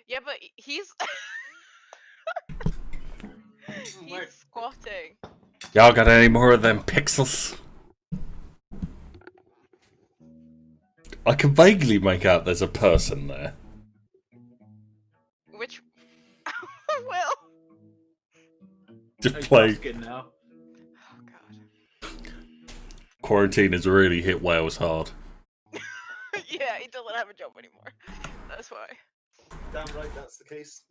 Yeah, but he's he's squatting. Y'all got any more of them pixels? I can vaguely make out there's a person there. Which well. Just play. Now. Oh god. Quarantine has really hit Wales hard. Yeah, he doesn't have a job anymore. That's why. Damn right, that's the case.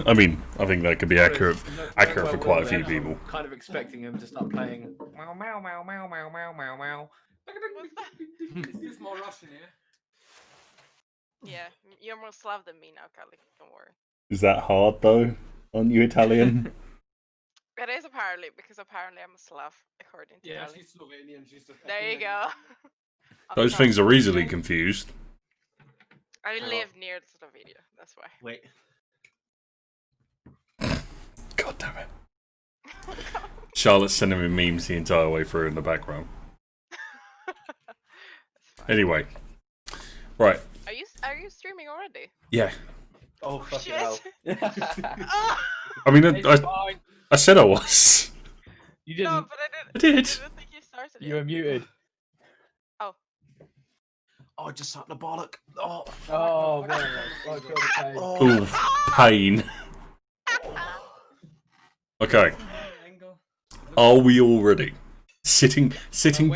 I mean, I think that could be accurate for quite a few I'm people. kind of expecting him to start playing. Meow meow meow meow meow meow meow meow. Is this more Russian here? Yeah, you're more Slav than me now, Cali. Don't worry. Is that hard though? Aren't you Italian? It is apparently, because apparently I'm a Slav, according to Yeah, Cali. she's Slovenian. She's the There you go. Those things are easily confused. I live near Slovenia, that's why. Wait. God damn it. Charlotte's sending me memes the entire way through in the background. Anyway. Right. Are you streaming already? Yeah. Oh, fucking shit. hell. I mean, It's fine. I said I was. You didn't. No, but I I did. didn't think you started You yet. were muted. Oh. Oh, I just sat in a bollock. Oh. Oh, very nice. I feel the pain. Oh. Ooh, pain. Okay. Angle. Are we all ready? Sitting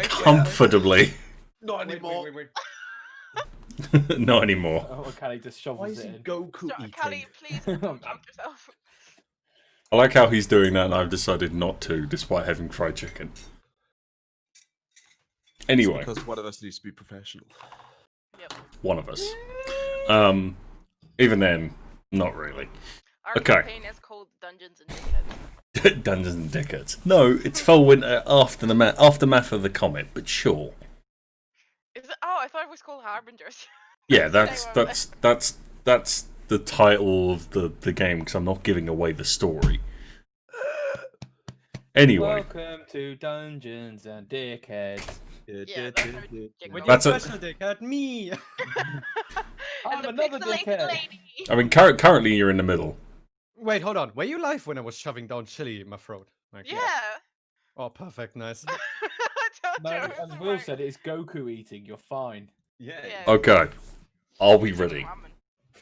comfortably. Not Wait, anymore. wait. Not anymore. Oh, Cali just Why shovels is it he in. Goku Stop, eating? Cali, please don't choke yourself. I like how he's doing that and I've decided not to, despite having fried chicken. Anyway. Because one of us needs to be professional. Yep. One of us. Even then, not really. Our Okay. campaign is called Dungeons and Dickheads. Dungeons and Dickheads. No, it's Fall Winter aftermath of the comet, but sure. Is it? Oh, I thought it was called Harbingers. Yeah, that's the title of the game because I'm not giving away the story. Anyway, Welcome to Dungeons and Dickheads. Yeah, that's our jingle. That's a- special dickhead, me. I'm And the another pixelated dickhead. lady. I mean, currently you're in the middle. Wait, hold on. Were you live when I was shoving down chili in my throat? Like, Yeah. Oh, perfect. Nice. I told No, you it was as Will right. said, it's Goku eating. You're fine. Yeah. Yeah. Okay, are we ready? Ramen.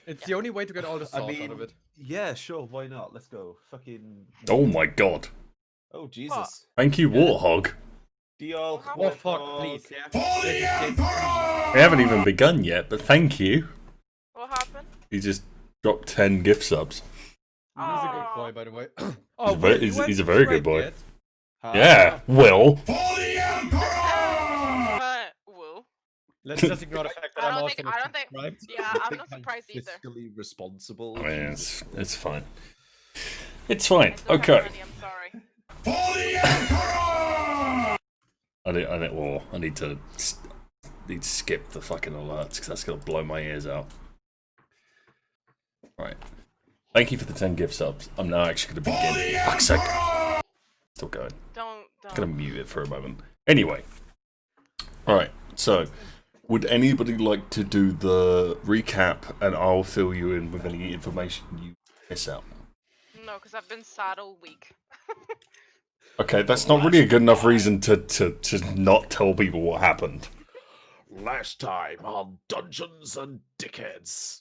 It's the only way to get all the sauce I mean, out of it. yeah, sure. Why not? Let's go. Fucking. Oh my god! Oh Jesus. Thank you, Warthog. Deal. Oh fuck, please. Yeah. We haven't even begun yet, but thank you. What happened? He just dropped 10 gift subs. He's a good boy, by the way. He's a very- he's a very good boy. Yet? Yeah, Will. Will. Let's just ignore the fact that I I'm don't also think- not I don't think- subscribed. Yeah, I'm not surprised either. Fiscally responsible. I mean, it's fine. It's fine. I still have Okay. money, I'm sorry. I need to skip the fucking alerts because that's gonna blow my ears out. Right. Thank you for the 10 gift subs. I'm now actually gonna begin. Fuck's sake. Still going. Don't. I'm gonna mute it for a moment. Anyway. Alright, so would anybody like to do the recap and I'll fill you in with any information you miss out? No, because I've been sad all week. Okay, that's not really a good enough reason to not tell people what happened. Last time on Dungeons and Dickheads.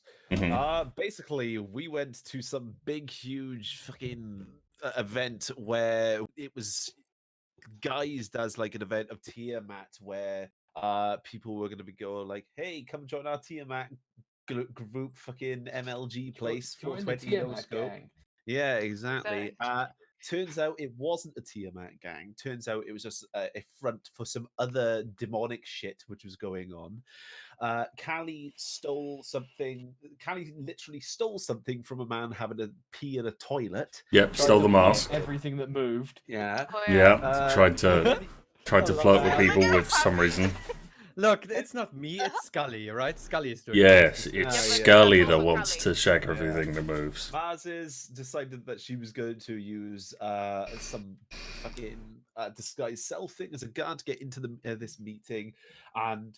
Basically, we went to some big, huge fucking event where it was guised as like an event of Tiamat, where people were going to be going like, "Hey, come join our Tiamat group, fucking MLG place, Join the 420 no Tiamat scope." gang. Yeah, exactly. Exactly. Turns out it wasn't a Tiamat gang. Turns out it was just a front for some other demonic shit which was going on. Cali stole something. Cali literally stole something from a man having to pee in a toilet. Yep, stole the mask. Everything that moved. Yeah. Oh, Yeah, tried to I love flirt with that. people with some reason. Look, it's not me, it's Skalli, right? Skalli is doing Yes, this. it's Yeah, but Scully that's that also wants Cali. to shag everything that moves. Marzes decided that she was going to use some fucking disguised self thing as a guard to get into the this meeting, and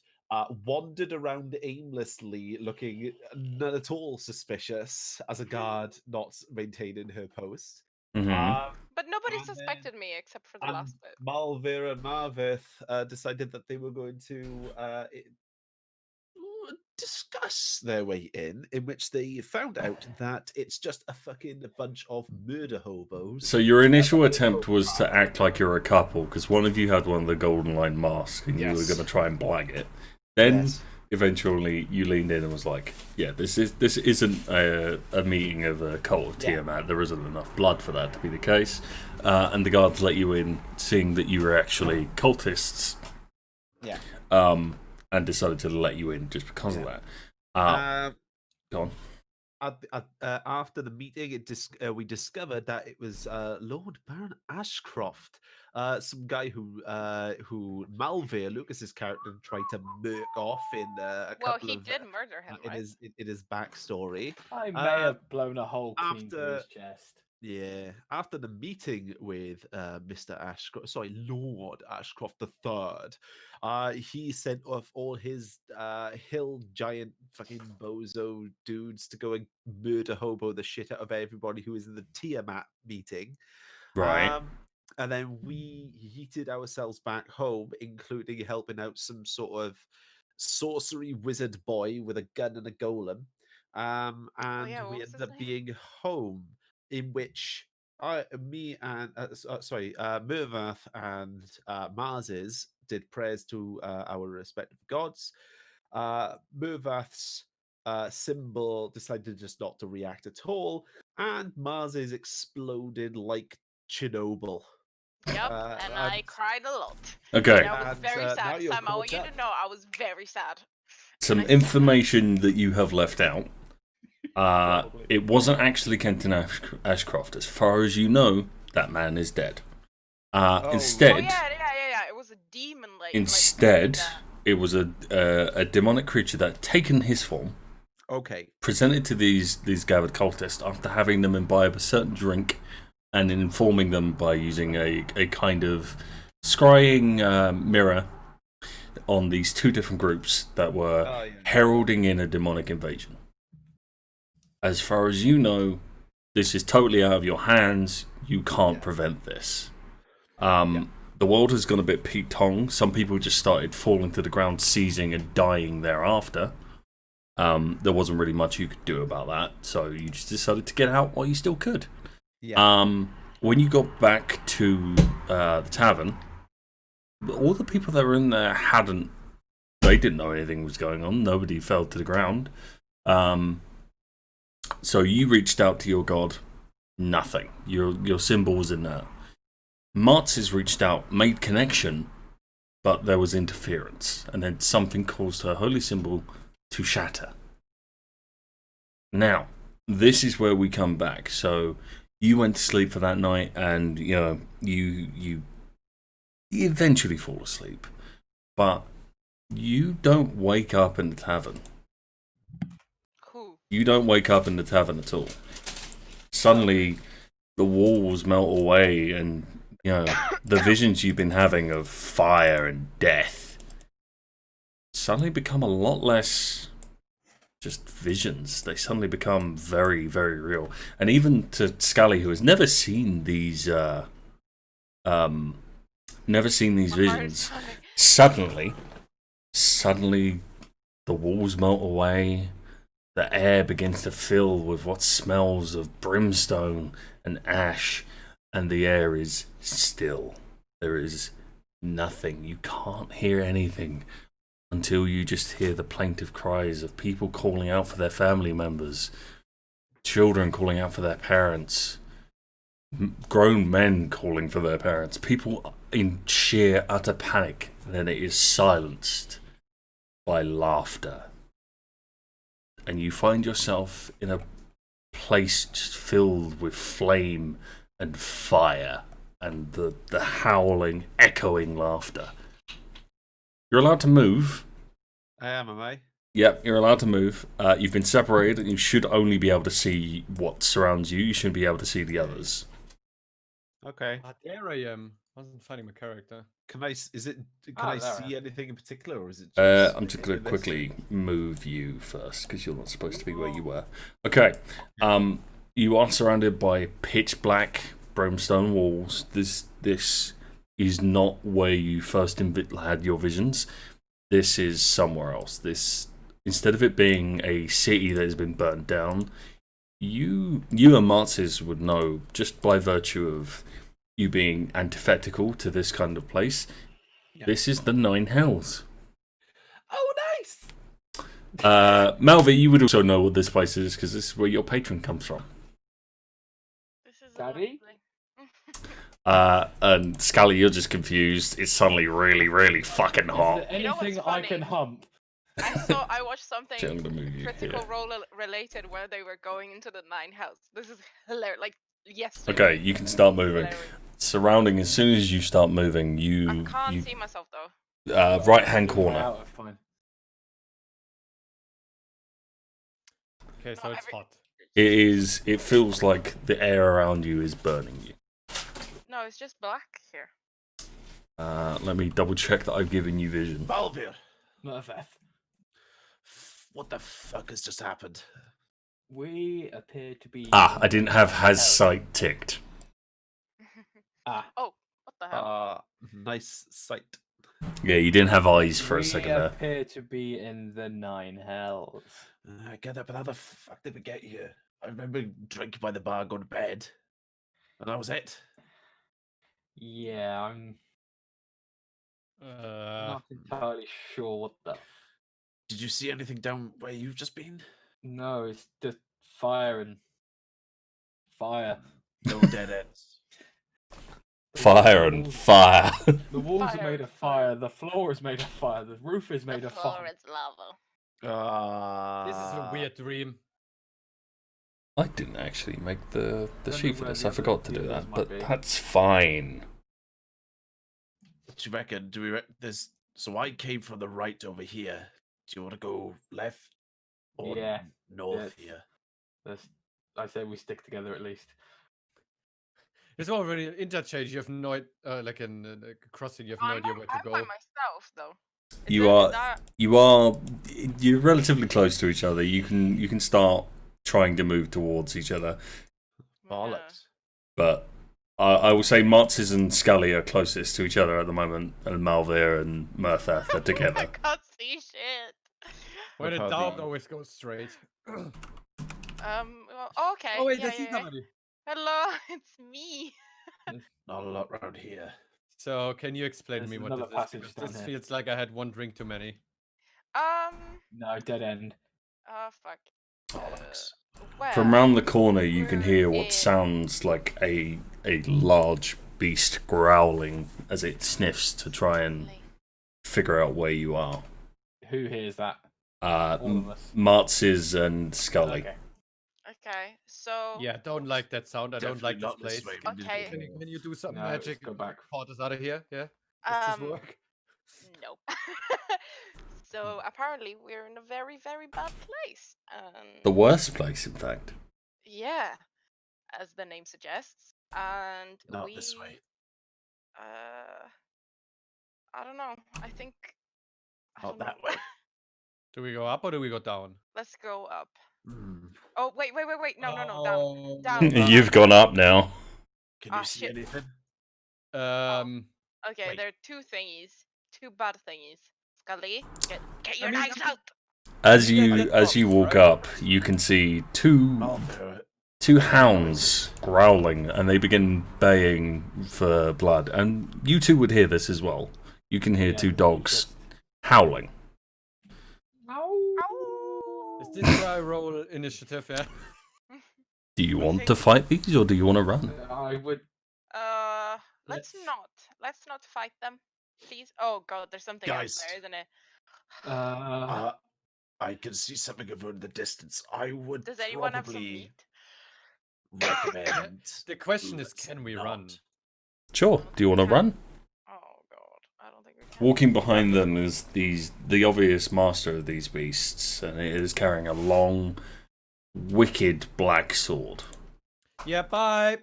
wandered around aimlessly, looking none at all suspicious as a guard not maintaining her post. Mm-hmm. But nobody And suspected me except for the and last bit. Malvir and Marvith decided that they were going to discuss their way in which they found out that it's just a fucking bunch of murder hobos. So your initial Fucking attempt was to hobos. act like you're a couple, because one of you had one of the golden line masks, and you were Yes. going to try and blag it. Then Yes. eventually you leaned in and was like, "Yeah, this isn't a meeting of a cult of Tiamat. There isn't enough blood for that to be the case." And the guards let you in, seeing that you were actually cultists. Yeah. And decided to let you in just because of that. Go on. After the meeting, we discovered that it was Lord Baron Ashcroft, some guy who Malvir, Lucas's character, tried to murk off in a Well, couple he of did murder him, in right? his backstory. I may have blown a hole clean through after- his chest. Yeah, after the meeting with Mr. Ashcroft, sorry, Lord Ashcroft III, he sent off all his hill giant fucking bozo dudes to go and murder hobo the shit out of everybody who was in the Tiamat meeting. Right. And then we yeeted ourselves back home, including helping out some sort of sorcery wizard boy with a gun and a golem. And yeah, what we was ended his up name? being home, in which Murfath and Marzes did prayers to our respective gods. Murvath's symbol decided just not to react at all, and Marzes exploded like Chernobyl. Yep, and I and- cried a lot. Okay. And I was And, very now sad. you're Sam, I want caught you to up. know I was very sad. Some I said that. information that you have left out. Probably. It wasn't actually Kenton Ashcroft. As far as you know, that man is dead. Instead, Oh yeah. It was a demon like. instead, that. it was a demonic creature that had taken his form, Okay. presented to these gathered cultists after having them imbibe a certain drink, and informing them by using a kind of scrying mirror on these two different groups that were heralding in a demonic invasion. As far as you know, this is totally out of your hands. You can't prevent this. The world has gone a bit Pete Tong. Some people just started falling to the ground, seizing and dying thereafter. There wasn't really much you could do about that, so you just decided to get out while you still could. Yeah. When you got back to the tavern, all the people that were in there they didn't know anything was going on. Nobody fell to the ground. So you reached out to your god. Nothing. Your symbol was in there. Marzes reached out, made connection, but there was interference, and then something caused her holy symbol to shatter. Now, this is where we come back. So you went to sleep for that night, and you eventually fall asleep, but you don't wake up in the tavern. Cool. You don't wake up in the tavern at all. Suddenly, the walls melt away, and the visions you've been having of fire and death suddenly become a lot less just visions. They suddenly become very, very real. And even to Skalli, who has never seen these visions, suddenly the walls melt away. The air begins to fill with what smells of brimstone and ash, and the air is still. There is nothing. You can't hear anything until you just hear the plaintive cries of people calling out for their family members, children calling out for their parents, grown men calling for their parents, people in sheer utter panic. And then it is silenced by laughter. And you find yourself in a place just filled with flame and fire and the howling, echoing laughter. You're allowed to move. Am I? Yep, you're allowed to move. You've been separated, and you should only be able to see what surrounds you. You shouldn't be able to see the others. Okay. There I am. Wasn't finding my character. Can I? Is it? Can Oh, I there see we are. anything in particular, or is it? Just I'm just going to this? quickly move you first because you're not supposed to be where you were. Okay. You are surrounded by pitch black brimstone walls. This is not where you first had your visions. This is somewhere else. This, instead of it being a city that has been burnt down, you and Marzes would know just by virtue of you being antithetical to this kind of place. Yeah. This is the Nine Hells. Oh, nice. Malvir, you would also know what this place is because this is where your patron comes from. This is Daddy? And Skalli, you're just confused. It's suddenly really, really fucking Is hot. there You know what's anything I funny? can hump? I watched something Okay, I'm gonna move you critical here. role related where they were going into the Nine Hells. This is hilarious. Like yesterday. Okay, you can start moving. Hilarious. Surrounding, as soon as you start moving, I you can't see myself though. right hand corner. Wow, fine. Okay, so it's hot. It is. It feels like the air around you is burning you. No, it's just black here. Let me double check that I've given you vision. Malvir, Murfath. what the fuck has just happened? We appear to be. I didn't have has sight ticked. Ah. Oh, what the hell? Nice sight. Yeah, you didn't have eyes for a second We there. appear to be in the Nine Hells. I get that, but how the fuck did we get here? I remember drinking by the bar, going to bed, and that was it. Yeah, I'm not entirely sure what the. Did you see anything down where you've just been? No, it's just fire and fire. No dead ends. Fire and fire. The walls Fire are made and of fire. The floor is made of fire. The roof is made The of floor fire. is lava. This is a weird dream. I didn't actually make the Don't sheet know for where this. the I forgot other to do others that, might but be. that's fine. What do you reckon? Do we? There's. So I came from the right over here. Do you want to go left or Yeah, north yes. here? I say we stick together at least. It's already an interchange. You have no, like a crossing. You have no idea where to I'm by go. myself though. You're relatively close to each other. You can start trying to move towards each other, Bollocks. but I will say Marzes and Skalli are closest to each other at the moment, and Malvir and Murfath are I together. can't see shit. When in Look how doubt, the- always go straight. Well, okay. Oh wait, yeah, I see yeah, yeah. somebody. Hello, it's me. Not a lot around here. So can you explain to There's me what another this is? passage Because down this here. feels like I had one drink too many. No, dead end. Oh fuck. Bollocks. Well, From round the corner, you can hear what in- sounds like a large beast growling as it sniffs to try and figure out where you are. Who hears that? All of us. Marzes and Skalli. Okay. Okay, so Yeah, don't like that sound. I don't like Definitely this not place. way. We need to Okay. go. Can you do some No, magic? let's go back. Port us out of here. Yeah. Does this um, work? nope. So apparently we're in a very, very bad place. The worst place, in fact. Yeah, as the name suggests. And Not this way. I don't know. I think. I Not don't know. that way. Do we go up or do we go down? Let's go up. Hmm. Oh wait. No, Oh, down. You've gone up now. Can you Ah, see shit. anything? Okay, Wait. there are two thingies. Two bad thingies. Scully, get your mean, knives out. As Yeah, you that's walk right. up, you can see two Malvir, hounds growling, and they begin baying for blood. And you two would hear this as well. You can hear Yeah, two we dogs just- howling. Is this where I roll initiative? Yeah. Do you I want think- to fight these, or do you want to run? I would. Let's Let's- not. Let's not fight them, please. Oh god, there's something Guys. else there, isn't it? I can see something over in the distance. I would Does anyone have some probably meat? recommend. The question is, let's can we not. run? Sure. Do you want to run? Oh god, I don't think we can. Walking behind them is the obvious master of these beasts, and it is carrying a long, wicked black sword. Yeah, bye.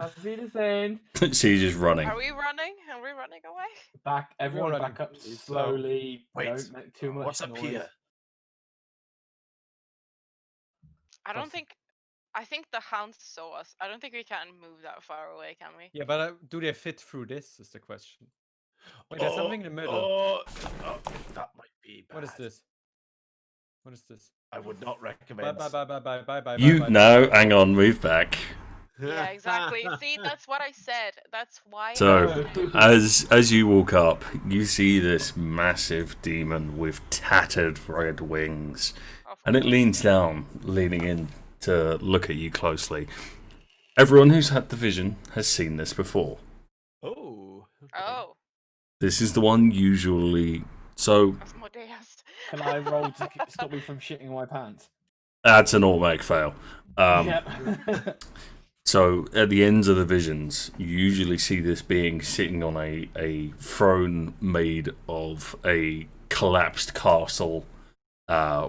Auf Wiedersehen. So you're just running. Are we running? Are we running away? Back, everyone running, back up please. slowly. Wait, Don't make too much what's up noise. here? I don't Crossing. think. I think the hounds saw us. I don't think we can move that far away, can we? Yeah, but do they fit through this? Is the question. Wait, there's something in the middle. That might be bad. What is this? What is this? I would not Bye recommend. bye bye bye bye bye bye. You bye, no, bye. hang on, move back. Yeah, exactly. See, that's what I said. That's why. So, as you walk up, you see this massive demon with tattered red wings, and it leans down, leaning in to look at you closely. Everyone who's had the vision has seen this before. Oh. Okay. Oh, This is the one usually. So Asmodeus. Can I roll to stop me from shitting my pants? that's an automatic fail. Yep. So at the ends of the visions, you usually see this being sitting on a throne made of a collapsed castle,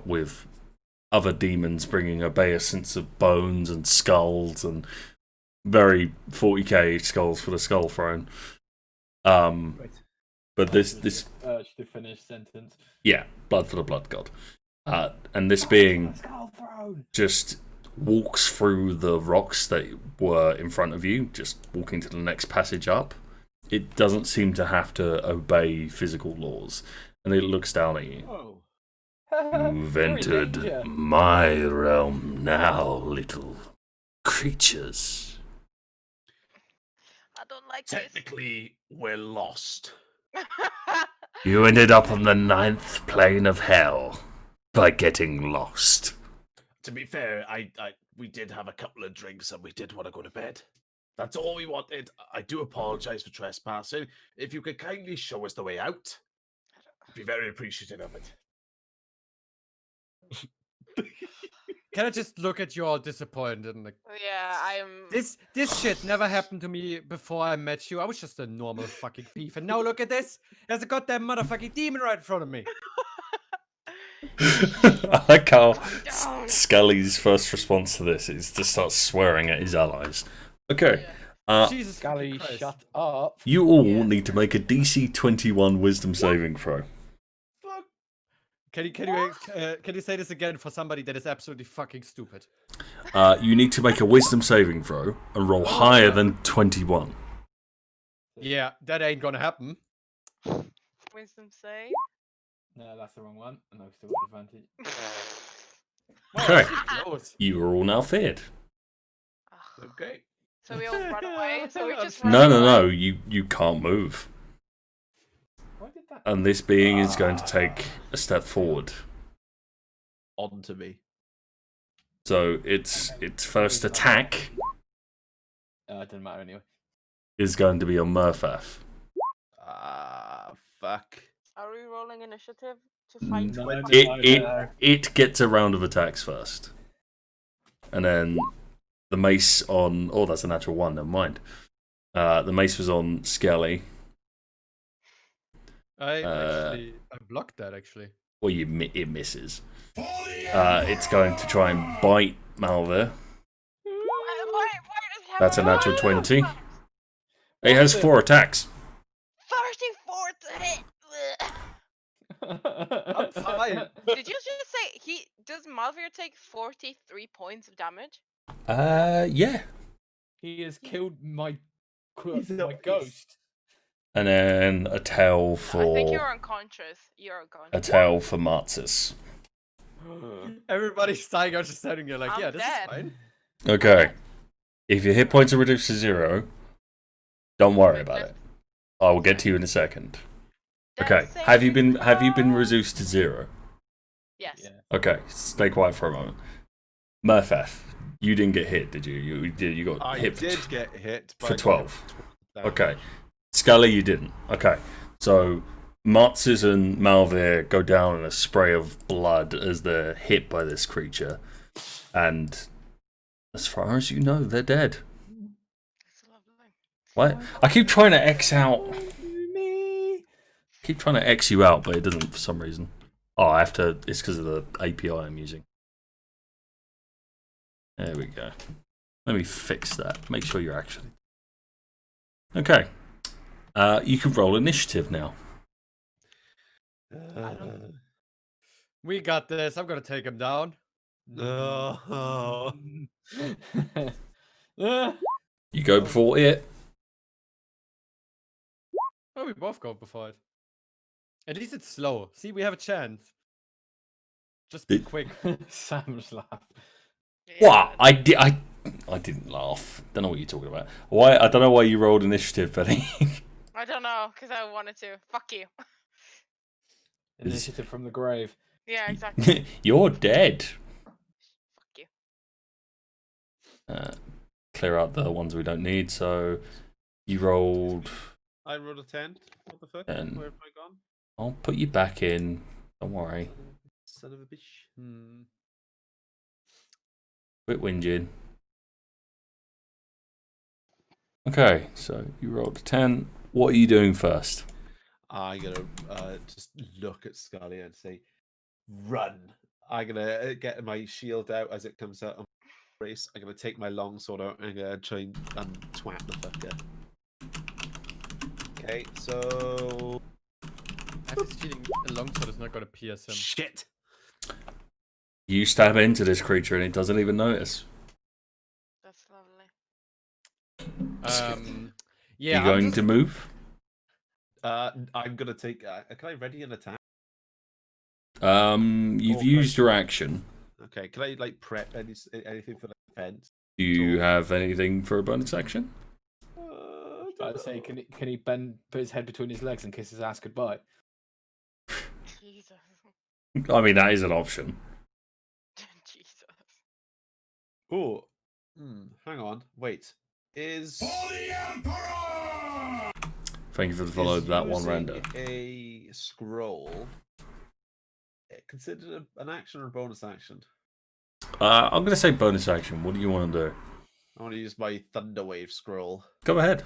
with other demons bringing obeisance of bones and skulls and very 40k skulls for the skull throne. Wait. But this urge to finish sentence. yeah, blood for the blood god, and this being Skull throne. just walks through the rocks that were in front of you, just walking to the next passage up. It doesn't seem to have to obey physical laws, and it looks down at you. Oh. You've You're in entered danger. my realm now, little creatures. I don't like this. Technically, we're lost. You ended up on the 9th plane of hell by getting lost. To be fair, we did have a couple of drinks and we did want to go to bed. That's all we wanted. I do apologize for trespassing. If you could kindly show us the way out, I'd be very appreciative of it. Can I just look at you all disappointed and like Yeah, I'm. this shit never happened to me before I met you. I was just a normal fucking thief, and now look at this. There's a goddamn motherfucking demon right in front of me. I like how down. Skalli's first response to this is to start swearing at his allies. Okay. Jesus Skalli, fucking Christ. shut up. You all Yeah. need to make a DC 21 wisdom saving throw. Fuck. Can you say this again for somebody that is absolutely fucking stupid? You need to make a wisdom saving throw and roll higher than 21. Yeah, that ain't gonna happen. Wisdom save. No, that's the wrong one. And I've still got advantage. Okay. Close. You are all now feared. Ugh. Okay. So we all run away. So we just No, run no, no. away? You can't move. Why did that? And this being is going to take a step forward. On to me. So its first attack It doesn't matter anyway. is going to be on Murfath. Fuck. Are we rolling initiative to fight? No, the It fucking- it it gets a round of attacks first, and then the mace on. Oh, that's a natural one. Never mind. The mace was on Skalli. I blocked that actually. Well, it misses. It's going to try and bite Malvir. Why does it have That's a natural 20. It has 4 attacks. 34 to hit. I'm fine. Did you just say does Malvir take 43 points of damage? Yeah. He has killed my He's a my beast. ghost. And then a tail I think for you're unconscious. You're a unconscious. tail for Marzes. Everybody's dying. I'm just standing there like, I'm yeah, this dead. is fine. Okay. If your hit points are reduced to 0, don't worry about it. I will get to you in a second. Okay. Death Have you been saving reduced to 0? Yes. Yeah. Okay. Stay quiet for a moment. Murfath, you didn't get hit, did you? You got I hit did get hit for by 12. damage. Okay. Skalli, you didn't. Okay. So Marzes and Malvir go down in a spray of blood as they're hit by this creature. And as far as you know, they're dead. It's lovely. What? I keep trying to X out. Me. Keep trying to X you out, but it doesn't for some reason. Oh, I have to. It's because of the API I'm using. There we go. Let me fix that. Make sure you're actually Okay. You can roll initiative now. We got this. I'm gonna take him down. Oh. You go before it. Oh, we both go before it. At least it's slow. See, we have a chance. Just be quick. Sam's laugh. What? I didn't laugh. Don't know what you're talking about. Why? I don't know why you rolled initiative, Benny. I don't know, because I wanted to. Fuck you. Initiative from the grave. Yeah, exactly. You're dead. Fuck you. Clear out the ones we don't need. So you rolled. I rolled a 10. What the fuck? 10. Where have I gone? I'll put you back in. Don't worry. Son of a bitch. Quit whinging. Okay, so you rolled a 10. What are you doing first? I'm gonna just look at Skalli and say, "Run!" I'm gonna get my shield out as it comes out. Race. I'm gonna take my long sword out and I'm gonna try and twat the fucker. Okay, so I have this feeling a longsword is not gonna pierce him. shit. You stab into this creature and it doesn't even notice. That's lovely. Yeah. You going to move? I'm gonna take. Can I ready an attack? You've Oh, used your action. Okay, can I like prep anything for the defense? Do you have anything for a bonus action? I'd say, can he bend, put his head between his legs and kiss his ass goodbye? Jesus. I mean, that is an option. Jesus. Oh, hang on, wait. Is Thank you for the follow that one, using Rando. a scroll considered an action or a bonus action? I'm going to say bonus action. What do you want to do? I want to use my Thunderwave scroll. Go ahead.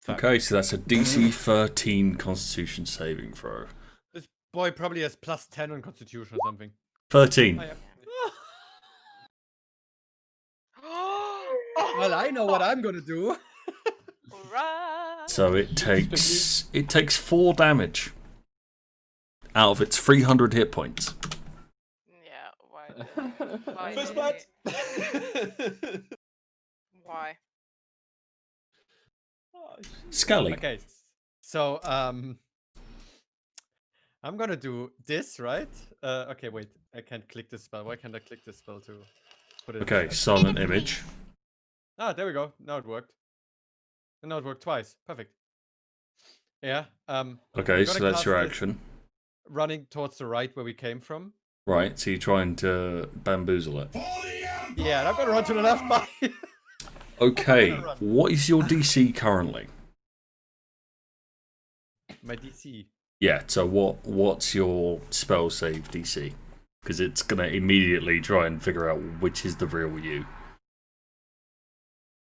Okay, so that's a DC 13 Constitution saving throw. This boy probably has +10 on Constitution or something. 13. Oh, yeah. Oh, Well, I know what I'm gonna do. Alright. So it takes 4 damage out of its 300 hit points. Yeah, why? First Why? blood. Why? Skalli. Okay, so I'm gonna do this, right? Okay, wait, I can't click this spell. Why can't I click this spell to put it? Okay, silent image. Ah, there we go. Now it worked. And now it worked twice. Perfect. Yeah. Okay, so gonna that's cast your this action. running towards the right where we came from. Right, so you're trying to bamboozle it. Yeah, and I'm gonna run to the left by. Okay, what is your DC currently? My DC. Yeah, so what's your spell save DC? Because it's going to immediately try and figure out which is the real you.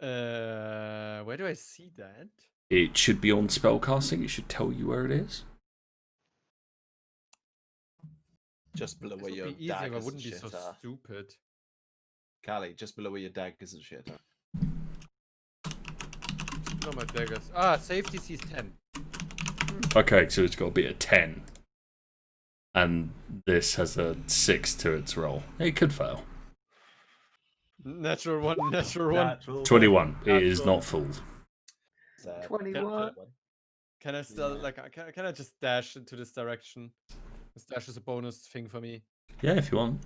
Where do I see that? It should be on spellcasting. It should tell you where it is. Just below This where would your be easier if I daggers and wouldn't be shit so are. stupid. Cali, just below where your daggers and shit are. No, my daggers. Ah, save DC is 10. Okay, so it's got to be a 10. And this has a 6 to its roll. It could fail. Natural one, natural one. 21. It is not fooled. 21. Can I still can I just dash into this direction? This dash is a bonus thing for me. Yeah, if you want.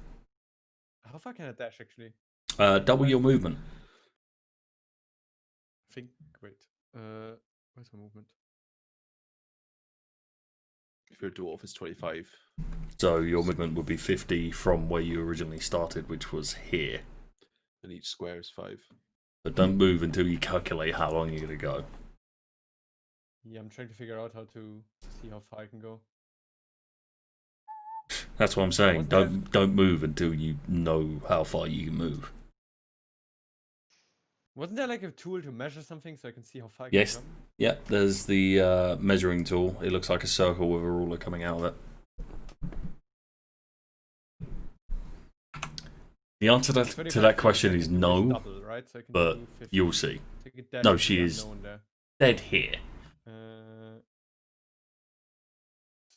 How far can I dash actually? Double your movement. Wait. Where's my movement? If you're a dwarf, it's 25. So your movement would be 50 from where you originally started, which was here. And each square is 5. But don't move until you calculate how long you're going to go. Yeah, I'm trying to figure out how to see how far I can go. That's what I'm saying. Wasn't Don't move until you know how far you can move. Wasn't there like a tool to measure something so I can see how far I Yes. can Yeah, there's the measuring tool. It looks like a circle with a ruler coming out of it. The answer to 25 that feet, question I is can do no, double, right? So I can but do 50. you'll see. So I can dash No, into she the is unknown there. dead here.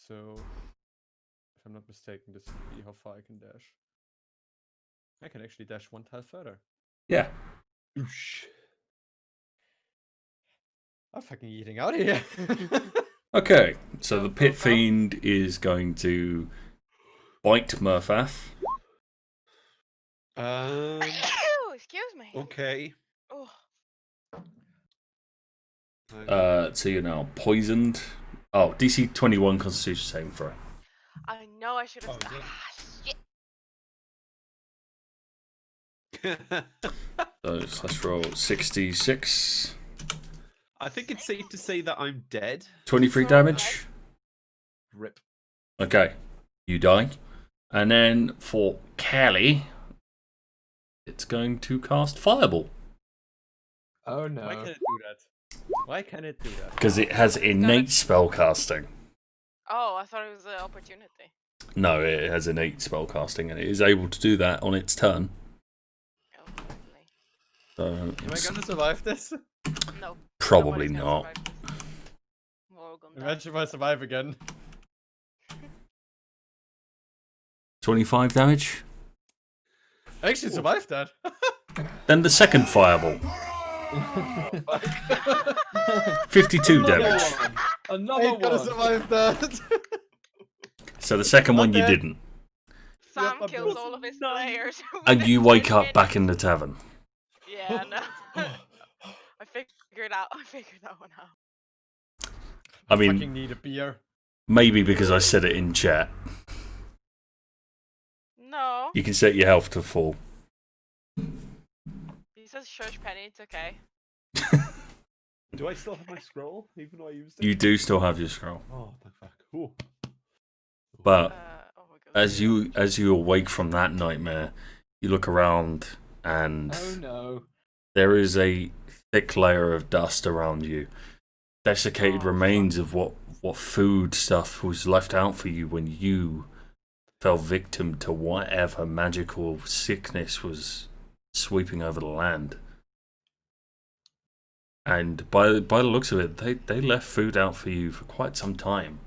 So, if I'm not mistaken, this would be how far I can dash. I can actually dash one tile further. Yeah. I'm fucking eating out of here. Okay, so Go, the go, Pit go. Fiend is going to bite Murfath. Excuse me. Okay. Oh, So you're now poisoned. Oh, DC 21 Constitution saving throw. I know I should have. Oh, is it? Shit. So let's roll 66. I think it's safe to say that I'm dead. 23 So damage. Rip. Okay, you die. And then for Cali, it's going to cast Fireball. Oh Why can no. it do that? Why can it do that? Because it has innate spellcasting. Oh, I thought it was an opportunity. No, it has innate spellcasting, and it is able to do that on its turn. Oh, lovely. So Am I it's gonna survive this? No. probably nobody's gonna not. survive this. We're all gonna die. Imagine if I survive again. 25 damage. I actually survived that. Then the second Fireball. 52 damage. Another I gotta one. survive that. So the second one Not you dead. didn't. Sam I'm kills just all of his none. players. And within you wake 10 up back in minutes. the tavern. Yeah, no. I figured that one out. I fucking mean, need a beer. maybe because I said it in chat. No. You can set your health to full. He says shush Penny, it's okay. Do I still have my scroll, even though I used it? You do still have your scroll. Oh, the fuck. Ooh. But Oh my god. as you awake from that nightmare, you look around and Oh no. there is a thick layer of dust around you. Desiccated Oh, remains of what food stuff was left out for you when you fell victim to whatever magical sickness was sweeping over the land. And by the looks of it, they left food out for you for quite some time.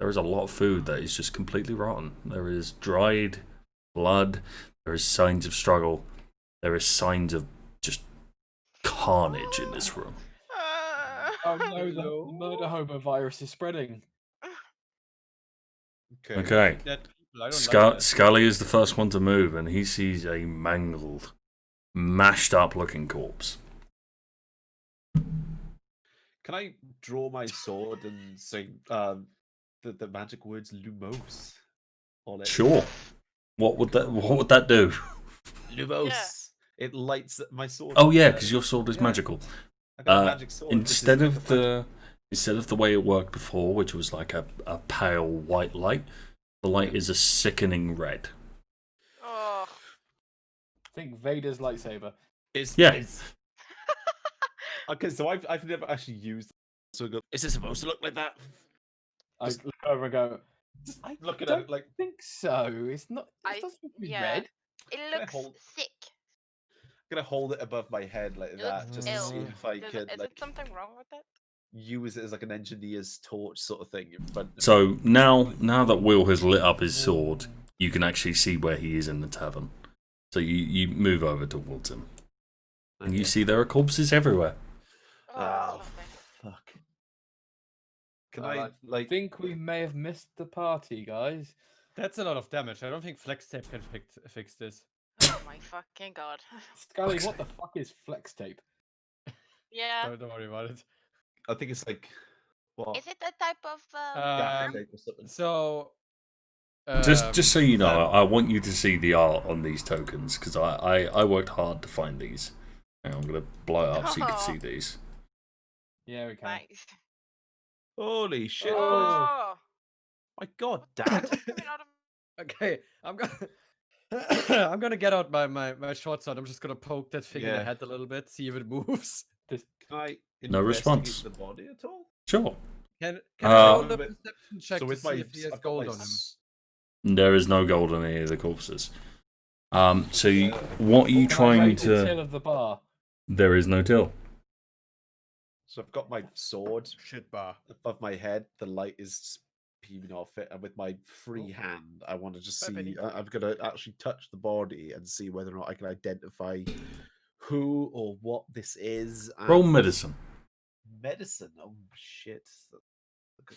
There is a lot of food that is just completely rotten. There is dried blood. There is signs of struggle. There is signs of just carnage in this room. Oh no, the murder hobo virus is spreading. Okay. Dead people. I don't Scully, like that. Scully is the first one to move, and he sees a mangled, mashed up looking corpse. Can I draw my sword and sing the magic words Lumos on it? Sure. What would that do? Lumos. It lights my sword. Oh on yeah, fire. because your sword is Yeah. magical. I got a magic sword. This is Instead like of a magic- the way it worked before, which was like a pale white light, the light is a sickening red. Oh. Think Vader's lightsaber. Yeah. Okay, so I've never actually used. So I go, is it supposed to look like that? I look over and go. I I look at don't it like think so. It's not. I- It doesn't look to be yeah. red. It I looks hold- sick. I'm gonna hold it above my head like It that, looks just to ill. see if I Is could it like something wrong with it? use it as like an engineer's torch sort of thing in front. Of So now that Will has lit up his sword, you can actually see where he is in the tavern. So you move over towards him, and you Okay. see there are corpses everywhere. Oh, Oh, lovely. fuck. Can Well, I I like? think we may have missed the party, guys. That's a lot of damage. I don't think flex tape can fix this. Oh my fucking god. Scully, what the fuck is flex tape? Yeah. Don't worry about it. I think it's like what? Is it a type of Gaffer Um, tape or something. So. Just so you know, Sam, I want you to see the art on these tokens because I worked hard to find these. And I'm gonna blow it up so you can see these. Yeah, we can. nice. Holy shit! Oh. My God, Dad! Coming out of- Okay, I'm gonna. I'm gonna get out my short sword. I'm just gonna poke that thing in the Yeah. head a little bit, see if it moves. Can I No investigate response. the body at all? Sure. Can Uh, I roll a But- perception check so to with see my if he has I've got gold my on him? There is no gold on any of the corpses. What are you Can I trying rate the till to? of the bar? There is no till. So I've got my sword Shit bar. above my head. The light is beaming off it, and with my free hand, I want to just Bye, see. Benny. I'm gonna actually touch the body and see whether or not I can identify who or what this is. Roll and- medicine. Medicine. Oh shit! I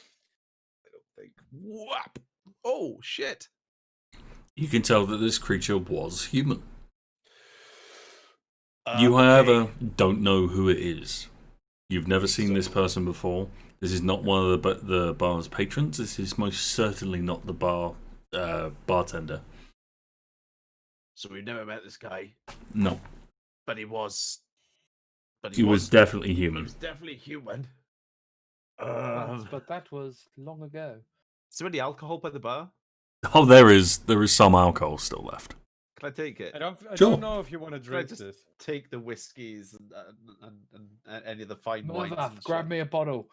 don't think. Whap! Oh shit! You can tell that this creature was human. You, however, Okay. don't know who it is. You've never seen this person before. This is not one of the bar's patrons. This is most certainly not the bartender. So we've never met this guy, No, but he was. But he was definitely He human. was definitely human. But that was long ago. Is there any alcohol by the bar? Oh, there is some alcohol still left. Can I take it? I Sure. don't know if you want to Can I drink just this. take the whiskies and any of the fine wines? Murfath, and grab shit? me a bottle.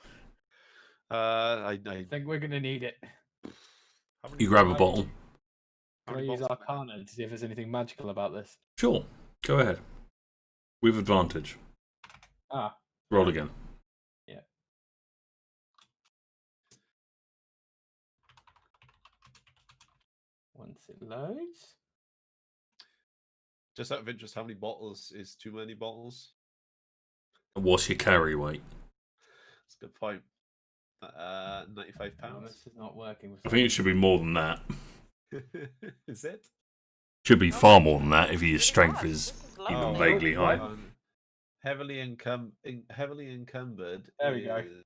I I think we're gonna need it. how many You grab a bottles- bottle. how Can I many use bottles am I at? Arcana to see if there's anything magical about this? Sure, go ahead. With advantage. Ah, Roll again. once it loads. Just out of interest, how many bottles is too many bottles? What's your carry weight? That's a good point. 95 Oh, pounds. this is not working. I think it should be more than that. Is it? Should be far more than that if your Pretty strength much. is This is even lovely. vaguely high. Heavily encumbered. There we go. is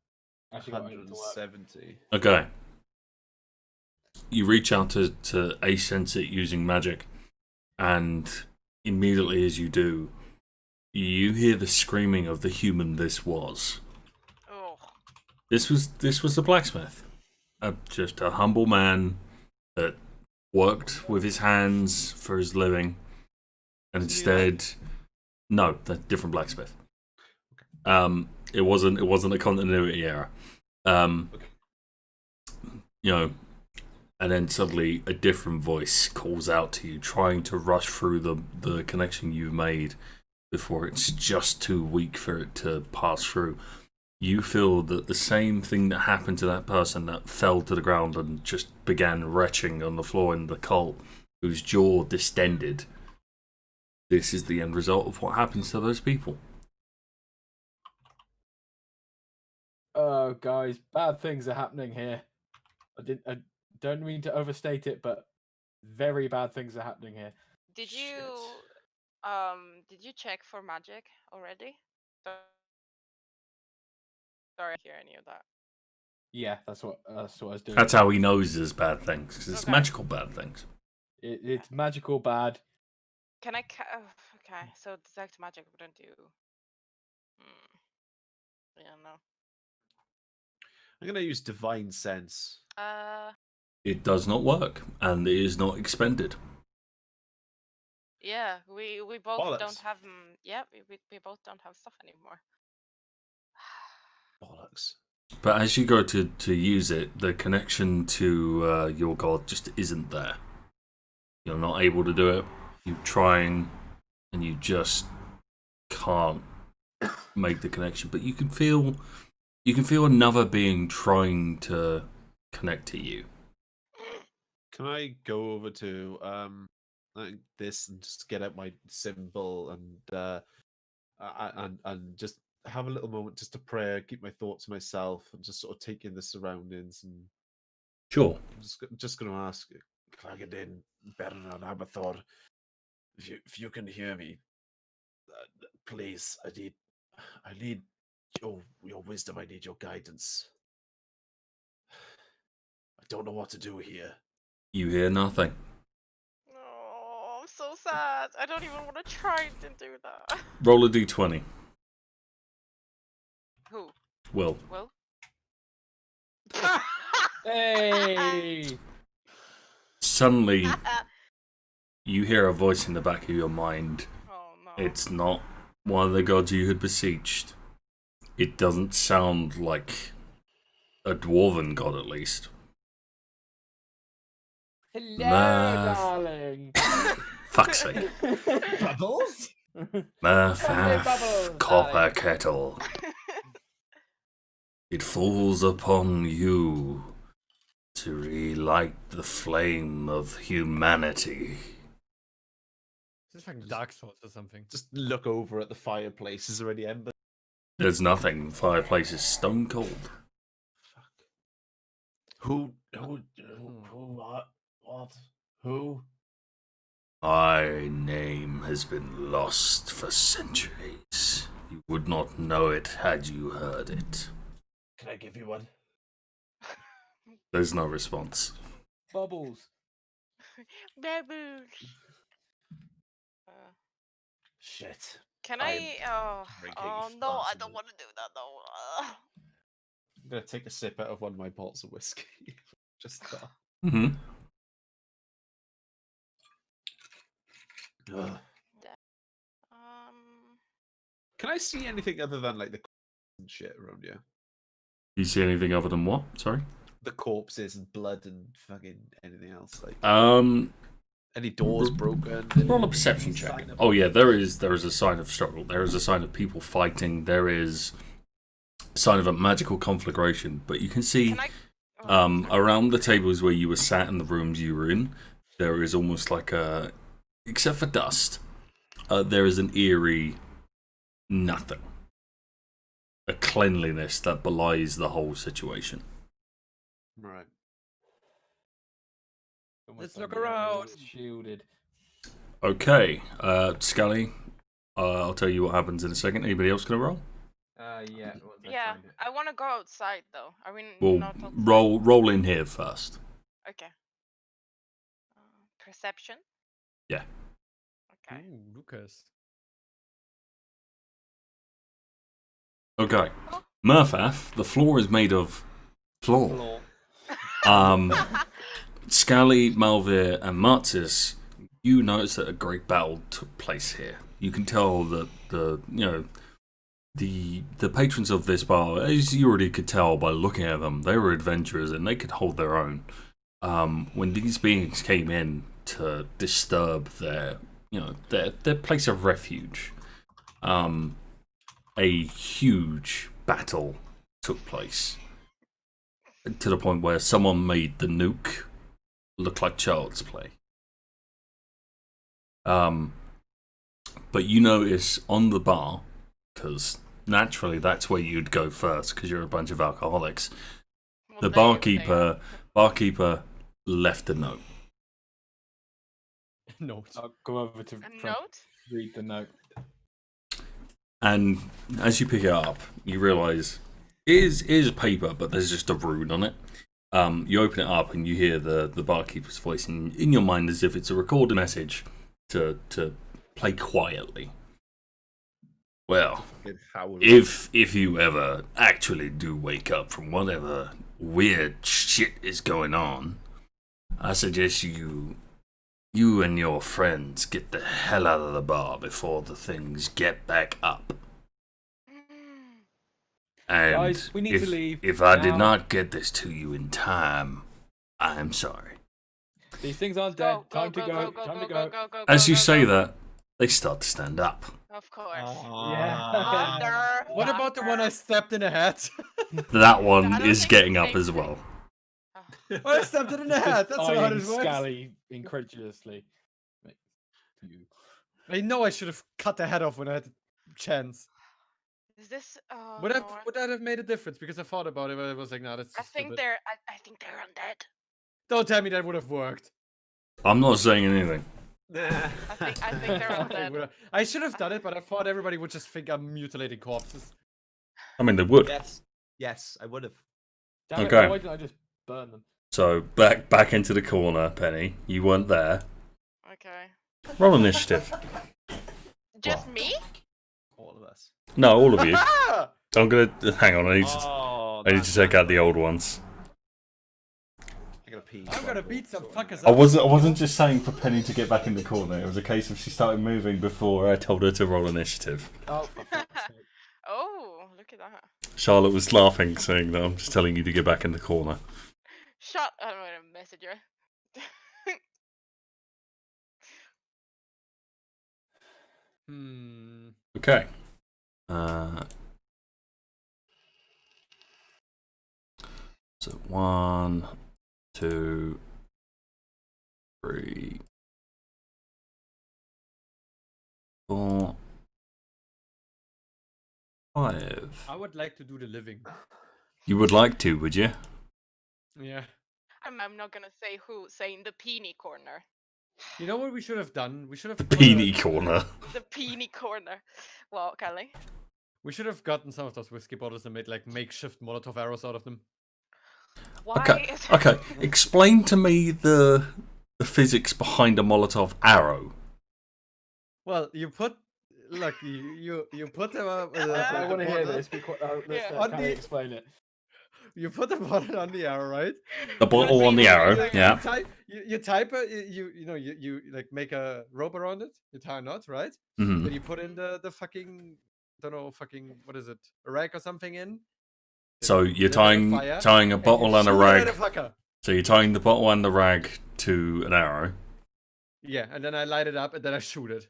Actually got it to work. 170. Okay. You reach out to sense it using magic, and immediately as you do, you hear the screaming of the human this was. Oh, This was the blacksmith, just a humble man that worked with his hands for his living, and instead, no, the different blacksmith. It wasn't a continuity error. You know, and then suddenly a different voice calls out to you, trying to rush through the connection you've made before it's just too weak for it to pass through. You feel that the same thing that happened to that person that fell to the ground and just began retching on the floor in the cult, whose jaw distended. This is the end result of what happens to those people. Oh, guys, bad things are happening here. I don't mean to overstate it, but very bad things are happening here. did Shit. you check for magic already? Sorry, I didn't hear any of that. Yeah, that's what I was doing. That's how he knows there's bad things, because it's Okay. magical bad things. It's magical bad. Can I? Okay, so detect magic wouldn't do. Yeah, no. I'm going to use divine sense. It does not work, and it is not expended. Yeah, we both Bollocks. don't have. Yeah, we both don't have stuff anymore. Bollocks. But as you go to use it, the connection to your god just isn't there. You're not able to do it. You're trying, and you just can't make the connection. But you can feel another being trying to connect to you. Can I go over to this and just get out my symbol and just have a little moment just to pray, keep my thoughts to myself, and just sort of take in the surroundings. And Sure. I'm just going to ask Clagadin, Bernan, Abathor, if you can hear me, please, I need your wisdom. I need your guidance. I don't know what to do here. You hear nothing. Oh, I'm so sad. I don't even want to try to do that. Roll a d20. Who? Will. Will? Hey! Suddenly, you hear a voice in the back of your mind. Oh no. It's not one of the gods you had beseeched. It doesn't sound like a dwarven god, at least. Hello, Math. darling. Fuck's sake. Bubbles? Murfath, bubbles, copper darling. kettle. It falls upon you to relight the flame of humanity. This is fucking Dark Souls or something. Just look over at the fireplace. Is there any embers? There's nothing. The fireplace is stone cold. Fuck. Who? What? Who? My name has been lost for centuries. You would not know it had you heard it. Can I give you one? There's no response. Bubbles. Baboon. Shit. Can I I? am Oh, drinking oh far no! I too don't much. want to do that though. I'm gonna take a sip out of one of my bottles of whiskey. Just Mm-hmm. Ugh. Um. Can I see anything other than like the and shit around here? You see anything other than what? Sorry. The corpses and blood and fucking anything else? Like any r- doors broken? Roll a any perception sign check. of- Oh yeah, there is a sign of struggle. There is a sign of people fighting. There is a sign of a magical conflagration. But you can see Can I? Oh, sorry. around the tables where you were sat in the rooms you were in, there is almost like a, except for dust, there is an eerie nothing. A cleanliness that belies the whole situation. Right. Let's look around. Shielded. Okay, Skalli, I'll tell you what happens in a second. Anybody else gonna roll? Yeah. once I Yeah, find it. I want to go outside though. I mean, Well, not outside. roll in here first. Okay. Perception. Yeah. Okay. Ooh, Lucas. Okay, Murfath, the floor is made of floor. Skalli, Malvir, and Marzes, you notice that a great battle took place here. You can tell that the patrons of this bar, as you already could tell by looking at them, they were adventurers and they could hold their own. When these beings came in to disturb their place of refuge, a huge battle took place to the point where someone made the nuke look like child's play. But you notice on the bar, because naturally that's where you'd go first, because you're a bunch of alcoholics. Well, The barkeeper left a note. Note. I'll go over to A try and note. read the note. And as you pick it up, you realise it is paper, but there's just a rune on it. You open it up and you hear the barkeeper's voice in your mind as if it's a recorded message to play quietly. Well, if you ever actually do wake up from whatever weird shit is going on, I suggest you and your friends get the hell out of the bar before the things get back up. And Guys, we need to leave if I did now. not get this to you in time, I'm sorry. These things aren't dead. Time to go. Time to go. As you say that, they start to stand up. Of course. Yeah. What about the one I stabbed in the head? That I one don't is think getting it's up as safe. well. I stabbed it in the head. That's how Eyeing it works. Skalli incredulously. You. I know I should have cut the head off when I had the chance. Is this? Oh, Would no, that have made a difference? Because I thought about it, but I was like, nah, that's I just think stupid. they're. I think they're undead. Don't tell me that would have worked. I'm not saying anything. I think they're undead. I should have done it, but I thought everybody would just think I'm mutilating corpses. I mean, they would. Yes, I would have. Damn it, Okay. why didn't I just burn them? So back into the corner, Penny. You weren't there. Okay. Roll initiative. Just me? All of us. No, all of you. I'm gonna hang on. I need to Oh, take out the old ones. I gotta pee. I'm gonna beat some fuckers I up. wasn't just saying for Penny to get back in the corner. It was a case of she started moving before I told her to roll initiative. Oh, for fuck's sake. Oh, look at that. Charlotte was laughing, saying that I'm just telling you to get back in the corner. Shut. I'm gonna message her. Okay. So 1, 2, 3, 4, 5. I would like to do the living. You would like to, would you? Yeah. I'm not gonna say who. Saying the peony corner. You know what we should have done? We should have The put peony corner. The peony corner. Well, Cali. We should have gotten some of those whiskey bottles and made like makeshift Molotov arrows out of them. Why Okay. is Okay. Explain to me the physics behind a Molotov arrow. Well, you put look, you put them up. I want to hear bottle- this. Let's Yeah. let Callie explain it. You put the bottle on the arrow, right? The bottle on the arrow. Yeah. You type it. You like make a rope around it. You tie a knot, right? Mhm. Then you put in the fucking what is it? A rag or something in. So you're Lit it on fire, tying a and bottle you and a shoot it at rag. the fucker. So you're tying the bottle and the rag to an arrow. Yeah, and then I light it up and then I shoot it.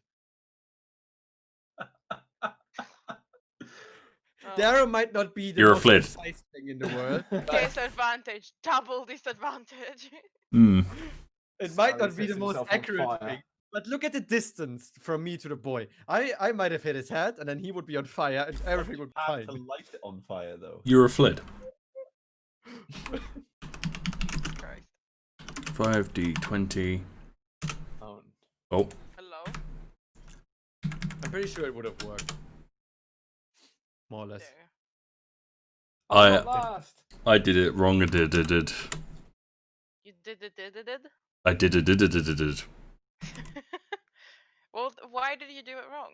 The arrow might not be the You're a most flid. precise thing in the world. disadvantage? Double disadvantage. Hmm. It might Skalli not be sets the most himself on accurate fire. thing. But look at the distance from me to the boy. I might have hit his head, and then he would be on fire, and everything would be Have fine. to light it on fire though. You're a flid. Christ. 5d20. Oh, Oh, Hello. I'm pretty sure it would have worked. More or less. There. at last. I did it wrong. I did. You did. I did. Well, why did you do it wrong?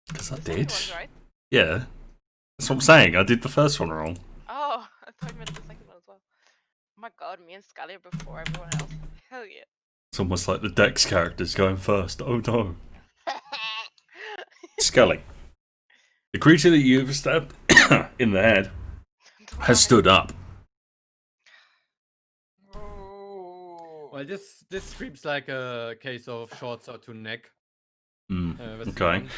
Because I The second did. one's right. Yeah. That's what I'm saying. I did the first one wrong. Oh, I thought you meant the second one as well. Oh my god, me and Skalli are before everyone else. Hell yeah. It's almost like the Dex character's going first. Oh no. Skalli. The creature that you've stabbed in the head has stood up. Well, this screams like a case of short sword to neck. With Okay. one.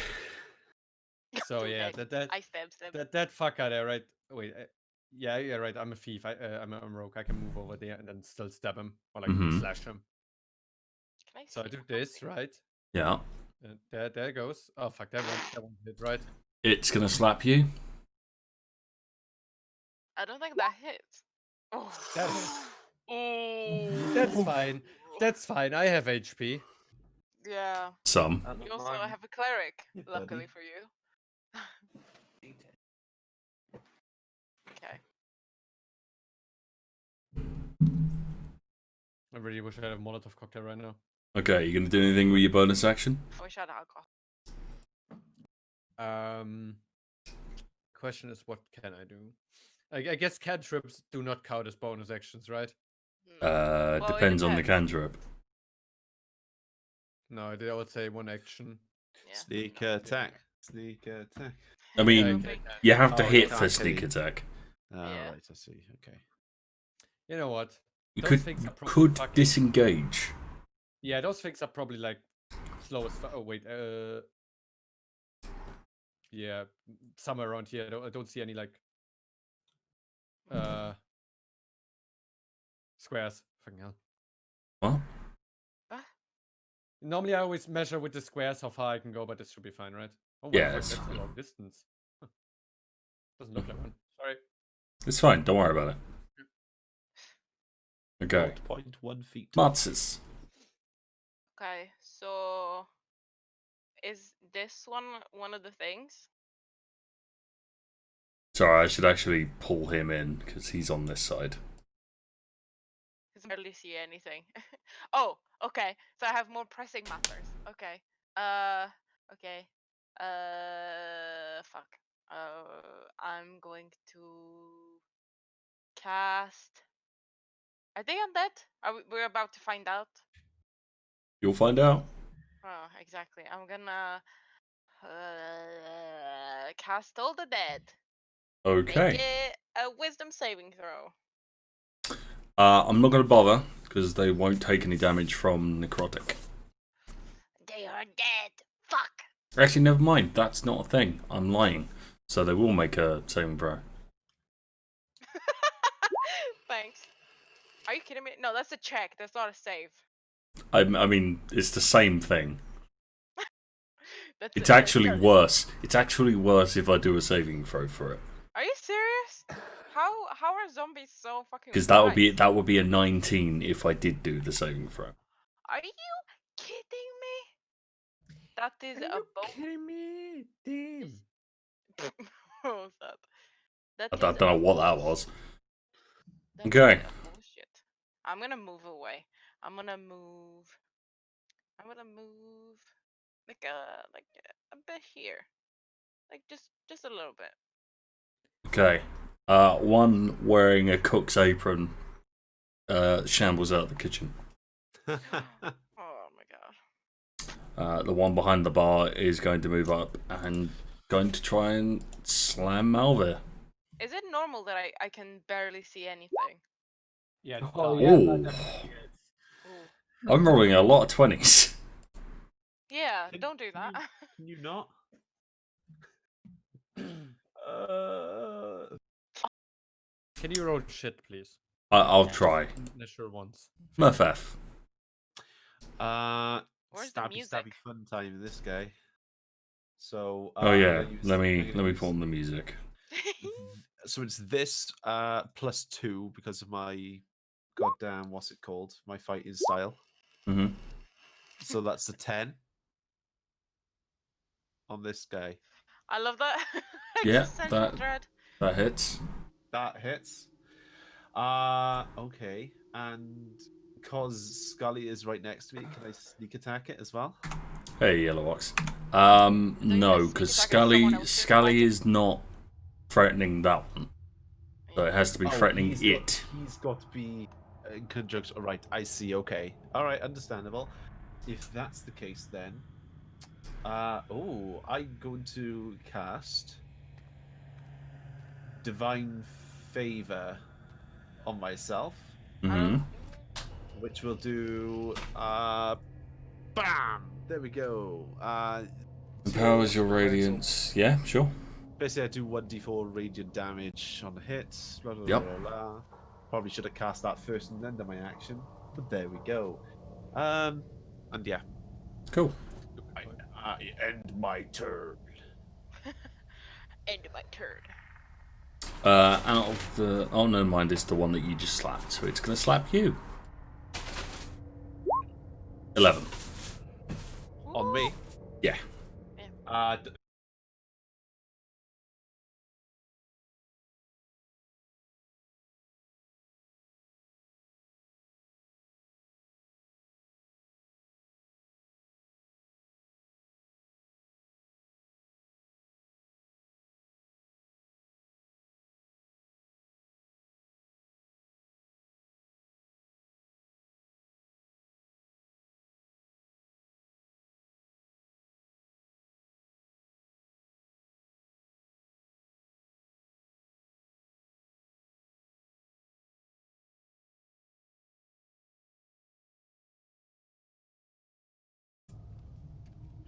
So yeah, Okay, I stabbed him. that fucker there, right? Wait, yeah, right. I'm a thief. I'm a rogue. I can move over there and then still stab him or like slash him. Can I So I see do it? this, right? Yeah. There it goes. Oh fuck, that one hit, right? It's gonna slap you. I don't think that hits. Oh. That hits. Oh. That's fine. That's fine. I have HP. Yeah. Some. You also have a cleric, Yeah, luckily buddy. for you. Okay. I really wish I had a Molotov cocktail right now. Okay, you gonna do anything with your bonus action? I wish I had alcohol. Question is, what can I do? I guess cantrips do not count as bonus actions, right? Well, it Depends on the depends. cantrip. No, I would say one action. Yeah. Sneak attack. Sneak attack. I mean, Okay. you have to Oh, hit you for can't sneak kill you. attack. Yeah. Right, I see. Okay. You know what? You Those things are probably could fucking- disengage. Yeah, those things are probably like slow as oh wait, yeah, somewhere around here. I don't see any like squares. Fucking hell. What? Normally I always measure with the squares how far I can go, but this should be fine, right? Oh wow, Yeah, fuck, it's that's a fine. long distance. Huh. Doesn't look like one. Sorry. It's fine. Don't worry about it. Okay. 0.1 feet. Marzes. Okay, so is this one of the things? Sorry, I should actually pull him in because he's on this side. Because I barely see anything. Oh, okay. So I have more pressing matters. Okay. Okay. Fuck. I'm going to cast. Are they undead? We're about to find out. You'll find out. Oh, exactly. I'm gonna cast all the dead. Make Okay. it a wisdom saving throw. I'm not going to bother because they won't take any damage from necrotic. They are dead. Fuck. Actually, never mind. That's not a thing. I'm lying. So they will make a saving throw. Thanks. Are you kidding me? No, that's a check. That's not a save. I mean, it's the same thing. That's It's actually worse. It's actually worse if I do a saving throw for it. Are you serious? How are zombies so fucking? Because wise? that would be a 19 if I did do the saving throw. Are you kidding me? That is Are a you bonus. kidding me? Damn. What was that? I That don't is know a what that bullshit. was. That Okay. is a bullshit. I'm gonna move away. I'm gonna move like a bit here. Like just a little bit. Okay. One wearing a cook's apron shambles out of the kitchen. Oh my god. The one behind the bar is going to move up and going to try and slam Malvir. Is it normal that I can barely see anything? Yeah, it's Oh dark. yeah, Ooh. that definitely is. Ooh. I'm rolling a lot of 20s. Yeah, Can- don't do that. Can you not? Can you roll shit, please? I'll try. Initial ones. Murfath. Where's the Stabby music? stabby fun time in this guy. So Oh I'm yeah, gonna use- let I'm me gonna use- pull on the music. So it's this plus 2 because of my goddamn what's it called? My fighting style. Hmm. So that's a 10 on this guy. I love that. Yeah, Existential that- dread. That hits. That hits. Okay. And because Skalli is right next to me, can I sneak attack it as well? Hey, Yellowbox. you No, gonna because sneak attack someone Skalli else's Skalli fighting? is not threatening that one. So it has to be threatening it. He's got to be in conjunction. All right, I see. Okay. All right, understandable. If that's the case, then. I'm going to cast Divine Favor on myself, Hmm. which will do. Bam! There we go. Empowers your so radiance. Yeah, sure. Basically, I do 1d4 radiant damage on the hits. Blah, blah, Yep. blah, blah, blah. Probably should have cast that first and then done my action. But there we go. And yeah. Cool. I end my turn. End of my turn. Out of the... Oh, no, mind, it's the one that you just slapped. So it's going to slap you. 11. On me. Yeah.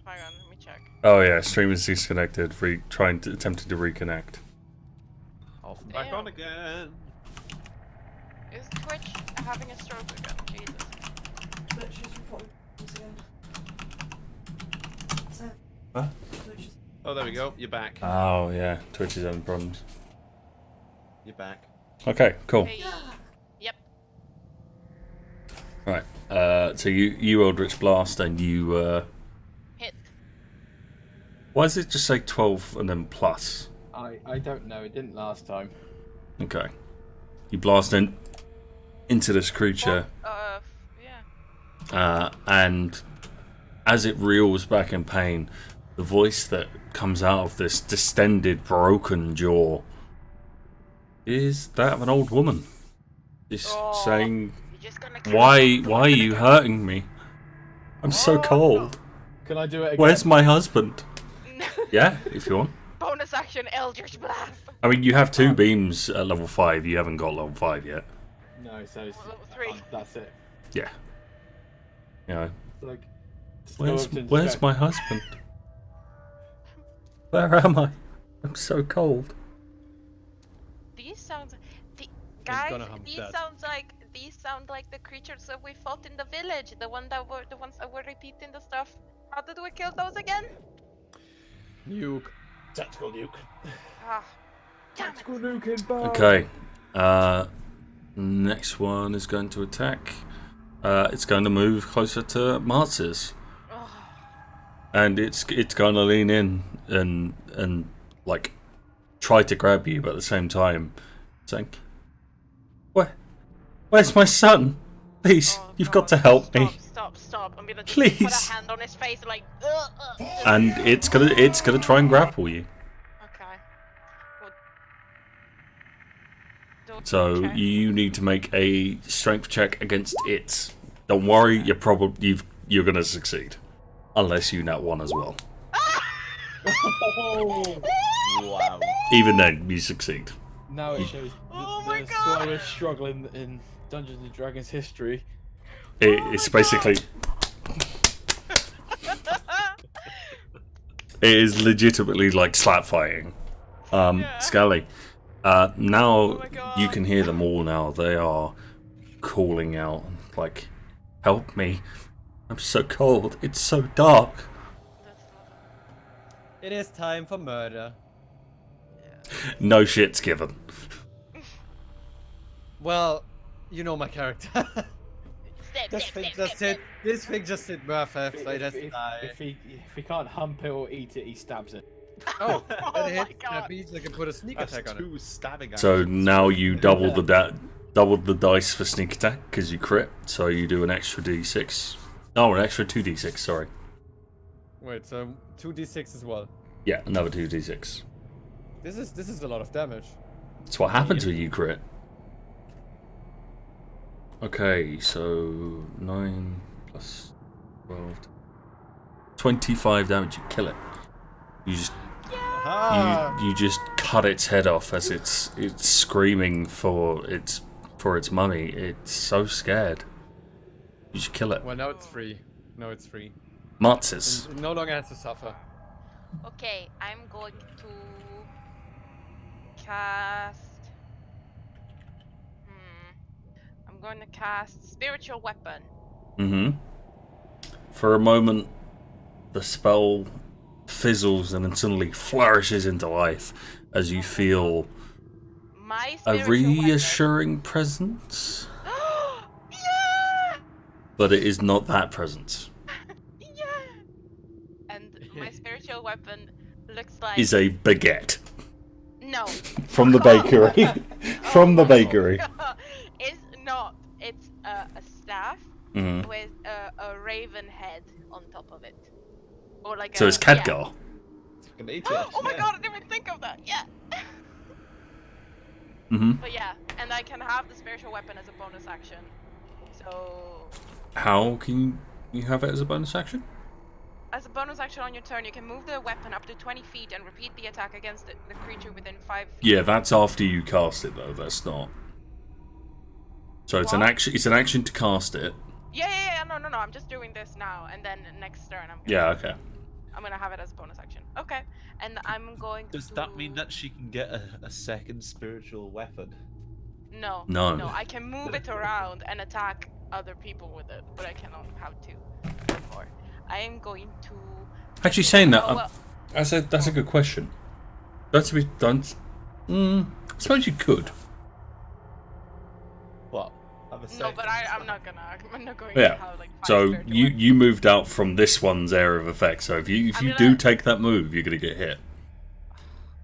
Hang on, let me check. Oh, yeah. Stream is disconnected. Attempting to reconnect. Off and back on Damn. again. Is Twitch having a stroke again? Jesus. Twitch is reporting once again. So, Huh? Twitch is Oh, there we go. You're back. Oh, yeah. Twitch is having problems. You're back. Okay, cool. Hey. Yep. Right. So you Eldritch Blast and you... Hit. Why does it just say 12 and then plus? I don't know. It didn't last time. Okay. You blast into this creature, Yeah. and as it reels back in pain, the voice that comes out of this distended, broken jaw is that of an old woman. Just Oh, saying, You're just gonna kill why me. are you hurting me? I'm so Oh, cold. Can I do it again? Where's my husband? Yeah, if you want. Bonus action, Eldritch Blast. I mean, you have 2 beams at level 5. You haven't got level 5 yet. No, so it's, Level 3. that's it. Yeah. You know, It's like, just go up to where's inspect- my husband? Where am I? I'm so cold. These sounds, the Ain't guys. gonna hump These that. sound like the creatures that we fought in the village. The ones that were repeating the stuff. How did we kill those again? Nuke. Tactical nuke. Ah, damn it. Tactical nuke inbound. Okay. Next one is going to attack. It's going to move closer to Marzes. Oh, And it's going to lean in and like try to grab you, but at the same time saying, Where's my son? Please, oh you've God. got to help Stop, me. Stop. I'm gonna just Please. put a hand on his face and like. And it's gonna try and grapple you. Okay. Well, don't So check. you need to make a strength check against it. Don't worry, you're gonna succeed, unless you nat 1 as well. Wow. Even then, you succeed. Now it shows Oh the my God. slowest struggle in Dungeons and Dragons history. It's basically it is legitimately like slap fighting. Yeah. Skalli. Now Oh my God. you can hear them all now. They are calling out like, "Help me! I'm so cold. It's so dark." That's not It is time for murder. No shit's given. Well, you know my character. This thing just hit Murfath, so that's If he can't hump it or eat it, he stabs it. Oh, Oh that my hit. God. That means I can put a sneak That's attack on it. 2 stabbing So actions. now you double the dice for sneak attack because you crit. So you do an extra d6. Oh, an extra 2d6. Sorry. Wait, so 2d6 as well. Yeah, another 2d6. This is a lot of damage. That's what happens when you crit. Okay, so 9 plus 12. 25 damage. You kill it. You just Ah! you just cut its head off as it's screaming for its mummy. It's so scared. You just kill it. Well, now it's free. No, it's free. Marzes. It no longer has to suffer. Okay, I'm going to cast. I'm going to cast spiritual weapon. Mm-hmm. For a moment, the spell fizzles and then suddenly flourishes into life as you feel My a spiritual reassuring presence. weapon. Yeah! But it is not that presence. Yeah! And my spiritual weapon looks like. Is a baguette No. from the bakery. From the bakery. It's not. It's a staff Mhm. with a raven head on top of it. Or like So a. it's Khadgar. Fucking ate it, Oh my yeah. god, I didn't even think of that. Yeah. Mm-hmm. But yeah, and I can have the spiritual weapon as a bonus action. So, How can you have it as a bonus action? as a bonus action on your turn, you can move the weapon up to 20 feet and repeat the attack against the creature within 5 feet. Yeah, that's after you cast it though. That's not. So it's an What? action. It's an action to cast it. Yeah. No. I'm just doing this now, and then next turn Yeah. Okay. I'm gonna have it as a bonus action. Okay, and I'm going Does to. that mean that she can get a second spiritual weapon? No. No. No, I can move it around and attack other people with it, but I cannot have two anymore. I am going to. Actually, saying that, Oh, well, that's a good question. That's to be done. I suppose you could. What? Have a no, second but I'm spell? not gonna. I'm not going Yeah. to have like 5 So spiritual you weapons. you moved out from this one's area of effect. So if you I'm do gonna- take that move, you're gonna get hit.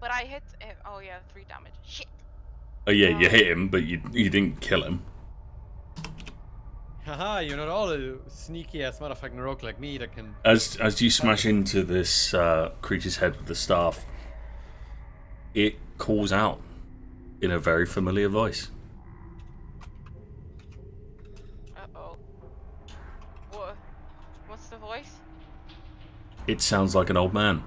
But I hit. Oh yeah, 3 damage. Shit. Oh yeah, you hit him, but you didn't kill him. Haha, you're not all a sneaky ass motherfucking rogue like me that can. As you smash into this creature's head with the staff, it calls out in a very familiar voice. Uh-oh. What's the voice? It sounds like an old man.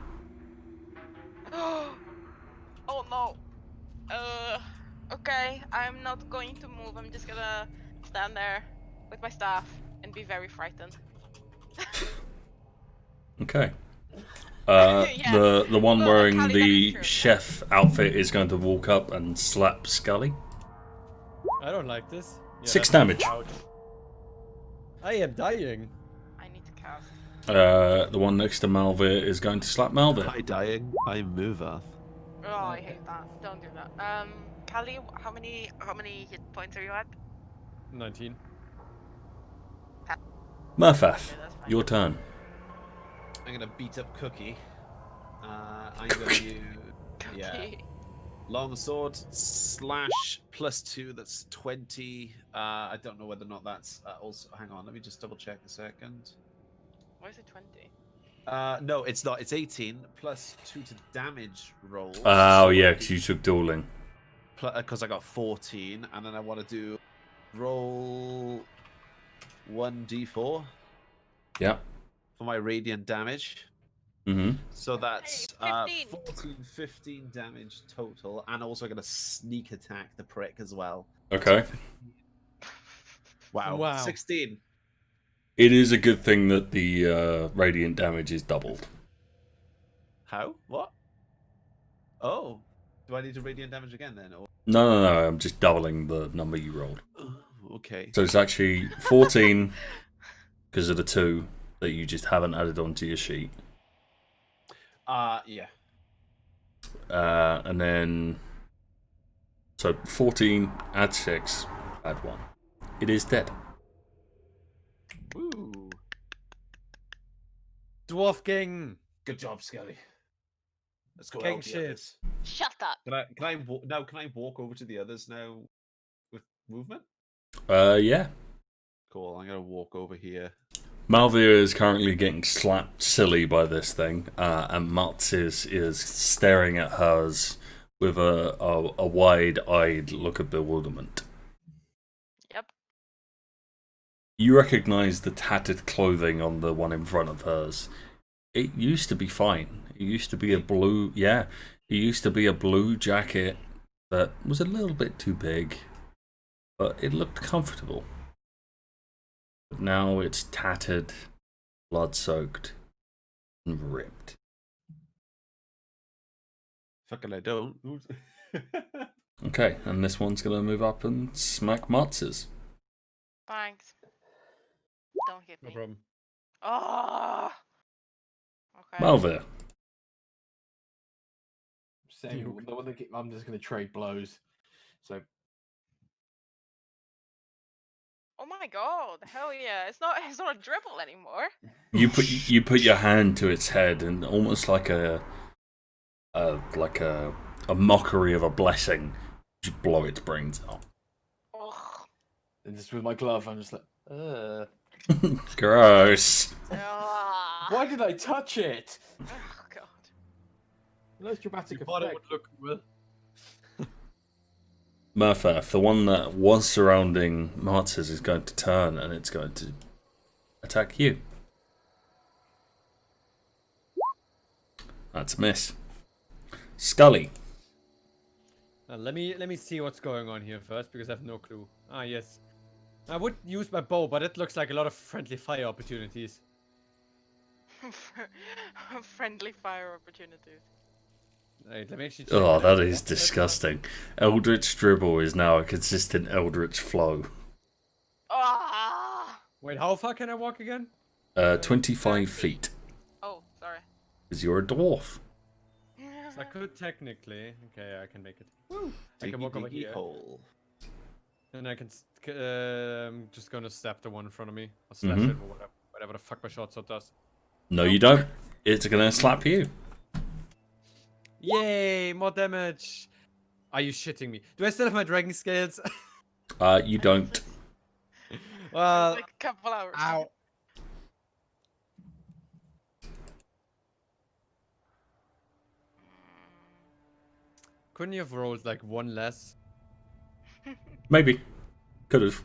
Oh no. Okay, I'm not going to move. I'm just gonna stand there with my staff and be very frightened. Okay. The one Well, wearing Cali, that is the true. chef outfit is going to walk up and slap Skalli. I don't like this. Yeah, 6 that's my damage. couch. I am dying. I need to cast. The one next to Malvir is going to slap Malvir. Hi, dying. I'm Murfath. Oh, I hate that. Don't do that. Cali, how many hit points are you at? 19. Murfath, Okay, that's fine. your turn. I'm gonna beat up Cookie. I'm gonna use Okay. long sword slash +2. That's 20. I don't know whether or not that's also. Hang on, let me just double check a second. Why is it 20? No, it's not. It's 18 +2 to damage rolls. Oh, yeah, because you took dueling. Because I got 14, and then I want to do roll 1d4 Yeah. for my radiant damage. Mm-hmm. So that's Hey, 15. 14, 15 damage total, and also going to sneak attack the prick as well. Okay. Wow. 16. It is a good thing that the radiant damage is doubled. How? What? Oh. Do I need to radiant damage again then? Or... No, I'm just doubling the number you rolled. Okay. So it's actually 14 because of the 2 that you just haven't added onto your sheet. Yeah. And then... So 14, add 6, add 1. It is dead. Woo. Dwarf King. Good job, Skalli. Let's go King help the shit. others. Shut up. Can I walk over to the others now with movement? Yeah. Cool. I'm gonna walk over here. Malvir is currently getting slapped silly by this thing, and Marzes is staring at hers with a wide-eyed look of bewilderment. Yep. You recognize the tattered clothing on the one in front of hers. It used to be fine. It used to be a blue... Yeah, it used to be a blue jacket that was a little bit too big, but it looked comfortable. But now it's tattered, blood-soaked, and ripped. Fucking I don't. Okay, and this one's gonna move up and smack Marzes. Thanks. Don't hit No me. problem. Oh. Okay. Malvir. Same. The one that I'm just going to trade blows. So Oh my god! Hell yeah! It's not a dribble anymore. You put your hand to its head and almost like a mockery of a blessing, just blow its brains out. Ugh. and just with my glove, I'm just like, Gross. Ah. why did I touch it? Oh god. Nice dramatic You thought it effect. would look well. Murfath, the one that was surrounding Marzes, is going to turn and it's going to attack you. That's a miss. Skalli. Let me see what's going on here first because I have no clue. Ah yes, I would use my bow, but it looks like a lot of friendly fire opportunities. Friendly fire opportunities. Right, let me actually check Oh, it out. that is disgusting. Eldritch Dribble is now a consistent Eldritch Flow. Ah. Wait, how far can I walk again? 25 feet. Oh, sorry. Because you're a dwarf. So I could technically. Okay, I can make it. Woo! I can walk over Diggy here. hole. And I can just gonna stab the one in front of me. Or slash Mhm. it or whatever the fuck my short sword does. No, you don't. It's going to slap you. Yay! More damage! Are you shitting me? Do I still have my dragon scales? You don't. Well, like a couple hours. ow. Couldn't you have rolled like one less? Maybe. Could have.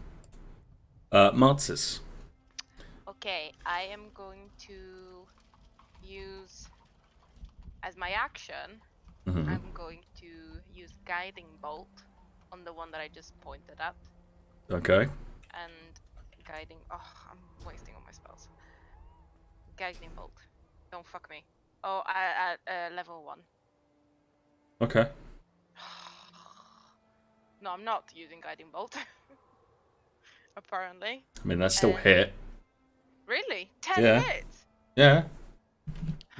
Marzes. Okay, I am going to use as my action. Mhm. I'm going to use guiding bolt on the one that I just pointed at, Okay. and guiding. Oh, I'm wasting all my spells. Guiding bolt. Don't fuck me. Oh, at level 1. Okay. No, I'm not using guiding bolt. Apparently. I mean, that's still And- hit. Really? 10 Yeah. hits? Yeah.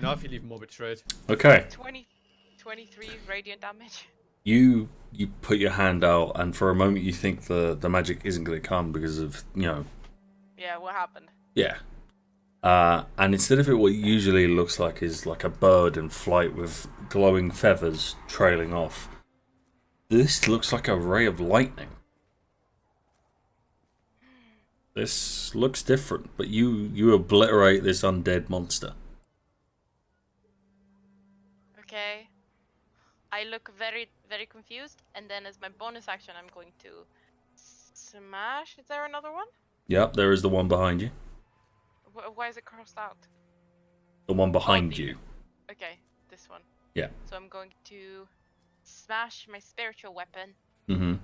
Now if you leave more betrayed. Okay. 23 radiant damage. You put your hand out, and for a moment you think the magic isn't going to come because of, you know. Yeah, what happened? Yeah. And instead of it, what usually looks like is like a bird in flight with glowing feathers trailing off. This looks like a ray of lightning. This looks different, but you obliterate this undead monster. Okay. I look very, very confused, and then as my bonus action, I'm going to smash. Is there another one? Yep, there is the one behind you. Why is it crossed out? The one behind the- you. Okay, this one. Yeah. So I'm going to smash my spiritual weapon Mm-hmm.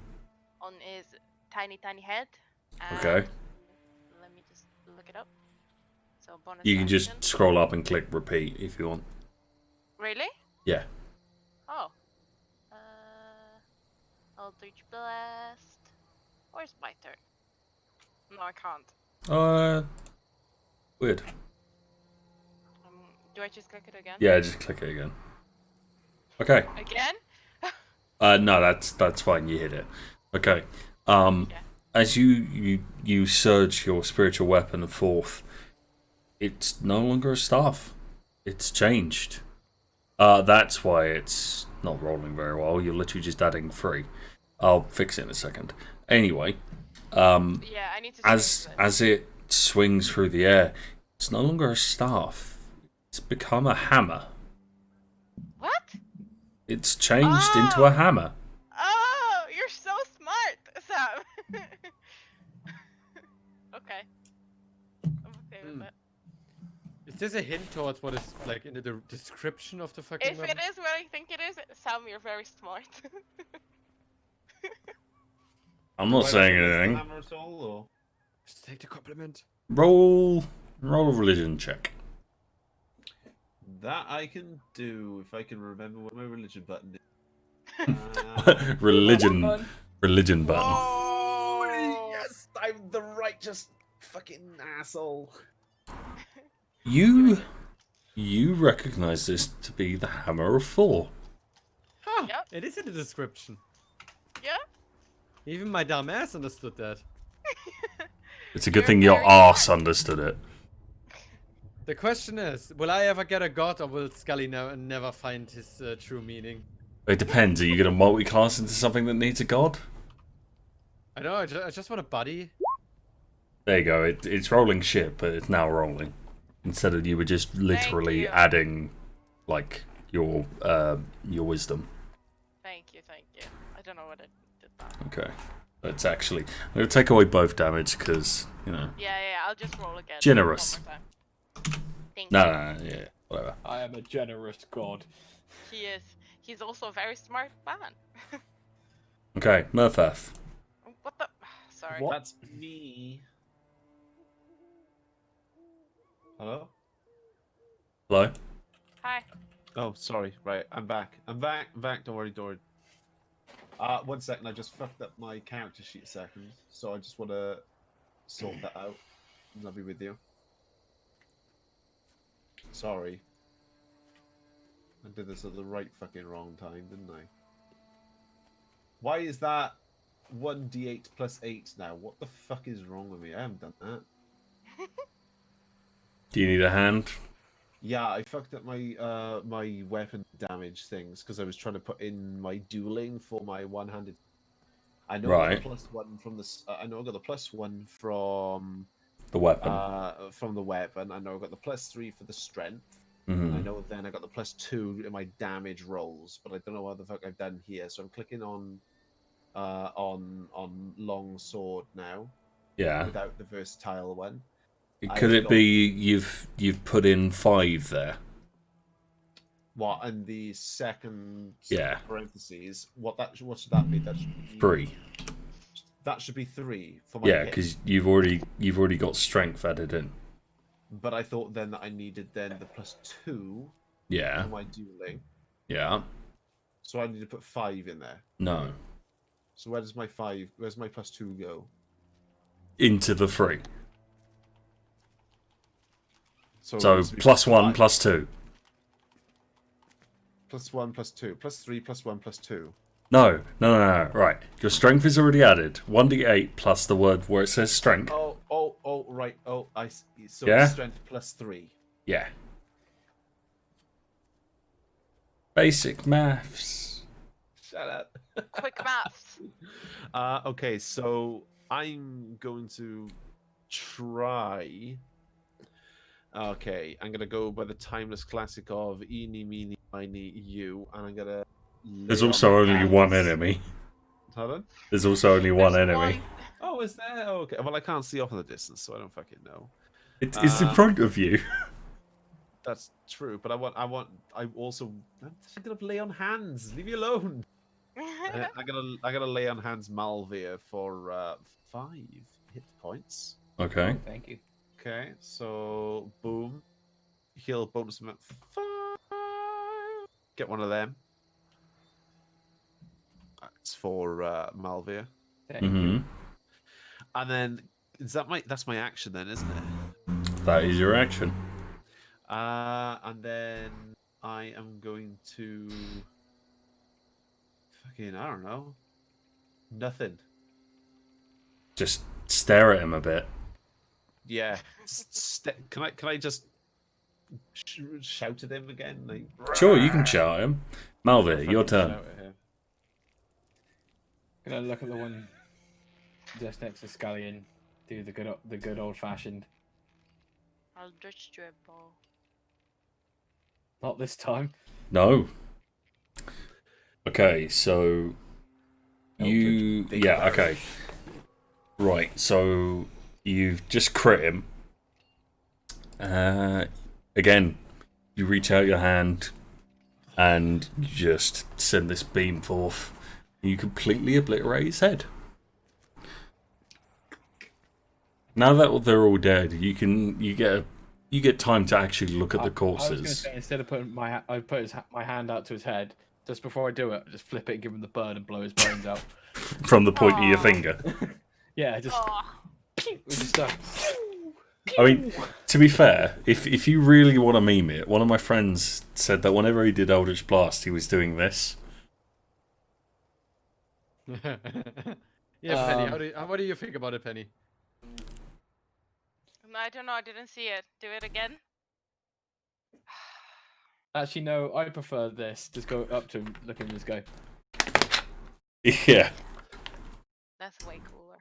on his tiny, tiny head. And Okay. let me just look it up. So bonus You can action. just scroll up and click repeat if you want. Really? Yeah. Oh. Eldritch Blast. Where's my turn? No, I can't. Weird. Do I just click it again? Yeah, just click it again. Okay. Again? No, that's fine. You hit it. Okay. Yeah. As you surge your spiritual weapon forth, it's no longer a staff. It's changed. That's why it's not rolling very well. You're literally just adding 3. I'll fix it in a second. Anyway, Yeah, I need to as it swings through the air, it's no longer a staff. It's become a hammer. What? It's changed into a hammer. Oh, you're so smart, Sam. Okay. I'm okay with that. Is this a hint towards what is like in the description of the fucking If weapon? it is what I think it is, Sam, you're very smart. I'm not saying anything. Hammer at all, or? Just take the compliment. Roll a religion check. That I can do if I can remember what my religion button is. religion button. Oh, yes, I'm the righteous fucking asshole. You recognize this to be the Hammer of Thor. Huh, Yep. it is in the description. Yeah? Even my dumb ass understood that. It's a good You're thing your very arse smart. understood it. The question is, will I ever get a god, or will Skalli never find his true meaning? It depends. Are you going to multi-class into something that needs a god? I know, I just want a buddy. There you go. It's rolling shit, but it's now rolling. Instead of you were just literally you. adding, like, your wisdom. Thank you. I don't know what I did that. Okay. Let's actually... I'm going to take away both damage, because, you know... Yeah, I'll just roll again. Generous. One more time. Thank No, you. yeah, whatever. I am a generous god. He is. He's also a very smart man. Okay, Murfath. What the? Sorry. What? That's me. Hello? Hello? Hi. Oh, sorry. Right, I'm back. I'm back. Don't worry, Dory. 1 second. I just fucked up my character sheet a second, so I just want to sort that out, and I'll be with you. Sorry. I did this at the right fucking wrong time, didn't I? Why is that 1d8 plus 8 now? What the fuck is wrong with me? I haven't done that. Do you need a hand? Yeah, I fucked up my my weapon damage things because I was trying to put in my dueling for my one-handed. I know I got the +1 from the. I know I got the +1 from The weapon. from the weapon. I know I got the +3 for the strength. Mhm. I know then I got the +2 in my damage rolls, but I don't know what the fuck I've done here. So I'm clicking on long sword now Yeah. without the versatile one. Could I've it got- be you've put in 5 there? What and the second Yeah. parentheses? What should that be? That should be 3. That should be 3 for my Yeah, hit. because you've already got strength added in. But I thought then that I needed then the +2 Yeah. for my dueling. Yeah. So I need to put 5 in there. No. So where's my +2 go? Into the 3. So, it So needs to be +1, +5. +2. +1, +2, +3, +1, +2. No. Right. Your strength is already added. 1d8 plus the word where it says strength. Oh, right. Oh, I see. So Yeah? it's strength +3. Yeah. Basic maths. Shut up. Quick maths. Okay, so I'm going to try. Okay, I'm gonna go by the timeless classic of eeny, meeny, miny, you, and I'm gonna. There's lay also on only one hands. enemy. Pardon? There's also only one There's enemy. Oh, is there? Oh, okay. Well, I can't see off in the distance, so I don't fucking know. It's in front of you. That's true, but I'm thinking of lay on hands. Leave me alone. I'm gonna lay on hands Malvir for 5 hit points. Okay. Thank you. Okay, so boom, heal bonus amount 5. Get one of them. That's for Malvir, Thank Mm-hmm. you. and then that's my action then, isn't it? That is your action. And then I am going to fucking I don't know, nothing. Just stare at him a bit. Yeah, can I just shout at him again? Like, Sure, you can shout at him. Malvir, your turn. shout at him. Gonna look at the one just next to Skalli and do the good old fashioned. I'll just do a ball. Not this time. No. Okay, so you Big yeah, barrel. okay. Right, so you've just crit him. Again, you reach out your hand and you just send this beam forth. You completely obliterate his head. Now that they're all dead, you get time to actually look at the I was gonna corpses. say instead of putting my my hand out to his head, just before I do it, I just flip it, give him the bird, and blow his brains out. From the point of your Aw. finger. Yeah, just Oh, just I mean, to be fair, if you really want to meme it, one of my friends said that whenever he did Eldritch Blast, he was doing this. Yeah, Penny. What do you think about it, Penny? I don't know. I didn't see it. Do it again. actually no. I prefer this. Just go up to him, look at him, just go. Yeah. That's way cooler.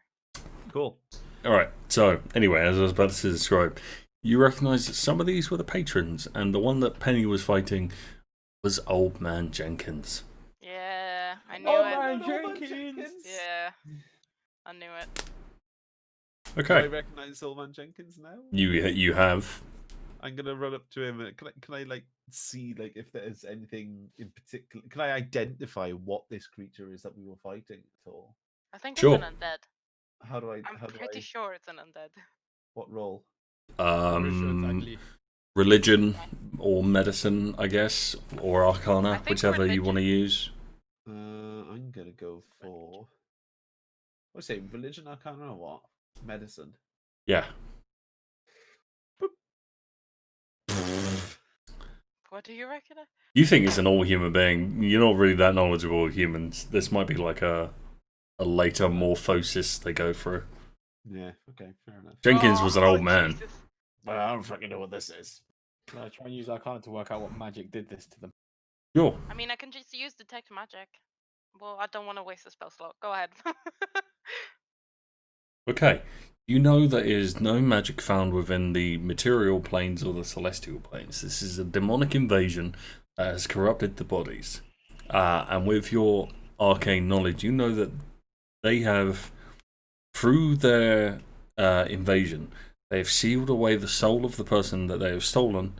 Cool. Alright, so anyway, as I was about to describe, you recognise that some of these were the patrons, and the one that Penny was fighting was Old Man Jenkins. Yeah, I knew Oh it. man, Jenkins! Yeah, I knew it. Do I Okay, recognize Old Man Jenkins now? you have. I'm gonna run up to him. And can I like see like if there's anything in particular? Can I identify what this creature is that we were fighting at all? I think Sure. it's an undead. How do I? I'm How do pretty I? sure it's an undead. What role? I'm pretty sure it's Um, ugly. religion or medicine, I guess, or I arcana, think whichever you want to use. I'm gonna go for. What's it? Religion, arcana, or what? Medicine. Yeah. What do you reckon? You think it's an all human being. You're not really that knowledgeable of humans. This might be like a later morphosis they go through. Yeah. Okay. Fair enough. Jenkins was an Oh, old man. Jesus. I don't fucking know what this is. I try and use Arcana to work out what magic did this to them. Sure. I mean, I can just use detect magic. Well, I don't want to waste a spell slot. Go ahead. Okay. You know there is no magic found within the material planes or the celestial planes. This is a demonic invasion that has corrupted the bodies. And with your arcane knowledge, you know that they have, through their invasion, they have sealed away the soul of the person that they have stolen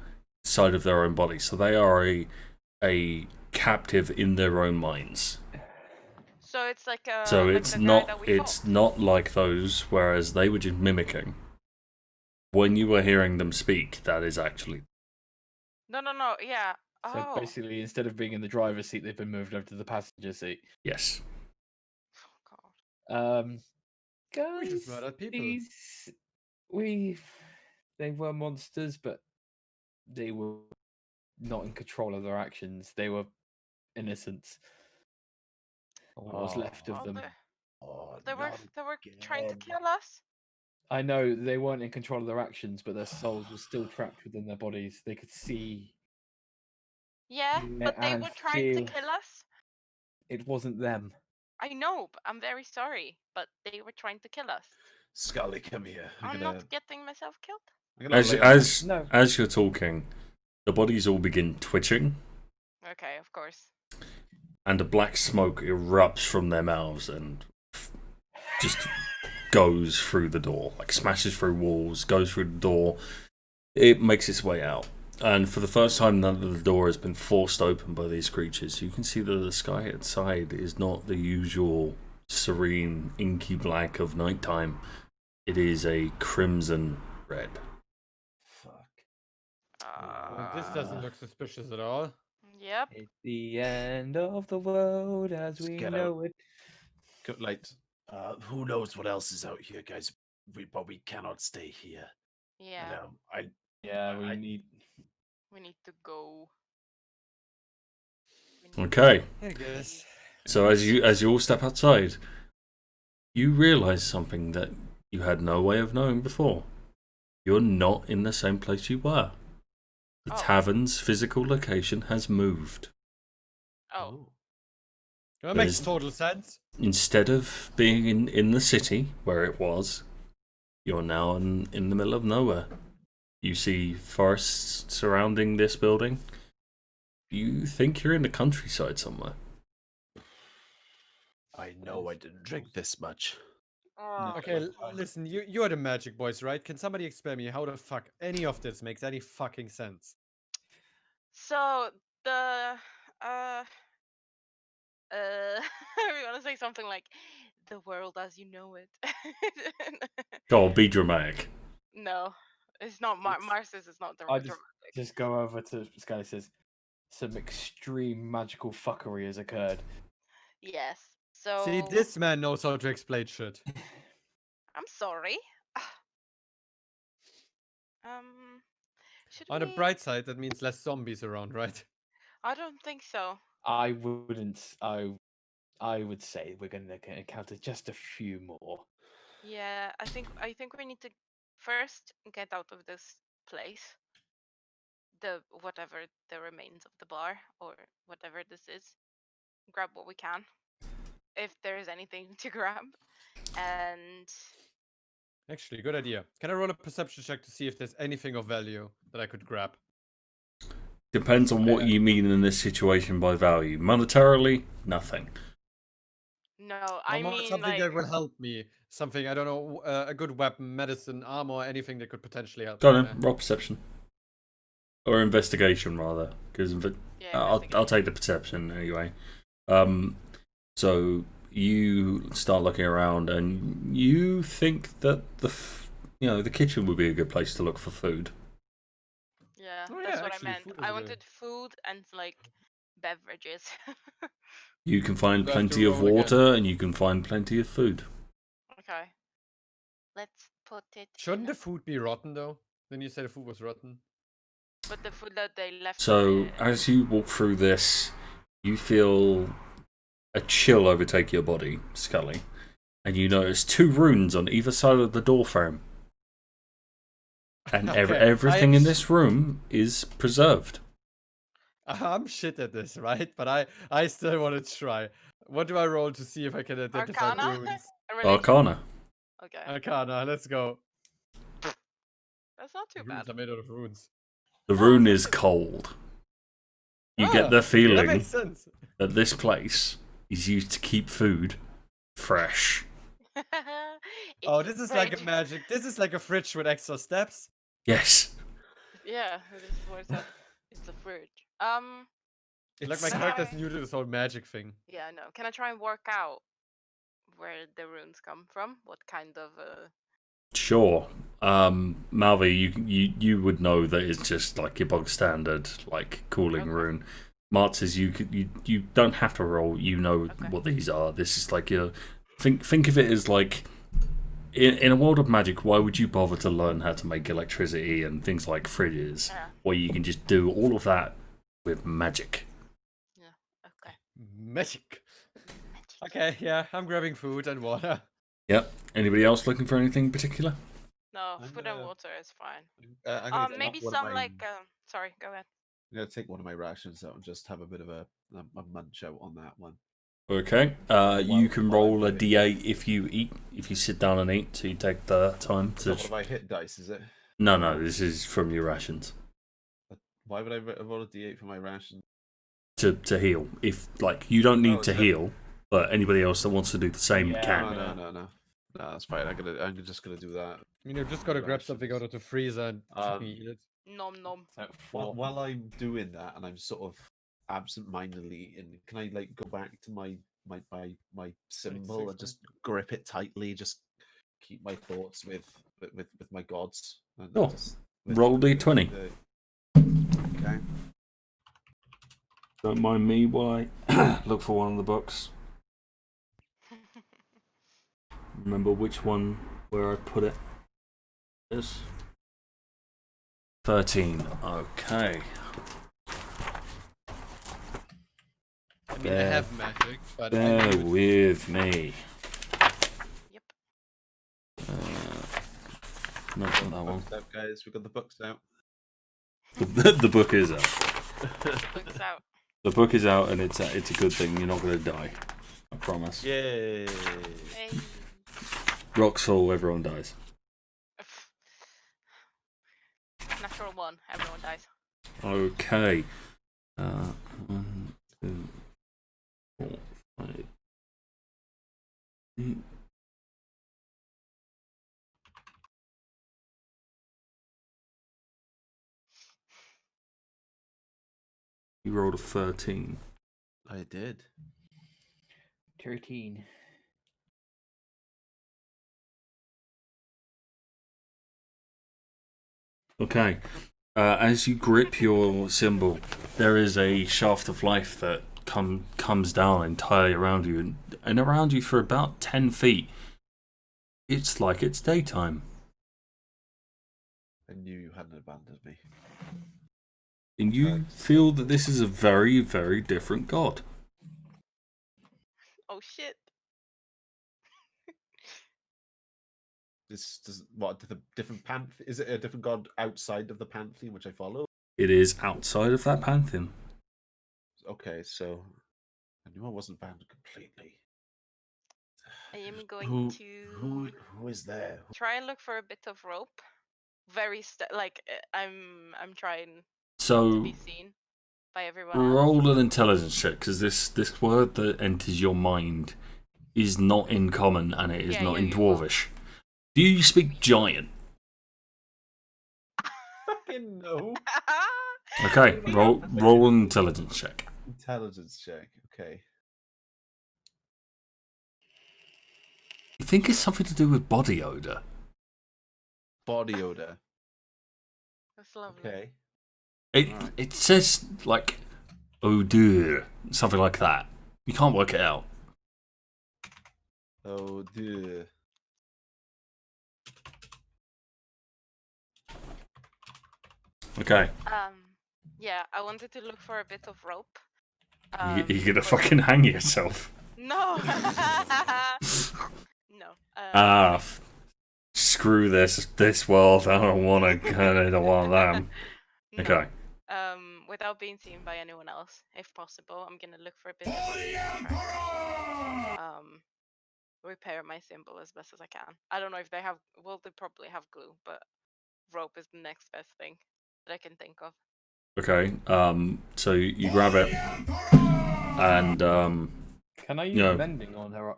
inside of their own body. So they are a captive in their own minds. So it's like So like it's the guy not that we it's fought. not like those, whereas they were just mimicking. When you were hearing them speak, that is actually No. Yeah, So Oh. basically, instead of being in the driver's seat, they've been moved over to the passenger seat. Yes. Oh, God. Guys, We just murdered people. they were monsters, but they were not in control of their actions. They were innocents. Or what was left of Oh, them. they were trying to again. kill us. I know they weren't in control of their actions, but their souls were still trapped within their bodies. They could see Yeah, but they and were trying to feel kill us. it wasn't them. I know, but I'm very sorry, but they were trying to kill us. Scully, come here. I'm not getting myself killed. I'm gonna lay on No. As you're talking, the bodies all begin twitching, Okay, of course. and a black smoke erupts from their mouths and just goes through the door, like smashes through walls, goes through the door. It makes its way out, and for the first time, none of the door has been forced open by these creatures. You can see that the sky outside is not the usual serene, inky black of nighttime. It is a crimson red. Fuck. Well, this doesn't look suspicious at all. Yep. It's the end of the world as Let's we get know out. it. Like, who knows what else is out here, guys? But we cannot stay here. Yeah. And, Yeah, we I- need. We need to go. Okay, I guess. so as you all step outside, you realise something that you had no way of knowing before. You're not in the same place you were. The Oh. tavern's physical location has moved. Oh. That makes There's- total sense. Instead of being in the city where it was, you're now in the middle of nowhere. You see forests surrounding this building. You think you're in the countryside somewhere. I know I didn't drink this much. Oh. Okay, listen, you're the magic boys, right? Can somebody explain me how the fuck any of this makes any fucking sense? So the we want to say something like the world as you know it. Go on, be dramatic. No, it's not. Marzes is not I dramatic. just go over to Skalli says, some extreme magical fuckery has occurred. Yes. So See, this man knows how to explain shit. I'm sorry. Should On the we? bright side, that means less zombies around, right? I don't think so. I wouldn't. I would say we're going to encounter just a few more. Yeah, I think we need to first get out of this place. The whatever the remains of the bar or whatever this is. Grab what we can, if there is anything to grab, and Actually, good idea. Can I roll a perception check to see if there's anything of value that I could grab? Depends on what you mean in this situation by value. Monetarily, nothing. no, I mean something like that will help me. Something, I don't know, a good weapon, medicine, armor, anything that could potentially help Go me on, there. roll perception. Or investigation, rather. Because yeah, I'll investigation. take the perception anyway. So you start looking around, and you think that the kitchen would be a good place to look for food. Yeah, Oh, that's yeah, what actually, I meant. food is I a wanted food and like beverages. You can find Do I have to plenty of roll again? water, and you can find plenty of food. Okay. Let's put it. Shouldn't the food be rotten though? Then you said the food was rotten. But the food that they left. So as you walk through this, you feel a chill overtake your body, Scully, and you notice 2 runes on either side of the door frame. And Okay, everything in this room is preserved. I'm shit at this, right? But I still want to try. What do I roll to see if I can identify Arcana? runes? Relation? Arcana. Okay. Arcana, let's go. That's not too Runes bad. are made out of runes. The Oh, rune that's is not cold. You get the That feeling makes sense. that this place is used to keep food fresh. Oh, It's this is fridge. like a magic. This is like a fridge with extra steps. Yes. Yeah, this is what it's a. It's a fridge. Like my Can character's I- new to this whole magic thing. Yeah, no. Can I try and work out where the runes come from? What kind of Sure. Malvir, you would know that it's just like your bog standard like cooling rune. Marzes, you don't have to roll. You know what these are. This is like your think of it as like in a world of magic. Why would you bother to learn how to make electricity and things like fridges, where you can just do all of that with magic? Yeah. Okay. Magic. Okay, yeah, I'm grabbing food and water. Yep. Anybody else looking for anything in particular? No, I'm food and gonna- water is fine. I'm gonna take Maybe one of some my- like. Sorry, go ahead. I'm gonna take one of my rations out and just have a bit of a munch out on that one. Okay. You can while I'm roll a eating. d8 if you sit down and eat. So you take the time So to. what have I hit dice? Is it? No. This is from your rations Why would I roll a d8 for my ration? to heal. If like you don't need Oh, to so- heal, but anybody else that wants to do the same Yeah, can. No, that's fine. I'm just gonna do that. I mean, you've just got to grab something out of the freezer and eat it. Nom nom. So 4. While I'm doing that, and I'm sort of absent-mindedly, can I like go back to my symbol and just grip it tightly? Just keep my thoughts with my gods. And Sure. just Roll d20. Okay. Don't mind me while I look for one of the books. Remember which one where I put it is. 13. Okay. I mean, I have magic, but I Bear knew it- with me. Yep. Not that one. Books out, guys. We got the books out. The book is out. Looks out. The book is out, and it's a good thing. You're not going to die. I promise. Yay! Hey. Rocks fall, everyone dies. Natural one. Everyone dies. Okay. 1, 2, 4, 5, 8. You rolled a 13. I did. 13. Okay. As you grip your symbol, there is a shaft of life that comes down entirely around you, and around you for about 10 feet. It's like it's daytime. I knew you hadn't abandoned me. And you feel that this is a very, very different god. Oh shit. This does what the different pantheon? Is it a different god outside of the pantheon which I follow? It is outside of that pantheon. Okay, so I knew I wasn't banned completely. I am going to Who is there? try and look for a bit of rope. Very I'm trying to So be seen by everyone else. roll an intelligence check, because this word that enters your mind is not in common, and it is not in you will. dwarvish. Do you speak giant? Fucking no. Okay, roll an intelligence check. Intelligence check. Okay. You think it's something to do with body odor? Body odor. That's lovely. Okay. It says like odor, something like that. You can't work it out. Oh dear. Okay, Yeah, I wanted to look for a bit of rope. you're gonna but- fucking hang yourself. No. No. Screw this world. I don't want them. No. Okay. Without being seen by anyone else, if possible, I'm gonna look for a bit of rope to try, repair my symbol as best as I can. I don't know if they have. Well, they probably have glue, but rope is the next best thing that I can think of. Okay. So you grab it, and Can I use No. mending on her?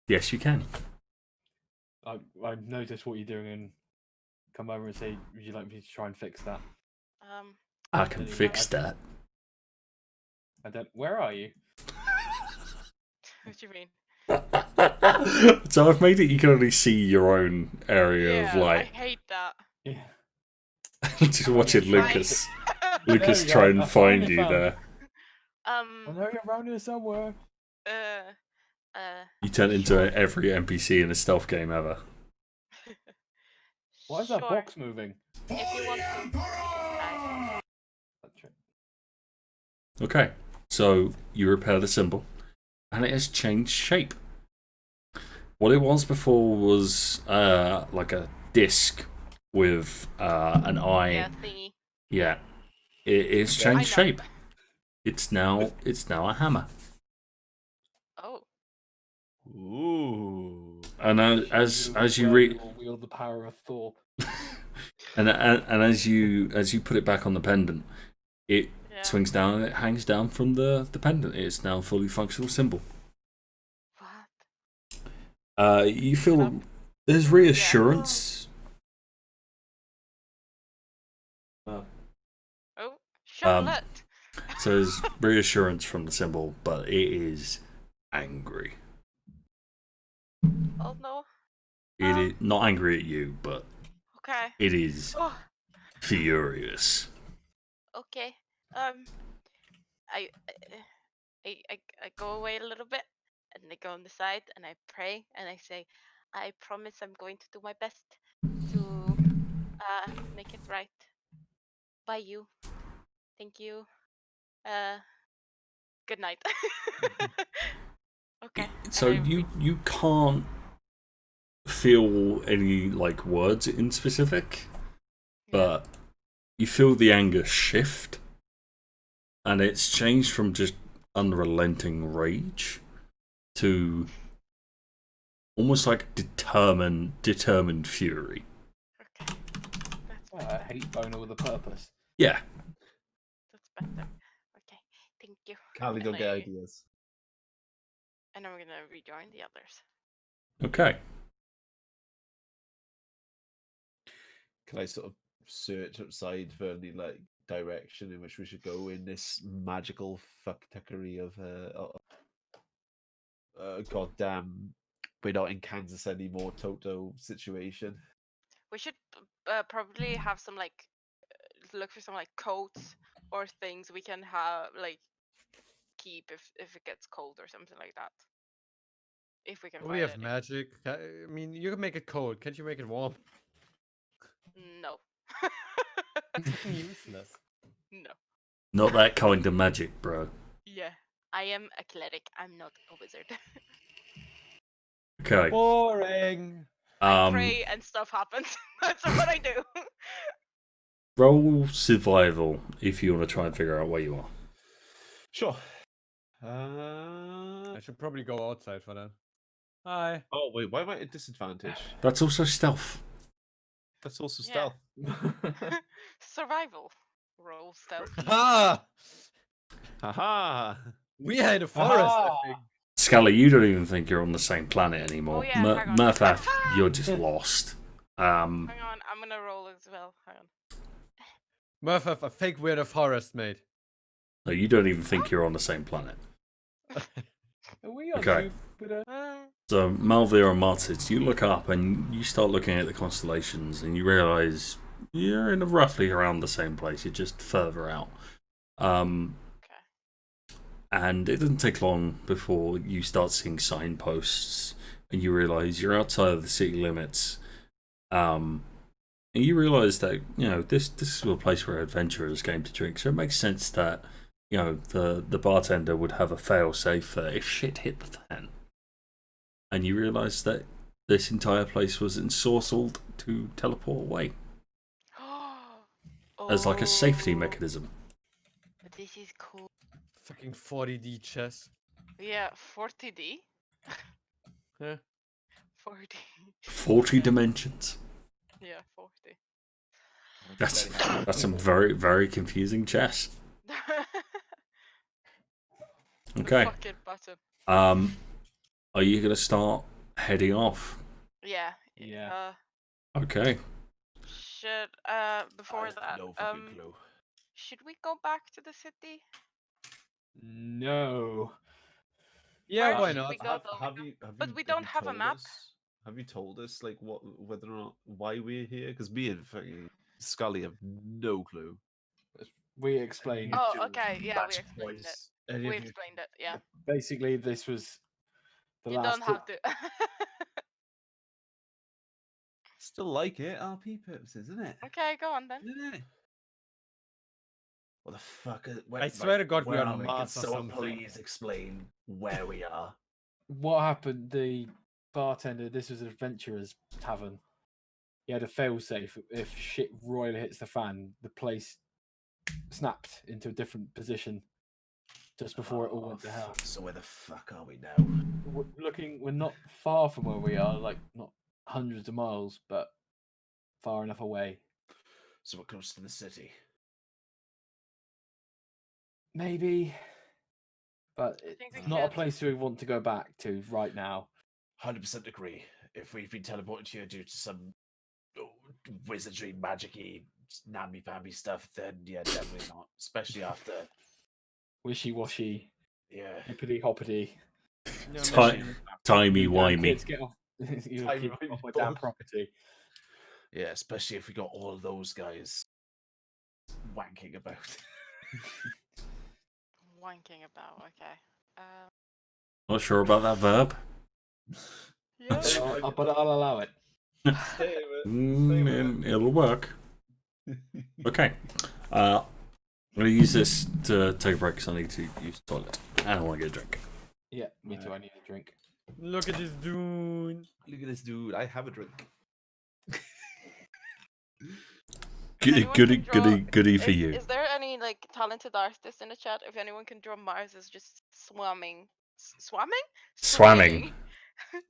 yes, you can. I noticed what you're doing and come over and say, "Would you like me to try and fix that?" I can fix that. I don't. Where are you? What do you mean? So I've made it you can only see your own area of Yeah, I light. hate that. Yeah. Just watching Fine. Lucas There Lucas we try go, and I find finally you found there. I know you're around here somewhere. You turn into sure. every NPC in a stealth game ever. Why is that Sure. box moving? If you want to, you can try. Okay, so you repair the symbol, and it has changed shape. What it was before was like a disc with an eye. Yeah, thingy. Yeah, it's Yeah. changed I know. shape. It's now a hammer. Oh. Ooh. And as you read, will wield the power of Thor. and as you put it back on the pendant, it Yeah. swings down and it hangs down from the pendant. It's now a fully functional symbol. What? You feel there's reassurance. Oh, Charlotte. So there's reassurance from the symbol, but it is angry. Oh no. It is not angry at you, but Okay. it is Oh. furious. Okay. I go away a little bit, and I go on the side, and I pray, and I say, I promise I'm going to do my best to make it right by you. Thank you. Good night. Okay. So and I you can't feel any like words in specific, but you feel the anger shift, and it's changed from just unrelenting rage to almost like determined fury. Okay. That's I hate Boner with a purpose. Yeah. That's better. Okay. Thank you. Cali don't And get I- ideas. And I'm gonna rejoin the others. Okay. Can I sort of search outside for any like direction in which we should go in this magical fucktuckery of goddamn we're not in Kansas anymore Toto situation? We should probably have some like look for some like coats or things we can have like keep if it gets cold or something like that. If we can We find have any. magic. I mean, you can make it cold. Can't you make it warm? No. Useless. No. Not that kind of magic, bro. Yeah. I am a cleric. I'm not a wizard. Okay. Boring. I pray and stuff happens. That's what I do. Roll survival if you want to try and figure out where you are. Sure. I should probably go outside for that. Hi. Oh wait, why am I at disadvantage? That's also stealth. That's also Yeah. stealth. Survival. Roll stealth. Ha! Haha. We are in a forest, I Aha! think. Skalli, you don't even think you're on the same planet anymore. Oh, yeah, hang on. Murfath, you're just lost. Hang on, I'm gonna roll as well. Hang on. Murph, I think we're in a forest, mate. No, you don't even think you're on the same planet. Are we on Okay. Jupiter? So, Malvir and Marzes, you look up and you start looking at the constellations and you realise you're in roughly around the same place. You're just further out. Okay. And it doesn't take long before you start seeing signposts and you realise you're outside of the city limits. And you realise that, you know, this is a place where adventurers came to drink, so it makes sense that, you know, the bartender would have a fail-safe for if shit hit the fan. And you realise that this entire place was ensorcelled to teleport away as like a safety Oh, mechanism. This is cool. Fucking 40D chess. Yeah, 40D. Yeah. 40. 40 dimensions. Yeah, 40. That's some very, very confusing chess. The Okay. fucking button. Are you gonna start heading off? Yeah. Yeah. Okay. Should before that No fucking clue. should we go back to the city? No. Yeah, Where why should not? we go though? But we don't have a map. Have you told us like what whether or not why we're here? Because me and fucking Scully have no clue. We explained. Oh, okay. Yeah, we Match explained it. boys. Any We of you explained it. Yeah. Basically, this was the You last. don't have to. still like it? RP purposes, isn't it? Okay, go on then. Isn't it? What the fuck? I swear to God, we where are we? markets Can or someone something. please explain where we are? What happened? The bartender. This was an adventurer's tavern. He had a failsafe. If shit royally hits the fan, the place snapped into a different position just before it all went to hell. So where the fuck are we now? We're not far from where we are, like not hundreds of miles, but far enough away. So we're close to the city. Maybe, but think we it's not a should. place we want to go back to right now. 100% agree. If we've been teleported here due to some wizardry, magic-y, namby-pamby stuff, then yeah, definitely not. Especially after, Wishy-washy, yeah. hippity hoppity. No, Ti- Timey-wimey. Kids, get off. You know, kids, get off my damn Bullshit. property. Yeah, especially if we got all those guys wanking about. Wanking about. Okay. Not sure about that verb. Yeah. But I'll allow it. It'll work. Okay. I'm going to use this to take a break because I need to use the toilet. And I want to get a drink. Yeah, me too. I need a drink. Look at this dude. Look at this dude. I have a drink. anyone can draw- Goody for you. Is there any like talented artists in the chat? If anyone can draw Marzes just swamming, swamming, Swamming.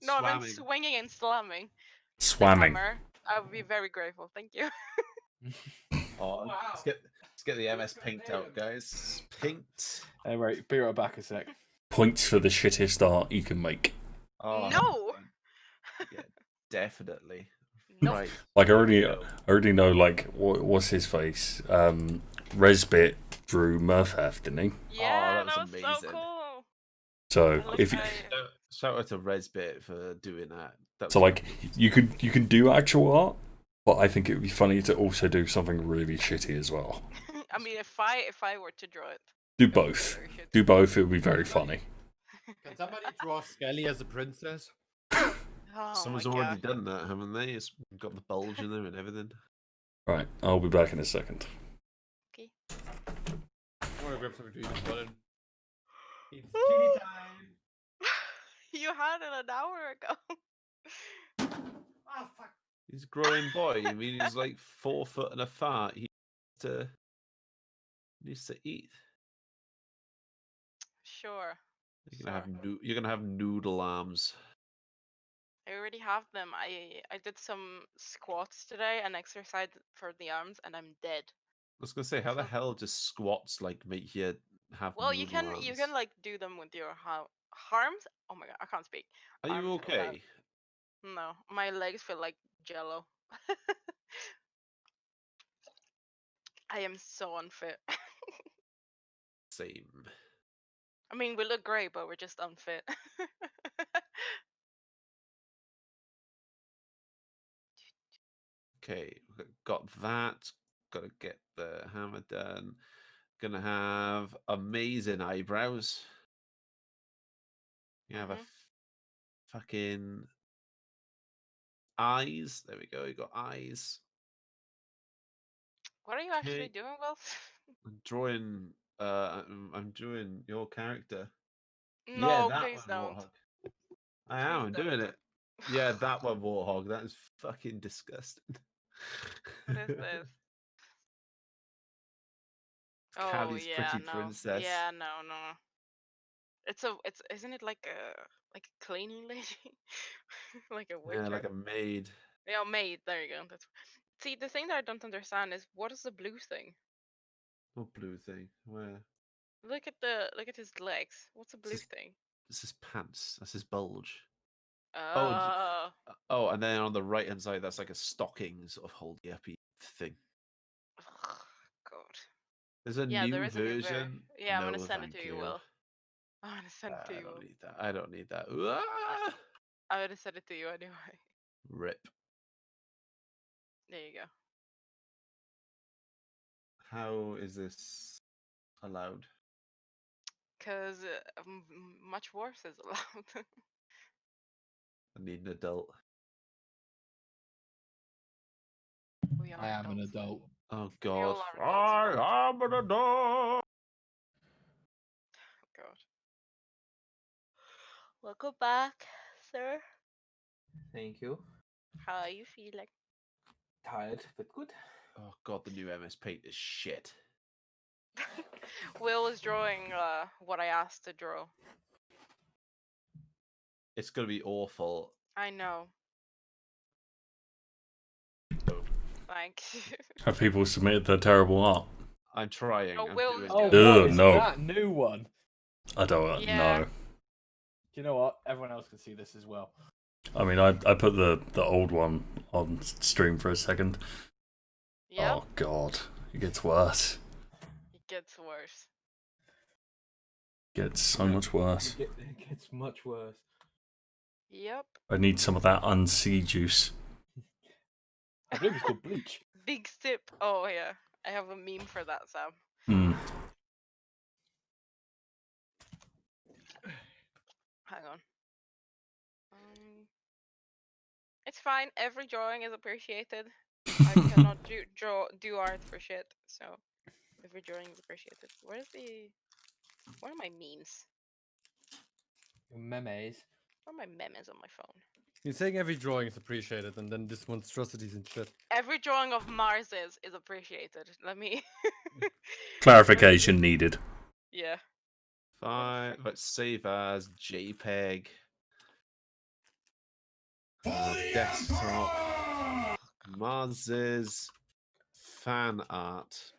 No, I meant Swamming. swinging and slamming. the Swamming. hammer. I would be very grateful. Thank you. Oh, let's get the MS Paint out, guys. Paint. Hey, right, be right back a sec. Points for the shittest art you can make. Oh, No! Yeah, definitely. Nope. Right. Like I already know like what's his face. Resbit drew Murfath, didn't he? Yeah, that was that was so amazing. cool. So I love if how- Shout out to Resbit for doing that. so, like you can do actual art, but I think it would be funny to also do something really shitty as well. I mean, if I were to draw it, Do it would be both. very shitty. Do both. It would be very funny. Can somebody draw Skalli as a princess? Oh Someone's my already God. done that, haven't they? It's got the bulge in there and everything. Right, I'll be back in a second. Okay. I want to grab something to eat as well. It's Ooh. tea time. You had it an hour ago. Ah, fuck. He's a growing boy. I mean, he's like 4 foot and a fart. He needs to eat. Sure. You're gonna have noodle arms. I already have them. I did some squats today and exercise for the arms, and I'm dead. I was gonna say, how the hell does squats like make you have? Well, you noodle can arms? like do them with your arms. Oh my God, I can't speak. Are you arms are loud. okay? No, my legs feel like jello. I am so unfit. Same. I mean, we look great, but we're just unfit. Okay, got that. Got to get the hammer done. Gonna have amazing eyebrows. You have a fucking eyes. There we go. You got eyes. What are you actually Okay. doing, Will? I'm drawing. I'm drawing your character. No, that please one, don't. Warthog. I am. I'm Please doing don't. it. Yeah, that one, Warthog. That is fucking disgusting. What is this? Oh Callie's yeah, pretty no. princess. Yeah, no. It's isn't it like a cleaning lady? Like a waitress? Yeah, like a maid. Yeah, maid. There you go. That's. See, the thing that I don't understand is what is the blue thing? What blue thing? Where? Look at his legs. What's the blue This is- thing? This is pants. That's his bulge. Oh. Oh, and then on the right hand side, that's like a stocking sort of hold uppy thing. God. There's a Yeah, new there is a new version. Yeah, I'm No, gonna send it thank to you, you. Will. I'm gonna send it to I you. don't need that. I don't need that. Ah! I'm gonna send it to you anyway. Rip. There you go. How is this allowed? Cause much worse is allowed. I need an adult. We are I am an adults. adult. Oh We God. all are adults. I am an adult. God. Welcome back, sir. Thank you. How are you feeling? Tired, but good. Oh God, the new MS Paint is shit. Will was drawing what I asked to draw. It's gonna be awful. I know. Thanks. Have people submitted their terrible art? I'm trying. Oh, I'm Will doing is Oh, it. doing Ugh, what is no. that new one? I don't Yeah. know. Do you know what? Everyone else can see this as well. I mean, I put the old one on stream for a second. Yep. Oh God, it gets worse. It gets worse. It gets so much worse. It gets much worse. Yep. I need some of that unsea juice. I believe it's called bleach. Big sip. Oh yeah. I have a meme for that, Sam. Hmm. Hang on. It's fine. Every drawing is appreciated. I cannot do art for shit, so every drawing is appreciated. What are my memes? Memes. What are my memes on my phone? You're saying every drawing is appreciated, and then this monstrosities and shit. Every drawing of Marzes is appreciated. Let me Clarification needed. Yeah. Fine. Let's save as JPEG. Desktop. Marzes. Fan art.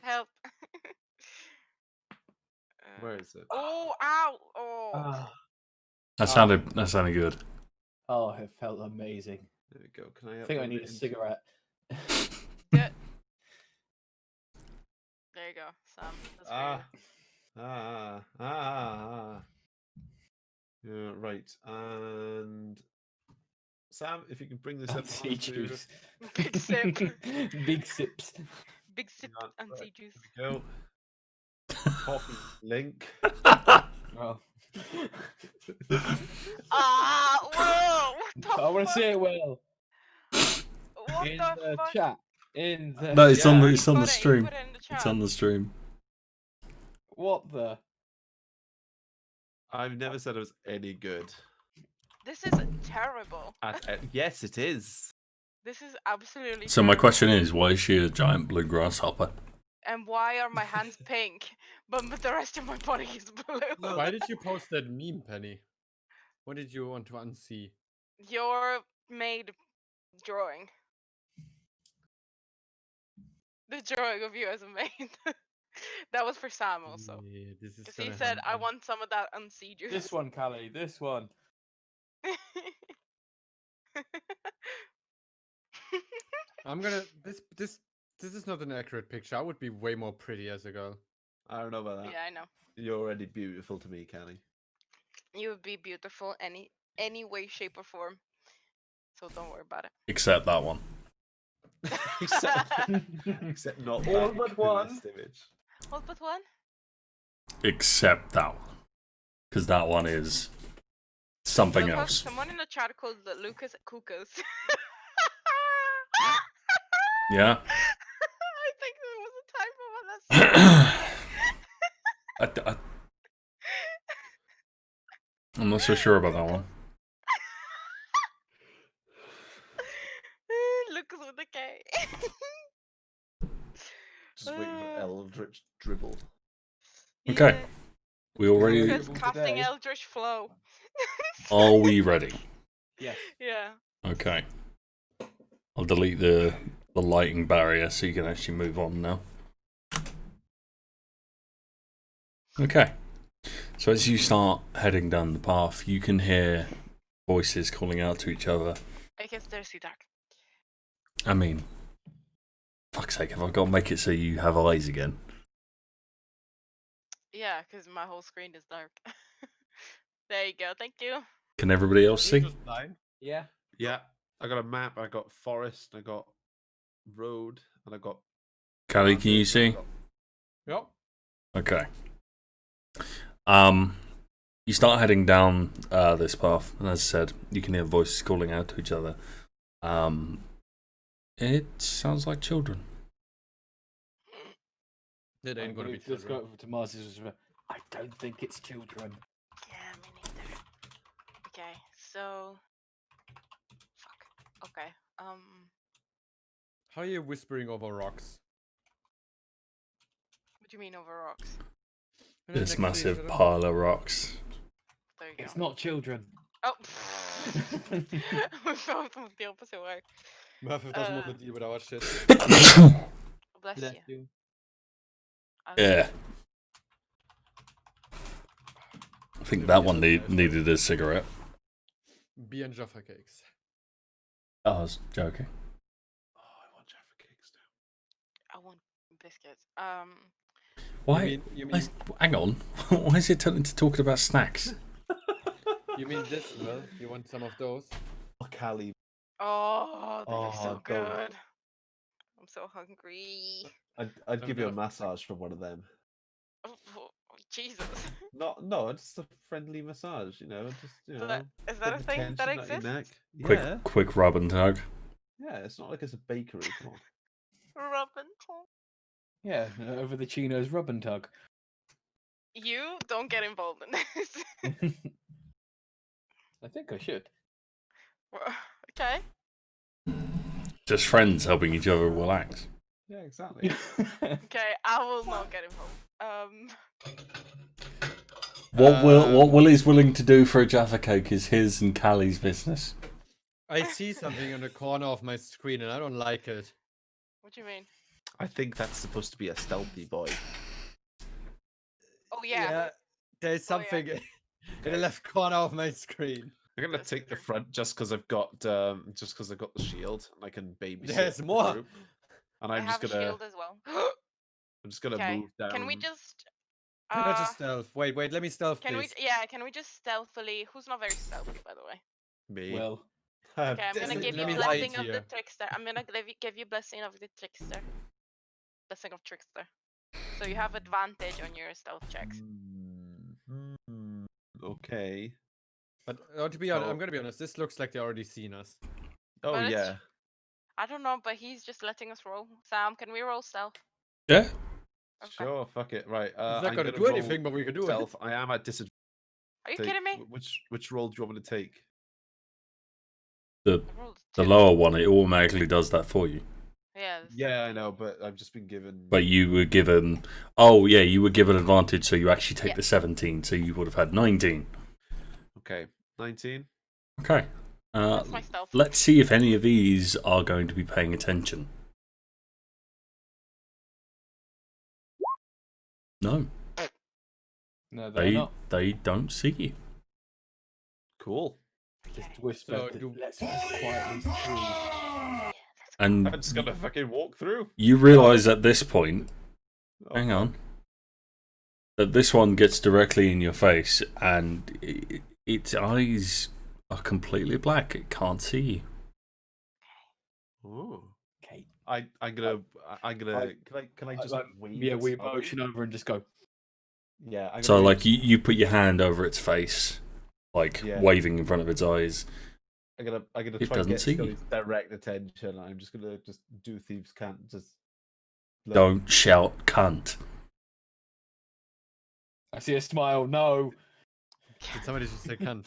Help. Where is it? Oh, ow! Oh. Ah. That sounded good. Oh, it felt amazing. There we go. Can I? I think I upload need it a into- cigarette. Good. There you go, Sam. That's for you. Yeah, right. And Sam, if you can bring this up Unsea onto... juice. Big sip. Big sips. Big sip Hang on, and right, sea juice. Here we go. Copy link. Oh. Ah, whoa! What the I want to fuck? see it well. What In the the fuck? chat. In the No, it's on chat. the He it's on put the it- he stream. put it in the It's chat. on the stream. What the? I've never said it was any good. This is terrible. Yes, it is. This is absolutely So my terrible. question is, why is she a giant blue grasshopper? And why are my hands pink, but the rest of my body is blue? Why did you post that meme, Penny? What did you want to unsee? Your made drawing. The drawing of you as a maid. That was for Sam also. Yeah, this is Because he gonna said, I happen. want some of that unsea juice. This one, Cali. This one. I'm gonna. This is not an accurate picture. I would be way more pretty as a girl. I don't know about that. Yeah, I know. You're already beautiful to me, Cali. You would be beautiful any way, shape, or form. So don't worry about it. Except that one. Except not All that but coolest one. image. What but one? Except that one. Because that one is something Look, else. someone in the chat called Lucas Cucas. Yeah? I think there was a typo on that. I'm not so sure about that one. Lucas with a K. Just waiting for Eldritch Dribble. Okay. We all ready? Lucas Today. casting Eldritch Flow. Are we ready? Yes. Yeah. Okay. I'll delete the lighting barrier so you can actually move on now. Okay. So as you start heading down the path, you can hear voices calling out to each other. I guess there's the dark. I mean, fuck's sake, have I got to make it so you have eyes again? Yeah, Yeah, because my whole screen is dark. There you go. Thank you. Can everybody else see? Just blind. Yeah. Yeah, I got a map. I got forest. I got road, and I got. Cali, can you mountains, and I see? got- Yep. Okay. You start heading down this path, and as I said, you can hear voices calling out to each other. It sounds like children. It ain't gonna be Let's go children. over to Marzes. I don't think it's children. Yeah, me neither. Okay, so. Fuck. Okay. How are you whispering over rocks? What do you mean over rocks? They're This next to each massive other. pile of rocks. There you go. It's not children. Oh. We both moved the opposite way. Murfath doesn't want to deal with our shit. Bless Bless you. you. Yeah. I think that one needed a cigarette. Beer and Jaffa cakes. Oh, I was joking. Oh, I want Jaffa cakes now. I want biscuits. Why? You mean Hang on. Why is it turning to talking about snacks? you mean this? Well, you want some of those? Oh, Cali. Oh, they look so Oh, don't. good. I'm so hungry. I'd give you a massage from one of them. Oh, Jesus. No, just a friendly massage. You know, just Is that a bit of thing that tension at your neck. exists? Yeah, Quick rub and tug. yeah. It's not like it's a bakery. Come on. Rub and tug. Yeah, over the chinos, rub and tug. You don't get involved in this. I think I should. Okay. Just friends helping each other relax. Yeah, exactly. Okay, I will not get involved. What Willie's willing to do for a Jaffa cake is his and Callie's business. I see something in the corner of my screen and I don't like it. What do you mean? I think that's supposed to be a stealthy boy. Oh yeah. There's Oh, yeah. something in the left corner of my screen. I'm gonna That's take the true. front just because I've got the shield and I can babysit. There's the more. group. And I I'm just have a gonna shield as well. I'm just gonna Okay. move down. Can we just? Can I just stealth? Wait, let me stealth, Can please. we? Yeah. Can we just stealthily? Who's not very stealthy, by the way? me? Well, Okay, I'm gonna Let give me you hide blessing of the here. trickster. I'm gonna give you blessing of the trickster. Blessing of trickster. So you have advantage on your stealth checks. Okay. But to be honest, So- I'm gonna be honest. This looks like they already seen us. Oh But it's- yeah. I don't know, but he's just letting us roll. Sam, can we roll stealth? Yeah. Okay. Sure. Fuck it. Right. It's not I'm gonna gonna do roll anything, but we can do stealth. I am at disadvantage. Are you kidding me? Which roll do you want me to take? The I rolled the two. lower one, it automatically does that for you. Yeah. Yeah, I know, but I've just been given. But you were given. Oh yeah, you were given advantage, so you actually take Yeah. the 17. So you would have had 19. Okay, 19. Okay. That's my stealth. Let's see if any of these are going to be paying attention. No, no, they're not. they don't see you. Cool. Just Okay. whisper. So that, do- let's move quietly through. And I'm just gonna fucking walk through. you realise at this point, Oh, hang fuck. on, that this one gets directly in your face, and its eyes are completely black. It can't see you. Ooh. Okay. I'm gonna. Can I just Like, wave? yeah, it we slowly? motion over and just go. Yeah. I'm So gonna like wave you put your hand over its face, like Yeah. waving in front of its eyes. I'm gonna It try and doesn't get see you. Scully's direct attention. I'm just gonna do thieves can't just. look. Don't shout, cunt. I see a smile. No. Did somebody just say cunt?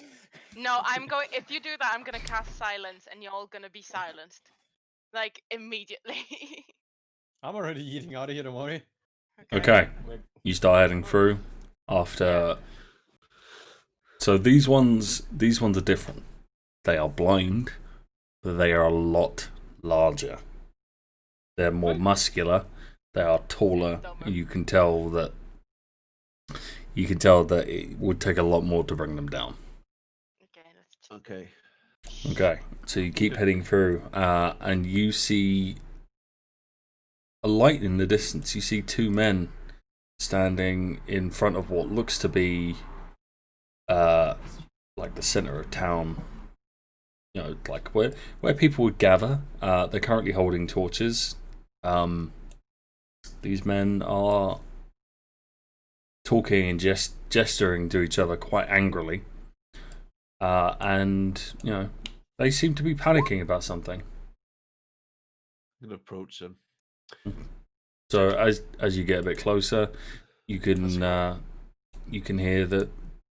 No, I'm going. If you do that, I'm gonna cast silence, and you're all gonna be silenced, like immediately. I'm already eating out of here, don't worry. Okay, you start heading through after. So these ones are different. They are blind, but they are a lot larger. They're more muscular. They are taller. Dumber. You can tell that it would take a lot more to bring them down. Okay, let's just... Okay. Okay, so you keep heading through, and you see a light in the distance. You see two men standing in front of what looks to be like the center of town. You know, like where people would gather. They're currently holding torches. These men are talking and gesturing to each other quite angrily. And, you know, they seem to be panicking about something. I'm gonna approach them. So as you get a bit closer, you can hear that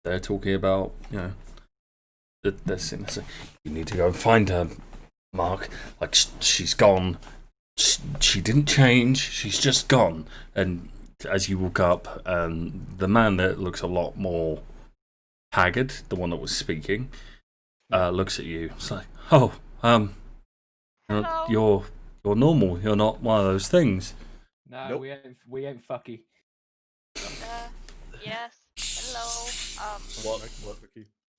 they're talking about, you know, that they're saying, you need to go and find her, Mark. Like, she's gone. She didn't change. She's just gone. And as you walk up, the man that looks a lot more haggard, the one that was speaking, looks at you. It's like, oh, you're normal. You're not one of those things. No, Nope. we ain't fucky. Yes. Hello.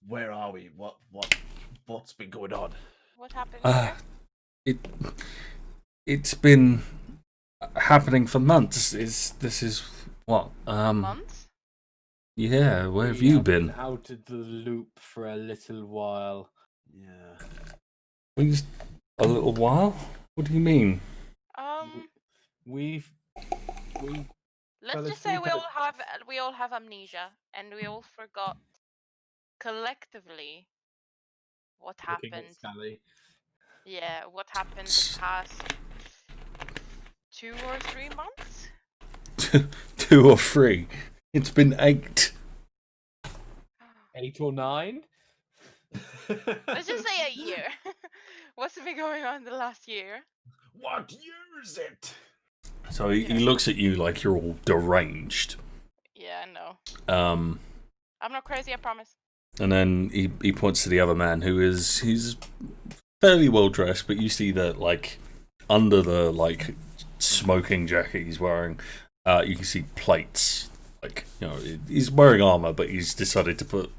Where are we? What's been going on? What happened here? It's been happening for months. This is what? Months? Yeah, where have We you have been? out of the loop for a little while. Yeah. A little while? What do you mean? We Let's fell just say asleep we all have amnesia, and we all forgot collectively what looking at happened. Skalli. Yeah, what happened the past 2 or 3 months? 2 or 3. It's been 8. 8 or 9? Let's just say a year. What's been going on the last year? What year is it? So he looks at you like you're all deranged. Yeah, I know. Um, I'm not crazy, I promise. and then he points to the other man he's fairly well dressed, but you see that like under the like smoking jacket he's wearing, you can see plates. Like, you know, he's wearing armor, but he's decided to put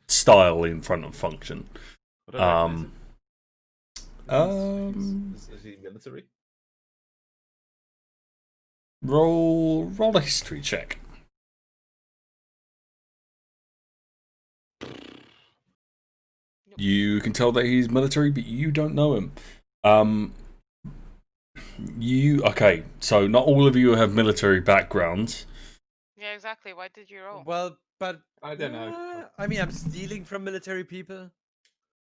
style in front of function. Is he military? Roll a history check. You can tell that he's military, but you don't know him. Okay? So not all of you have military backgrounds. Yeah, exactly. Why did you roll? Well, but I don't know. I mean, I'm stealing from military people.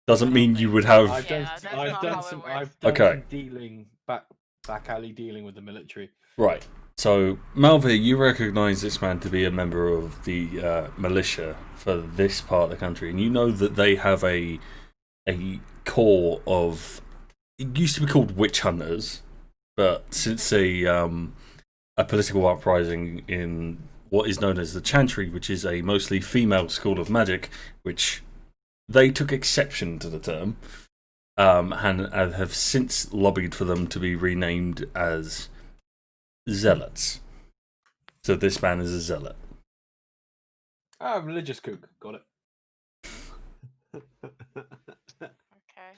Doesn't mean you would have. I've Yeah, that's not how it works. Okay. some dealing back alley dealing with the military. Right. So, Malvir, you recognise this man to be a member of the militia for this part of the country, and you know that they have a corps of. It used to be called witch hunters, but since a political uprising in what is known as the Chantry, which is a mostly female school of magic, which they took exception to the term, and have since lobbied for them to be renamed as zealots. So this man is a zealot. Ah, religious kook. Got it. Okay.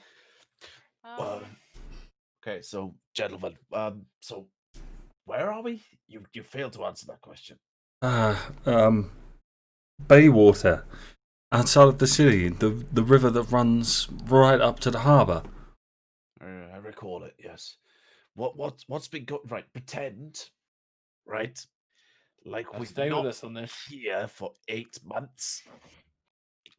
Okay, so gentlemen, so where are we? You failed to answer that question. Baywater, outside of the city, the river that runs right up to the harbour. I recall it. Yes. What's been going right? Pretend, right? Like Now we've stay not with us on this. here for 8 months.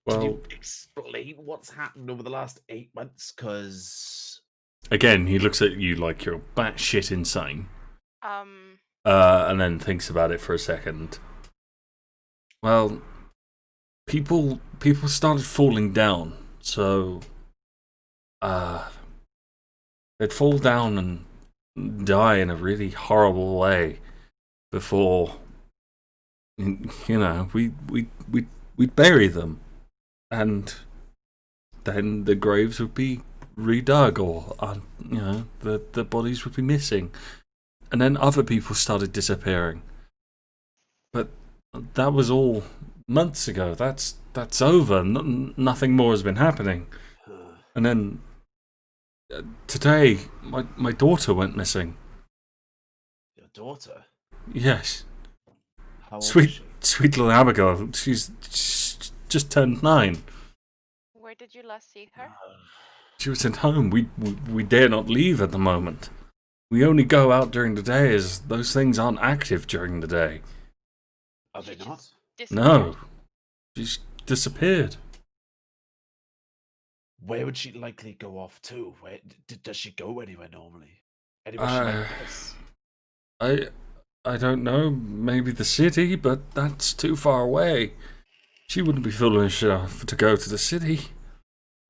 Well, Can you explain what's happened over the last 8 months? Because again, he looks at you like you're batshit insane. And then thinks about it for a second. Well, people started falling down, so they'd fall down and die in a really horrible way before, you know, we'd bury them, and then the graves would be redug, or you know, the bodies would be missing, and then other people started disappearing. But that was all months ago. That's over. Nothing more has been happening. And then today, my daughter went missing. your daughter. Yes, How old is Sweet, she? sweet little Abigail. She's just turned 9. Where did you last see her? She was at home. We dare not leave at the moment. We only go out during the day, as those things aren't active during the day. Are She they just not? disappeared. No, she's disappeared. Where would she likely go off to? Where does she go anywhere normally? Anywhere she might miss? I don't know. Maybe the city, but that's too far away. She wouldn't be foolish enough to go to the city.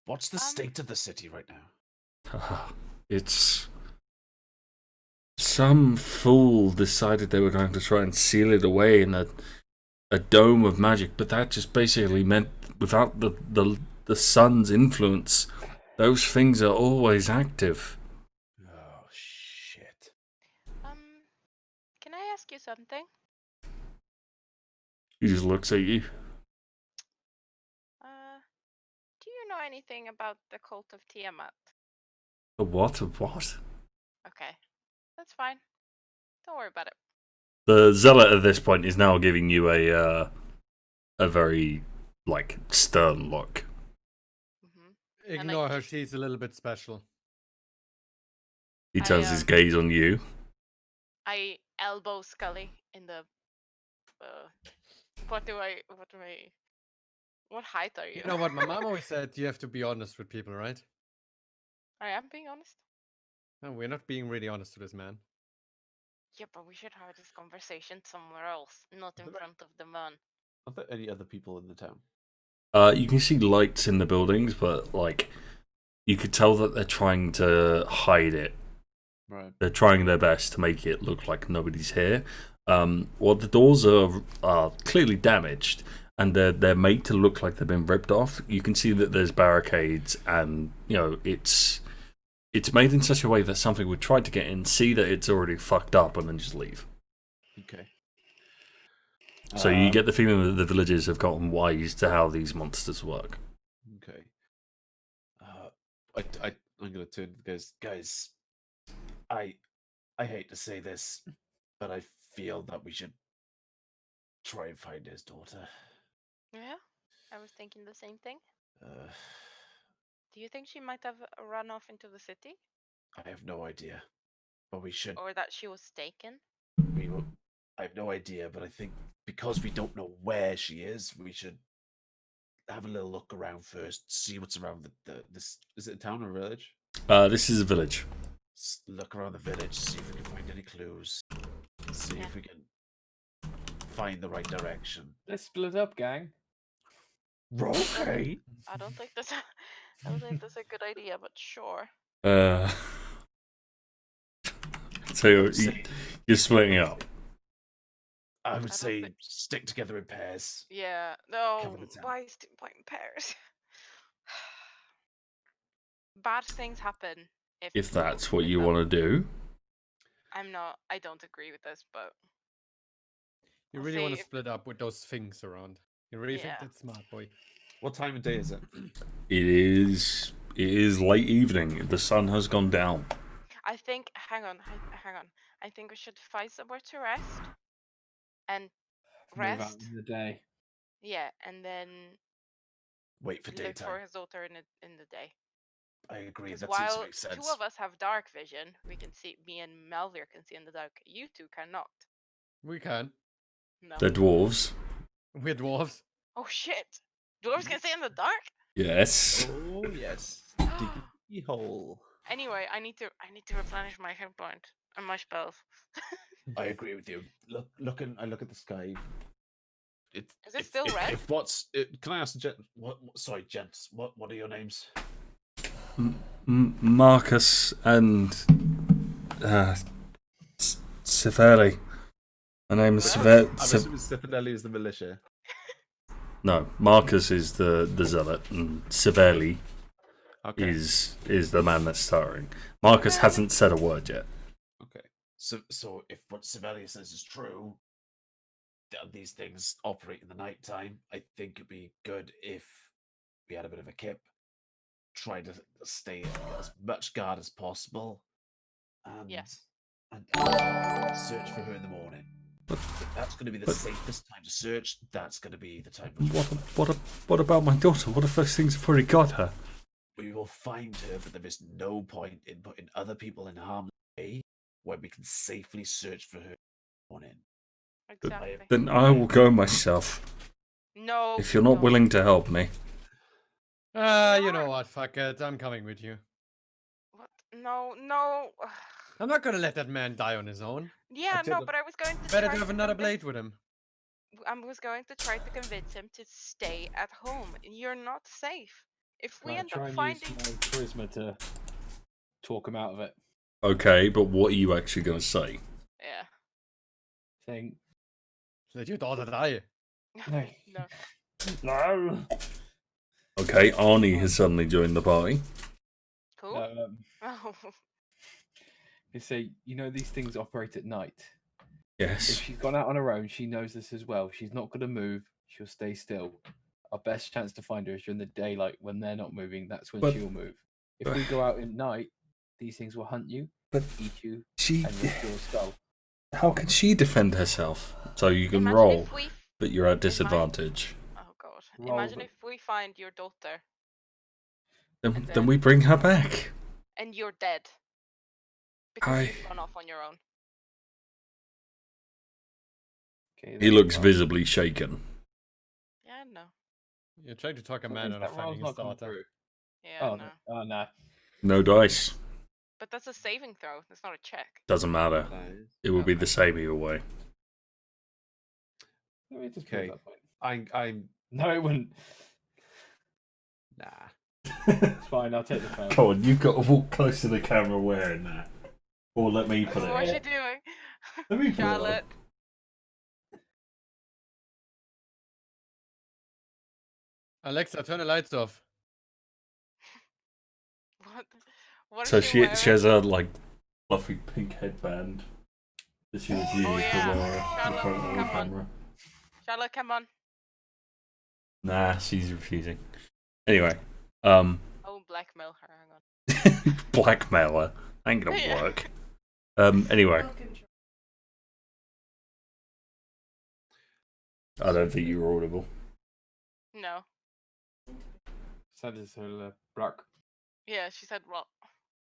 What's the state of the city right now? It's some fool decided they were going to try and seal it away in a dome of magic, but that just basically meant without the sun's influence, those things are always active. Oh shit! Can I ask you something? He just looks at you. Do you know anything about the cult of Tiamat? A what? A what? Okay, that's fine. Don't worry about it. The zealot at this point is now giving you a very stern look. Ignore her. She's a little bit special. He turns his gaze on you. I elbow Skalli in the. What height are you? You know what? My mom always said you have to be honest with people, right? I am being honest. No, we're not being really honest to this man. Yeah, but we should have this conversation somewhere else, not in front of the man. Are there any other people in the town? You can see lights in the buildings, but you could tell that they're trying to hide it. Right. They're trying their best to make it look like nobody's here. The doors are clearly damaged, and they're made to look like they've been ripped off. You can see that there's barricades, and it's made in such a way that something would try to get in, see that it's already fucked up, and then just leave. Okay. So you get the feeling that the villagers have gotten wise to how these monsters work. Okay. I'm gonna turn to the guys. I hate to say this, but I feel that we should try and find his daughter. Yeah, I was thinking the same thing. Uh, Do you think she might have run off into the city? I have no idea, but we should. Or that she was taken? I have no idea, but I think because we don't know where she is, we should have a little look around first, see what's around this. Is it a town or a village? This is a village. Look around the village, see if we can find any clues. See if we can find the right direction. Let's split up, gang. Okay. I don't think that's a good idea, but sure. So you're splitting up. I would say stick together in pairs. Yeah. No. Cover the town. Why in pairs? Bad things happen If that's what you want to do. I don't agree with this, but You really want to split up with those things around. You really think that's smart, boy? What time of day is it? It is late evening. The sun has gone down. I think. Hang on. I think we should find somewhere to rest. And Move out rest. in the day. Yeah, and then wait for look daytime. for his daughter in the day. I agree. That seems While to make sense. two of us have dark vision, we can see. Me and Malvir can see in the dark. You two cannot. We can. No. They're dwarves. We're dwarves. Oh shit! Dwarves can see in the dark. Yes. Oh yes. Diggy hole. Anyway, I need to replenish my hit point and my spells. I agree with you. I look at the sky. Is it still red? Can I ask, sorry, gents. What are your names? Marcus and Seferi. My name is Seferi. I'm assuming Stefanelli is the militia. No, Marcus is the zealot, and Seferi is the man that's starring. Marcus hasn't said a word yet. Okay. So if what Seferi says is true, that these things operate in the night time, I think it'd be good if we had a bit of a kip. Try to stay as much guard as possible, and search for her in the morning. That's going to be the safest time to search. That's going to be the time. What about my daughter? What if those things have already got her? We will find her, but there is no point in putting other people in harm's way where we can safely search for her morning. Exactly. Then I will go myself. No. If you're not don't. willing to help me. You know what? Fuck it. I'm coming with you. What? No, no. I'm not gonna let that man die on his own. Yeah, no, but I was going to Better try to have to another convince- blade with him. I was going to try to convince him to stay at home. You're not safe. If we Can I end try up and finding, use my charisma to talk him out of it, Okay, but what are you actually going to say? yeah, saying, Let your daughter die. "No, no. no." Okay, Arnie has suddenly joined the party. Cool. Oh, You say, these things operate at night. If Yes. she's gone out on her own, she knows this as well. She's not going to move. She'll stay still. Our best chance to find her is during the daylight when they're not moving. That's when But- she'll move. If we go out at night, these things will hunt you, But eat you, she. and rip your skull. How can she defend herself? So you can imagine roll, if we. but you're at disadvantage. Oh god. Roll Imagine them. if we find your daughter Then we bring her back. and you're dead because I- you've gone off on your own. Okay, He then, looks well, visibly shaken. Yeah, no. You're trying to talk a what man is out that of roll's finding his not coming daughter. through? Yeah, no. Oh, no. No dice. But that's a saving throw. That's not a check. Doesn't matter. It will be the same either way. Let me just Okay. prove that point. I'm No, it wouldn't. nah. It's fine. I'll take the phone. Come on, you've got to walk close to the camera wearing that. Or let me put it What's she on. doing? Let me put it on. Charlotte. Alexa, turn the lights off. What? What So is she she wearing? has a like fluffy pink headband that she would use yeah. to wear in Charlotte, front of the come on. camera. Charlotte, come on. Nah, she's refusing. Anyway, Oh, blackmail her. Hang on. blackmailer ain't gonna Yeah. work. Anyway, I don't think you were audible. No. That is her black. Yeah, she said what?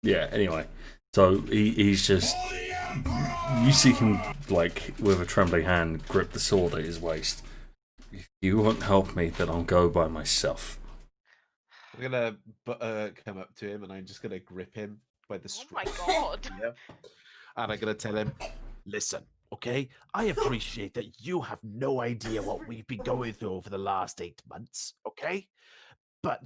Yeah. Anyway, so he's just. You see him like with a trembling hand grip the sword at his waist. If you won't help me, then I'll go by myself. I'm gonna come up to him and I'm just gonna grip him by the Oh strap. my god. Yeah. And I'm gonna tell him, listen, okay? I appreciate that you have no idea what we've been going through over the last 8 months, okay? But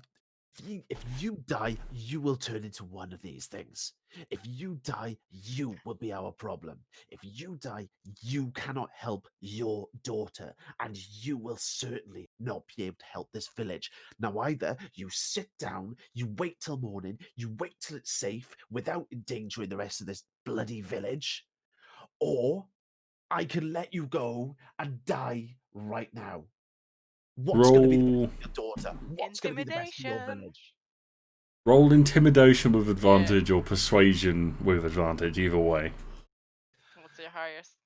if you die, you will turn into one of these things. If you die, you will be our problem. If you die, you cannot help your daughter, and you will certainly not be able to help this village. Now, either you sit down, you wait till morning, you wait till it's safe without endangering the rest of this bloody village, or I can let you go and die right now. What's going to be the Roll, best for your daughter? What's going to be the best for your Intimidation. village? roll intimidation with advantage or persuasion with advantage. Either way. What's your highest?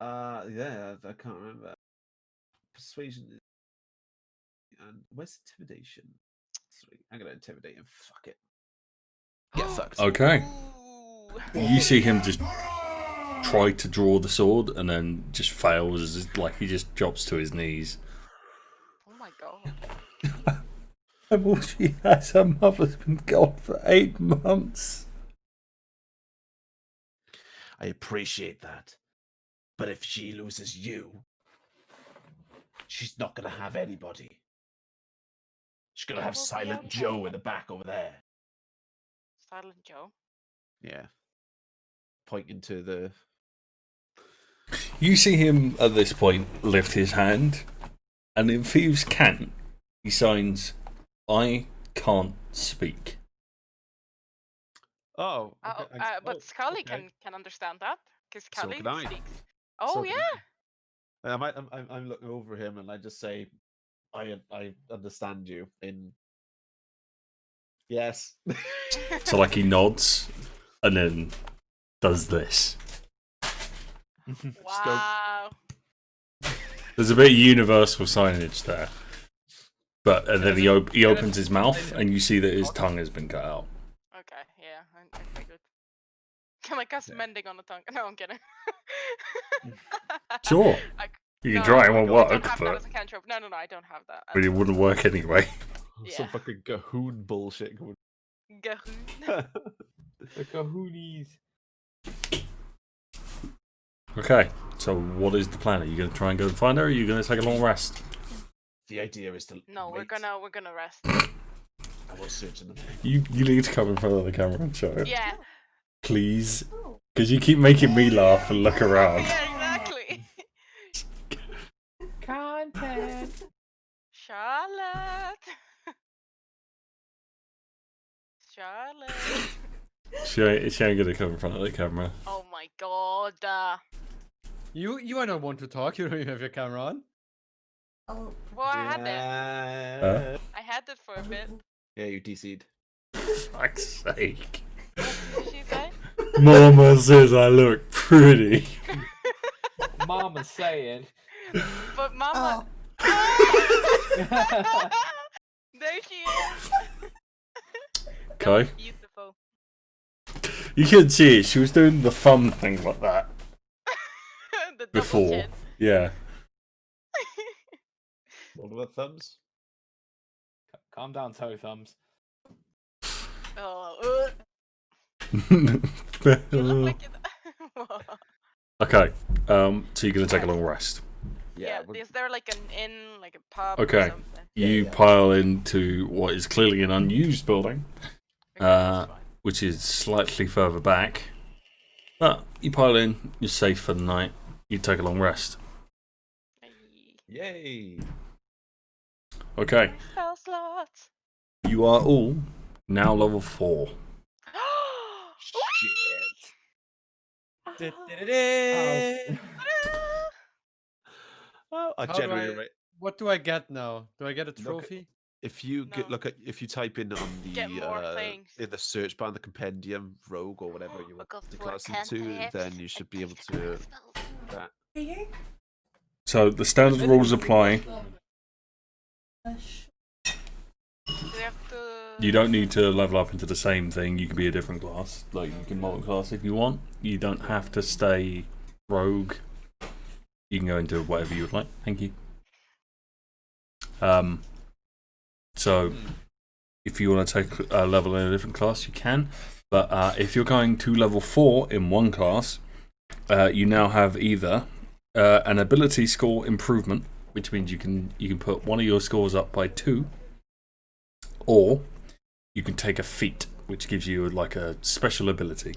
Yeah, I can't remember. Persuasion and where's intimidation? Sorry, I'm gonna intimidate him. Fuck it. Get fucked. Okay. Ooh. You see him just try to draw the sword and then just fails. Like he just drops to his knees. Oh my god. And all she has, her mother's been gone for 8 months. I appreciate that, but if she loses you, she's not gonna have anybody. She's gonna It have will be Silent okay. Joe in the back over there. Silent Joe. Yeah. Pointing to the. You see him at this point lift his hand, and in Thieves' Cant, he signs, I can't speak. Oh. But Skalli can understand that because So Cali can I. speaks. Oh So can yeah. I'm looking over him and I just say, I understand you in. Yes. So like he nods, and then does this. Wow. There's a bit of universal signage there. But and then he opens his mouth and you see that his tongue has been cut out. Okay, yeah, okay, good. Can I cast mending on the tongue? No, I'm kidding. Sure. You can try, it won't I work, don't have that but as a cantrip. No, I don't have that. it wouldn't work anyway. Some Yeah. fucking Gahoon bullshit. Gahoon. The Cahoonies. Okay, so what is the plan? Are you going to try and go and find her, or are you going to take a long rest? The idea is to No, we're wait. gonna rest. I will search them. You need to come in front of the camera and show it. Yeah. Please. Because you keep making me laugh and look around. Yeah, exactly. Content. Charlotte. Charlotte. She ain't going to come in front of the camera. Oh my god. You are not one to talk. You don't even have your camera on. Oh, Well, I had it. Huh? I had it for a bit. Yeah, you DC'd. Fuck's sake. What did she say? Mama says I look pretty. Mama's saying. But Mama. oh. There she is. That Okay. was beautiful. You couldn't see it. She was doing the thumb thing like that The double before. chin. Yeah. What about thumbs? Calm down, toe thumbs. Oh, you look like it. Okay. So you're gonna take a long rest. Yeah, we're- is there like an inn, like a pub Okay. or something? You Yeah. pile into what is clearly an unused building, Okay, that's fine. which is slightly further back. But you pile in. You're safe for the night. You take a long rest. Yay! Okay. My spell slots. You are all now level 4. Shit. Da-da-da-da. Oh, I How do generally I- right. What do I get now? Do I get a Look at- trophy? If you No. if you type in on Get more the things. in the search bar, the compendium rogue or whatever you want Because to we're class into, cantrips then you should be able to that. Are you? So the standard rules apply. Do we have to... You don't need to level up into the same thing. You can be a different class. Like you can multi-class if you want. You don't have to stay rogue. You can go into whatever you would like. Thank you. So if you want to take a level in a different class, you can. But if you're going to level 4 in one class, you now have either an ability score improvement, which means you can put one of your scores up by 2, or you can take a feat, which gives you like a special ability,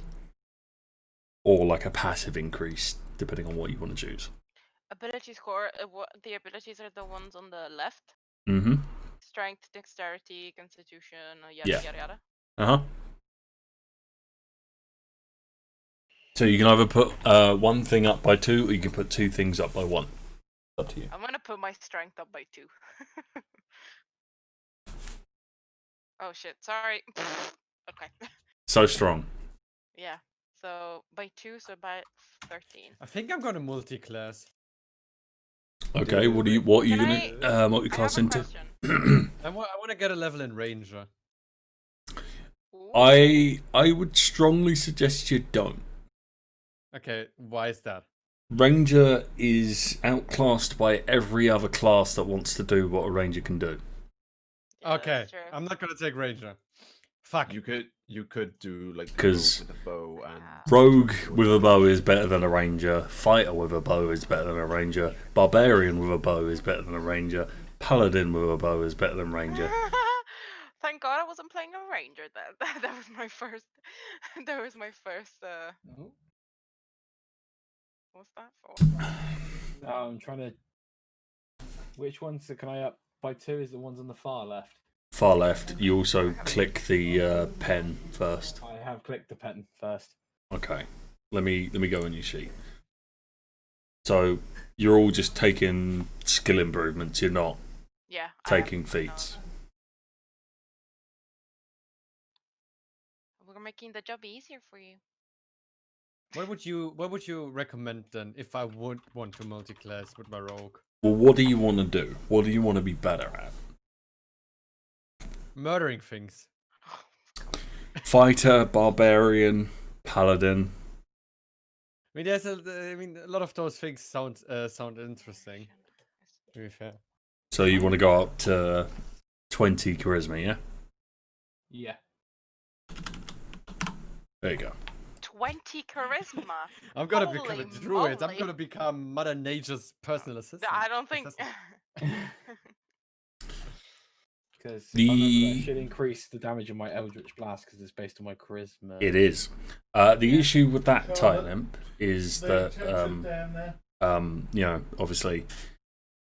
or like a passive increase, depending on what you want to choose. Ability score, the abilities are the ones on the left. Mm-hmm. Strength, dexterity, constitution, yada Yeah. yada yada. Uh-huh. So you can either put one thing up by 2, or you can put 2 things up by 1. Up to you. I'm gonna put my strength up by 2. Oh shit, sorry. Okay. So strong. Yeah. So by 2, so by 13. I think I'm gonna multi-class. Okay, what are you Can gonna I have multi-class a into? question. I want to get a level in Ranger. Ooh. I would strongly suggest you don't. Okay, why is that? Ranger is outclassed by every other class that wants to do what a ranger can do. Yeah, Okay, that's true. I'm not gonna take Ranger. Fuck. You could do like the 'Cause- rogue with a bow and Rogue with a bow is better than a ranger. Fighter with a bow is better than a ranger. Barbarian with a bow is better than a ranger. Paladin with a bow is better than ranger. Thank God I wasn't playing a ranger then. That was my first. That was my first. Oh, What's that for? no, I'm trying to. Which ones can I up by 2? Is the ones on the far left? Far left. You also click the pen first. I have clicked the pen first. Okay. Let me go on your sheet. So you're all just taking skill improvements. You're not Yeah. I have taking feats. We're making the job easier for you. What would you recommend then if I would want to multi-class with my rogue? Well, what do you want to do? What do you want to be better at? Murdering things. Fighter, barbarian, paladin. I mean, a lot of those things sound interesting. To be fair. So you want to go up to 20 charisma, yeah? Yeah. There you go. 20 charisma. I'm gonna become a Holy druid. I'm moly. gonna become Mother Nature's personal assistant. I don't think. Because The- that should increase the damage of my Eldritch Blast because it's based on my charisma. It is. The issue with that tight imp is that, obviously,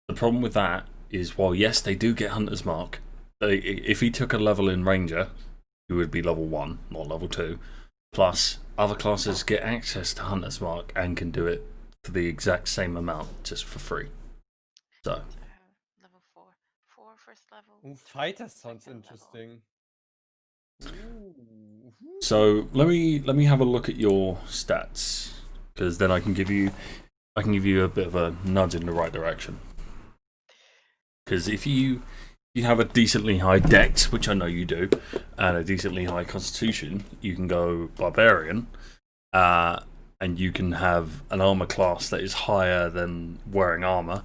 the problem with that is, while yes, they do get Hunter's Mark, if he took a level in Ranger, he would be level 1, not level 2. Plus, other classes get access to Hunter's Mark and can do it for the exact same amount, just for free. So, Level 4. 4 first level. Ooh, fighter sounds second level. interesting. Ooh. so let me have a look at your stats, because then I can give you a bit of a nudge in the right direction. Because if you have a decently high dex, which I know you do, and a decently high constitution, you can go barbarian, and you can have an armor class that is higher than wearing armor.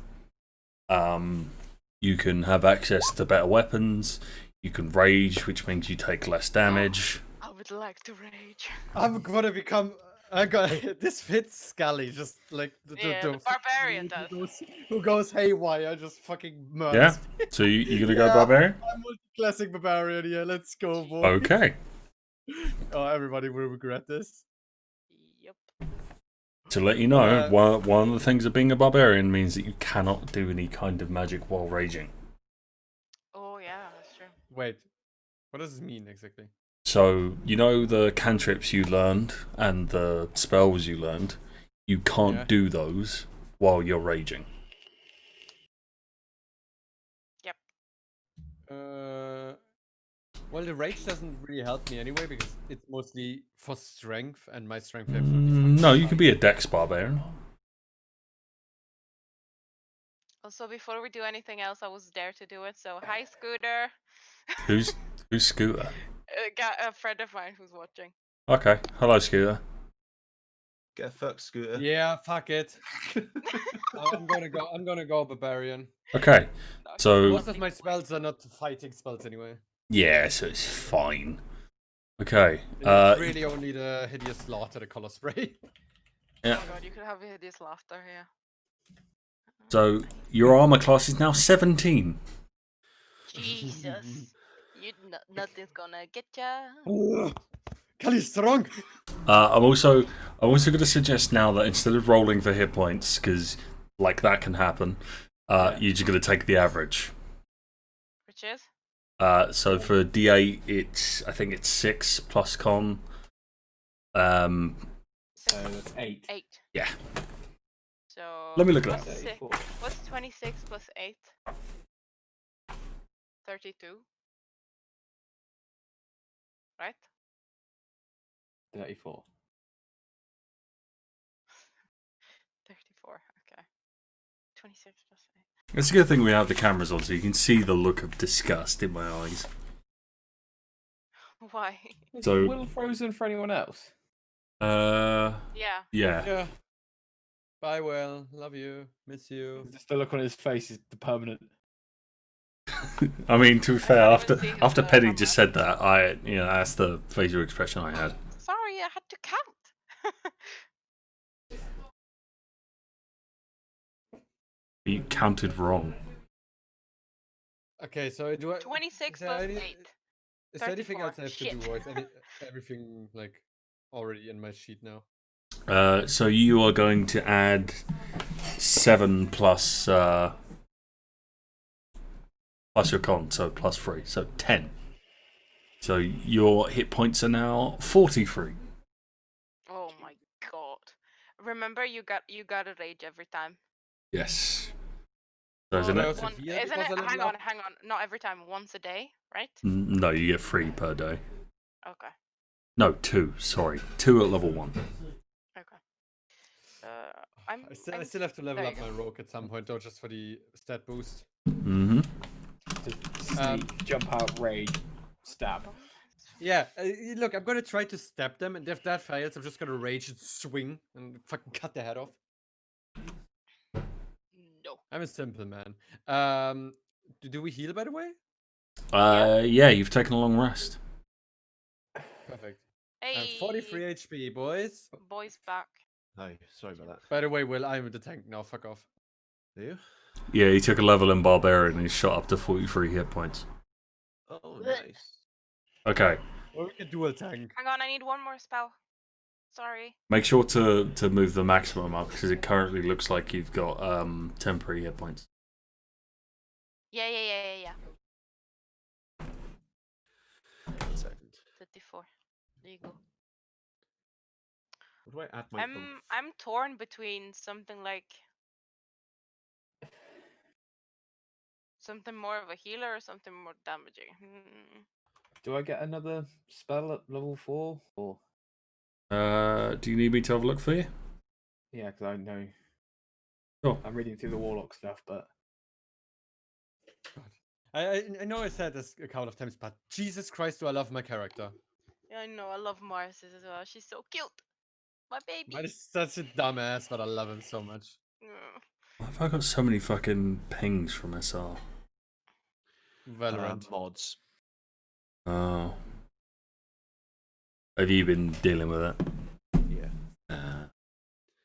You can have access to better weapons. You can rage, which means you take less damage. I would like to rage. I'm gonna become. This fits Skalli, just like the barbarian does. who goes haywire, just fucking Yeah. murders. So you're gonna go Yeah. barbarian? I'm multi-classic barbarian. Yeah, let's go, boy. Okay. Oh, everybody will regret this. Yep. To let you know, one of the things of being a barbarian means that you cannot do any kind of magic while raging. Oh yeah, that's true. Wait, what does this mean exactly? So, you know the cantrips you learned and the spells you learned, you can't Yeah. do those while you're raging. Yep. Well, the rage doesn't really help me anyway because it's mostly for strength, and my strength level. No, you can be a dex barbarian. Also, before we do anything else, I was there to do it. So hi, Scooter. Who's Scooter? A friend of mine who's watching. Okay, hello Scooter. Get fucked, Scooter. Yeah, fuck it. I'm gonna go barbarian. Okay, No, so Most of my spells are not fighting spells anyway. yeah, so it's fine. Okay, It's really only the hideous slaughter, the color spray. yeah. Oh god, you could have this laughter here. So your armor class is now 17. Jesus, nothing's gonna get ya. Cali's strong. I'm also going to suggest now that instead of rolling for hit points, because like that can happen, you're just going to take the average. Which is? So for D8, I think it's 6 plus con. So that's 8. 8. Yeah. So Let me look it what's up. si- What's 26 plus 8? 32. Right? 34. 34. Okay. 26 plus 8. It's a good thing we have the cameras on, so you can see the look of disgust in my eyes. Why? Is So- Will frozen for anyone else? Yeah. Yeah. Yeah. Bye, Will. Love you. Miss you. Just the look on his face is the permanent. I mean, to be fair, I after haven't seen after the Penny camera. just said that, that's the facial expression I had. Sorry, I had to count. You counted wrong. Okay, so do I? 26 is there plus any- 8. Is there anything 34. else I have to do, Shit. or is everything like already in my sheet now? So you are going to add 7 plus your con, so plus 3, so 10. So your hit points are now 43. Oh my god. Remember, you got a rage every time. Yes. So Oh, isn't I it? also heal isn't because it? I level Hang on, up? hang on. Not every time. Once a day, right? No, you get 3 per day. Okay. No, 2. Sorry, 2 at level 1. Okay. I still have to level there up you my go. rogue at some point, though, just for the stat boost. Mm-hmm. To sneak, jump out, raid, stab. Yeah, look, I'm gonna try to stab them, and if that fails, I'm just gonna rage and swing and fucking cut their head off. No. I'm a simple man. Do we heal, by the way? Yeah, you've taken a long rest. Perfect. Hey. I have 43 HP, boys. Boys back. Oh, sorry about that. By the way, Will, I'm the tank now. Fuck off. Do you? Yeah, he took a level in Barbarian and he shot up to 43 hit points. Oh, nice. Okay, Well, we can dual tank. Hang on, I need one more spell. Sorry. make sure to move the maximum up because it currently looks like you've got temporary hit points. Yeah. One second. 54. There you go. What do I add my I'm torn between something like something more of a healer or something more damaging. Do I get another spell at level 4? Or Do you need me to have a look for you? yeah, because I know. Sure. I'm reading through the warlock stuff, but I know I said this a couple of times, but Jesus Christ, do I love my character. Yeah, I know. I love Marzes as well. She's so cute. My baby. Man is such a dumbass, but I love him so much. Why have I got so many fucking pings from SR? Valorant. mods? Oh. Have you been dealing with it? Yeah.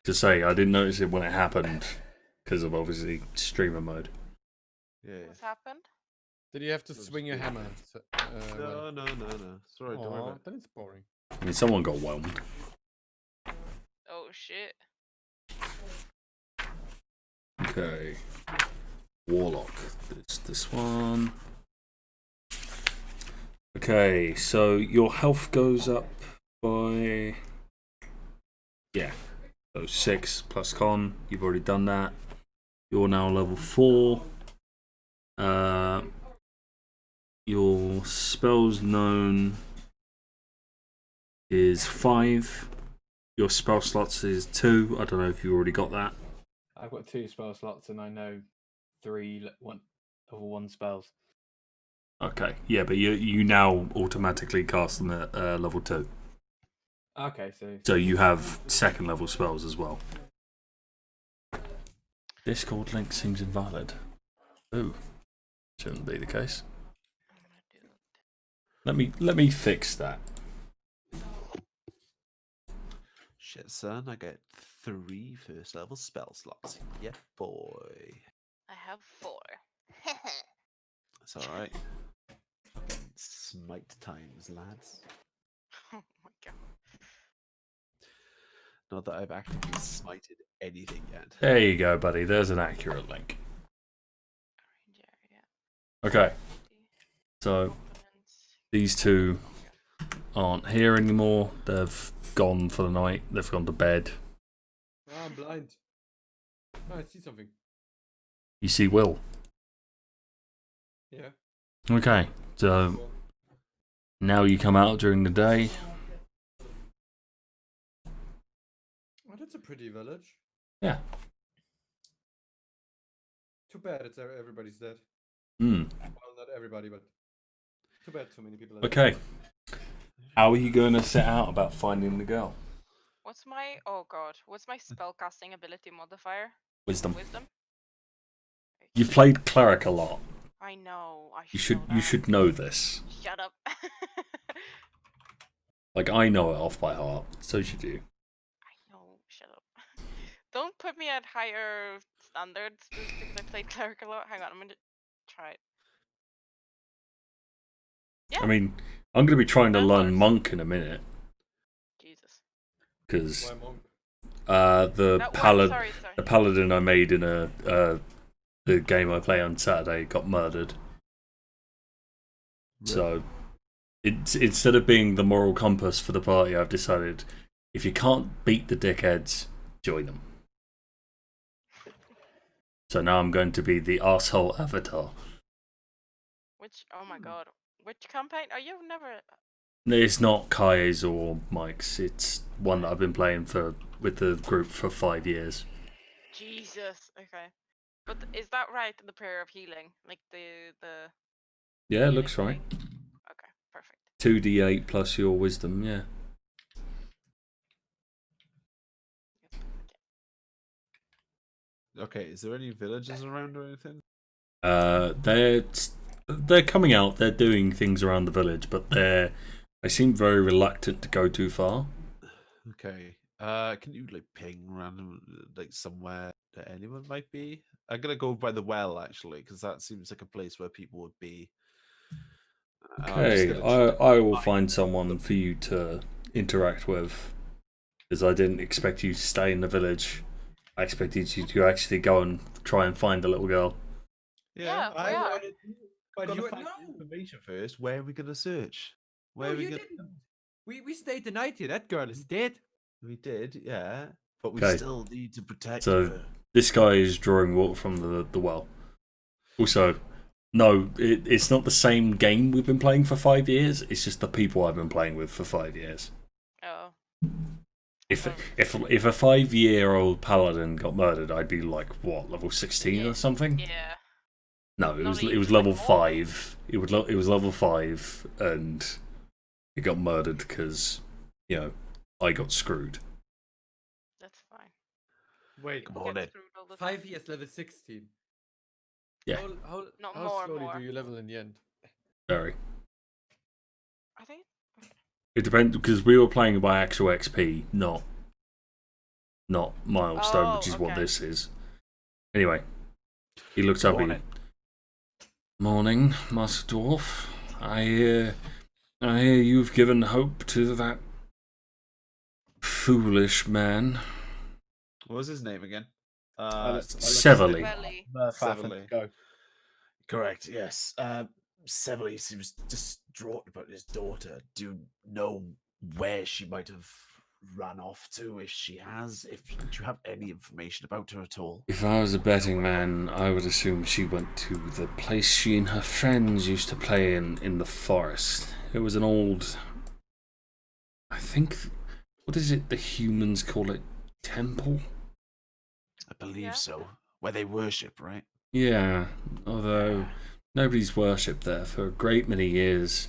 To say, I didn't notice it when it happened because of obviously streamer mode. Yeah. What's happened? Did you have to Looks swing your good. hammer? No. Sorry, don't worry Aw, about it. then it's boring. I mean, someone got whelmed. Oh shit. Okay. Warlock. It's this one. Okay, so your health goes up by... Yeah. So 6 plus con. You've already done that. You're now level 4. Your spells known is 5. Your spell slots is 2. I don't know if you already got that. I've got 2 spell slots and I know 3 level 1 spells. Okay, yeah, but you now automatically cast them at level 2. Okay, So you have second level spells as well. Discord link seems invalid. Ooh, shouldn't be the case. I'm gonna do it. Let me fix that. Shit, son, I get 3 first level spell slots. Yeah, boy. I have 4. That's alright. Smite times, lads. Oh my god. Not that I've actively smited anything yet. There you go, buddy. There's an accurate link. Ranger, yeah. Okay, so Components. these two aren't here anymore. They've gone for the night. They've gone to bed. Oh, I'm blind. Oh, I see something. You see Will. Yeah. Okay, so now you come out during the day. Oh, that's a pretty village. Yeah. Too bad it's everybody's dead. Hmm. Well, not everybody, but too bad so many people are dead. Okay. How are you going to set out about finding the girl? What's my what's my spellcasting ability modifier? Wisdom. Wisdom? You've played cleric a lot. I know. You know that. should know this. Shut up. Like I know it off by heart. So should you. I know. Shut up. Don't put me at higher standards just because I played cleric a lot. Hang on, I'm gonna try it. Yeah. I mean, I'm going to be trying to That learn works. monk in a minute Jesus. because Why monk? the That paladin. Sorry. The paladin I made in the game I play on Saturday got murdered. So, instead of being the moral compass for the party, I've decided if you can't beat the dickheads, join them. So now I'm going to be the arsehole avatar. Oh my god. Which campaign? Oh, you've never. It's not Kai's or Mike's. It's one that I've been playing with the group for 5 years. Jesus. Okay. But is that right? The prayer of healing, like the. Yeah, healing looks right. thing? Okay, perfect. 2d8 plus your wisdom, yeah. Okay, is there any villages around or anything? They're coming out. They're doing things around the village, but they seem very reluctant to go too far. Okay. Can you like ping random like somewhere that anyone might be? I'm gonna go by the well actually, because that seems like a place where people would be. I'm just Okay, gonna try. I will find someone for you to interact with, because I didn't expect you to stay in the village. I expected you to actually go and try and find the little girl. Yeah, we I are. wanted. But Gotta you find no, information first. Where are we gonna search? Where no, are we you gonna? didn't. We stayed the night here. That girl is dead. We did, yeah, but we Okay. still need to protect So her. this guy is drawing water from the well. Also, no, it's not the same game we've been playing for 5 years. It's just the people I've been playing with for 5 years. Oh. If a 5-year-old paladin got murdered, I'd be like what, level 16 Yeah. or something? Yeah. No, it Not was even, level like, more. 5. It was level 5, and it got murdered because I got screwed. That's fine. Wait, Come We'll on get in. screwed all the 5 time. years, level 16. Yeah. Not How more, slowly more. do you level in the end? Very. I think. It depends because we were playing by actual XP, not milestone, Oh, which is what okay. this is. Anyway, he looks Come up at on you. in. Morning, Master Dwarf. I hear you've given hope to that foolish man. What was his name again? Severly. Belly. Murfath Severly. and go. Correct. Yes. Severly seems distraught about his daughter. Do you know where she might have run off to? If she has, do you have any information about her at all? If I was a betting man, I would assume she went to the place she and her friends used to play in the forest. It was an old, I think, what is it the humans call it? Temple? I believe Yeah. so. Where they worship, right? Yeah, although nobody's worshipped there for a great many years.